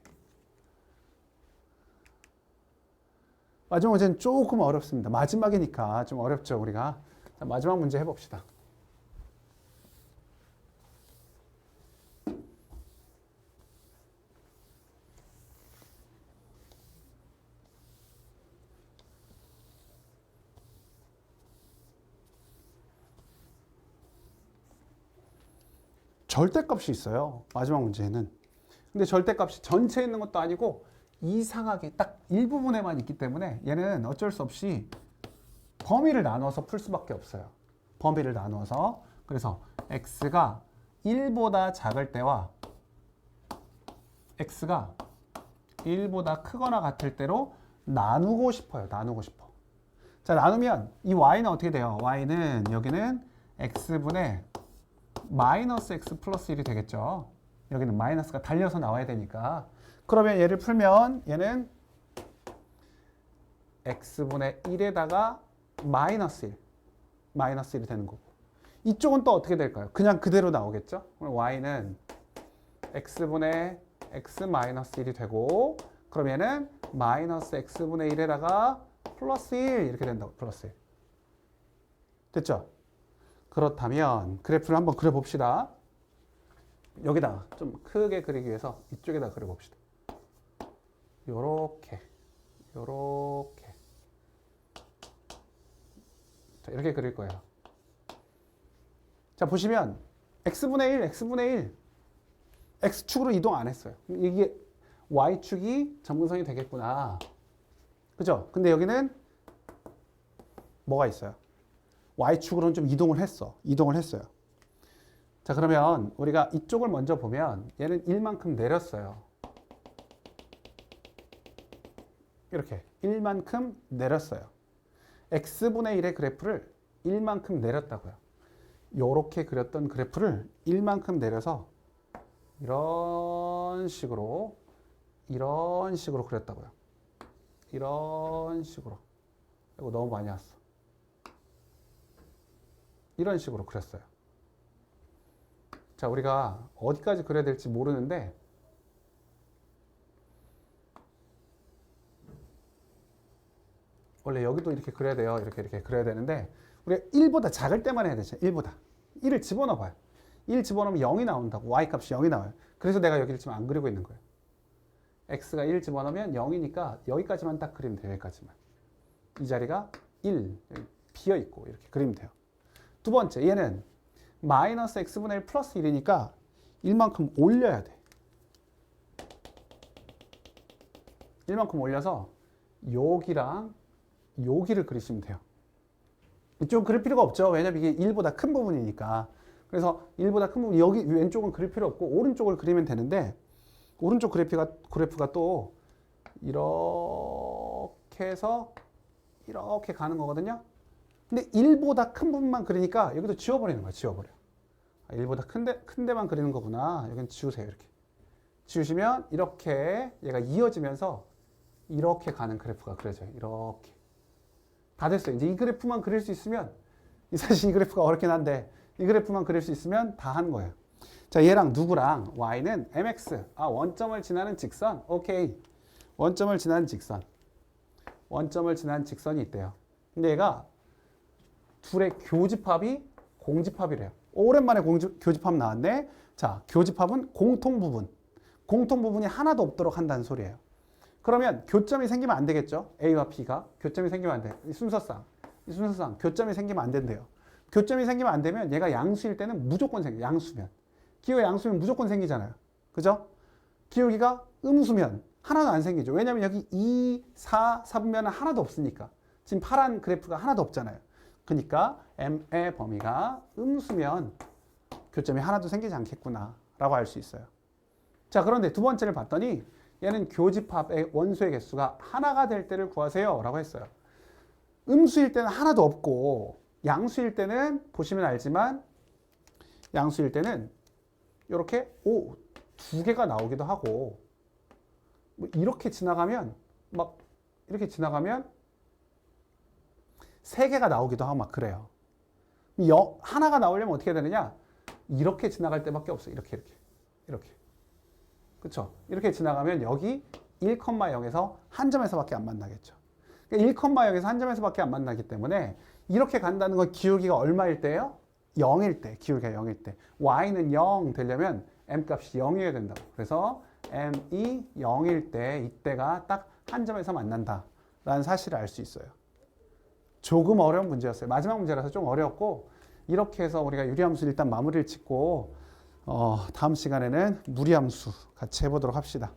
마지막 문제는 조금 어렵습니다. 마지막이니까 좀 어렵죠, 우리가. 자, 마지막 문제 해봅시다. 절대값이 있어요. 마지막 문제에는. 근데 절대값이 전체에 있는 것도 아니고 이상하게 딱 일부분에만 있기 때문에 얘는 어쩔 수 없이 범위를 나눠서 풀 수밖에 없어요. 범위를 나눠서. 그래서 x가 1보다 작을 때와 x가 1보다 크거나 같을 때로 나누고 싶어요. 나누고 싶어. 자, 나누면 이 y는 어떻게 돼요? y는 여기는 x분의 마이너스 x 플러스 1이 되겠죠. 여기는 마이너스가 달려서 나와야 되니까. 그러면 얘를 풀면 얘는 x분의 1에다가 마이너스 1. 마이너스 1이 되는 거고. 이쪽은 또 어떻게 될까요? 그냥 그대로 나오겠죠? 그럼 y는 x분의 x 마이너스 1이 되고, 그럼 얘는 마이너스 x분의 1에다가 플러스 1 이렇게 된다고. 플러스 1. 됐죠? 그렇다면 그래프를 한번 그려봅시다. 여기다가 좀 크게 그리기 위해서 이쪽에다 그려봅시다. 요렇게 요렇게 자, 이렇게 그릴 거예요. 자, 보시면 x분의 1, x분의 1 x축으로 이동 안 했어요. 이게 y축이 점근선이 되겠구나. 그죠? 근데 여기는 뭐가 있어요? y축으로는 좀 이동을 했어. 이동을 했어요. 자, 그러면 우리가 이쪽을 먼저 보면 얘는 1만큼 내렸어요. 이렇게 1만큼 내렸어요. x분의 1의 그래프를 1만큼 내렸다고요. 요렇게 그렸던 그래프를 1만큼 내려서 이런 식으로 그렸다고요. 이런 식으로. 이거 너무 많이 왔어. 이런 식으로 그렸어요. 자, 우리가 어디까지 그려야 될지 모르는데 원래 여기도 이렇게 그려야 돼요. 이렇게 그려야 되는데 우리가 1보다 작을 때만 해야 되죠. 1보다. 1을 집어넣어 봐요. 1 집어넣으면 0이 나온다고. y값이 0이 나와요. 그래서 내가 여기를 지금 안 그리고 있는 거예요. x가 1 집어넣으면 0이니까 여기까지만 딱 그리면 돼요. 여기까지만. 이 자리가 1 비어있고 이렇게 그리면 돼요. 두 번째, 얘는 마이너스 x분의 1 플러스 1이니까 1만큼 올려야 돼. 1만큼 올려서 여기랑 여기를 그리시면 돼요. 이쪽은 그릴 필요가 없죠. 왜냐면 이게 1보다 큰 부분이니까. 그래서 1보다 큰 부분, 여기 왼쪽은 그릴 필요 없고 오른쪽을 그리면 되는데 오른쪽 그래프가 또 이렇게 해서 이렇게 가는 거거든요. 근데 1보다 큰 부분만 그리니까 여기도 지워버리는 거야. 지워버려. 1보다 큰 데만 그리는 거구나. 여기는 지우세요. 이렇게. 지우시면 이렇게 얘가 이어지면서 이렇게 가는 그래프가 그려져요. 이렇게. 다 됐어요. 이제 이 그래프만 그릴 수 있으면 사실 이 그래프가 어렵긴 한데 이 그래프만 그릴 수 있으면 다 하는 거예요. 자, 얘랑 누구랑 y는 mx. 원점을 지나는 직선. 오케이. 원점을 지나는 직선. 원점을 지나는 직선이 있대요. 근데 얘가 둘의 교집합이 공집합이래요. 오랜만에 교집합 나왔네. 자, 교집합은 공통부분. 공통부분이 하나도 없도록 한다는 소리예요. 그러면 교점이 생기면 안 되겠죠? A와 B가 교점이 생기면 안 돼. 이 순서상 교점이 생기면 안 된대요. 교점이 생기면 안 되면 얘가 양수일 때는 무조건 생겨. 양수면. 기호가 양수면 무조건 생기잖아요. 그죠? 기울기가 음수면 하나도 안 생기죠. 왜냐면 여기 2, 4, 4분면은 하나도 없으니까. 지금 파란 그래프가 하나도 없잖아요. 그러니까 M의 범위가 음수면 교점이 하나도 생기지 않겠구나 라고 알 수 있어요. 자, 그런데 두 번째를 봤더니 얘는 교집합의 원소의 개수가 하나가 될 때를 구하세요 라고 했어요. 음수일 때는 하나도 없고 양수일 때는 보시면 알지만 양수일 때는 이렇게 두 개가 나오기도 하고 뭐 이렇게 지나가면 막 이렇게 지나가면 세 개가 나오기도 하고 막 그래요. 하나가 나오려면 어떻게 되느냐? 이렇게 지나갈 때밖에 없어요. 이렇게. 그렇죠? 이렇게 지나가면 여기 1,0에서 한 점에서밖에 안 만나겠죠. 그러니까 1,0에서 한 점에서밖에 안 만나기 때문에 이렇게 간다는 건 기울기가 얼마일 때예요? 0일 때. 기울기가 0일 때. y는 0 되려면 m값이 0이어야 된다고. 그래서 m이 0일 때 이때가 딱 한 점에서 만난다 라는 사실을 알 수 있어요. 조금 어려운 문제였어요. 마지막 문제라서 좀 어려웠고 이렇게 해서 우리가 유리함수 일단 마무리를 짓고 다음 시간에는 무리함수 같이 해보도록 합시다.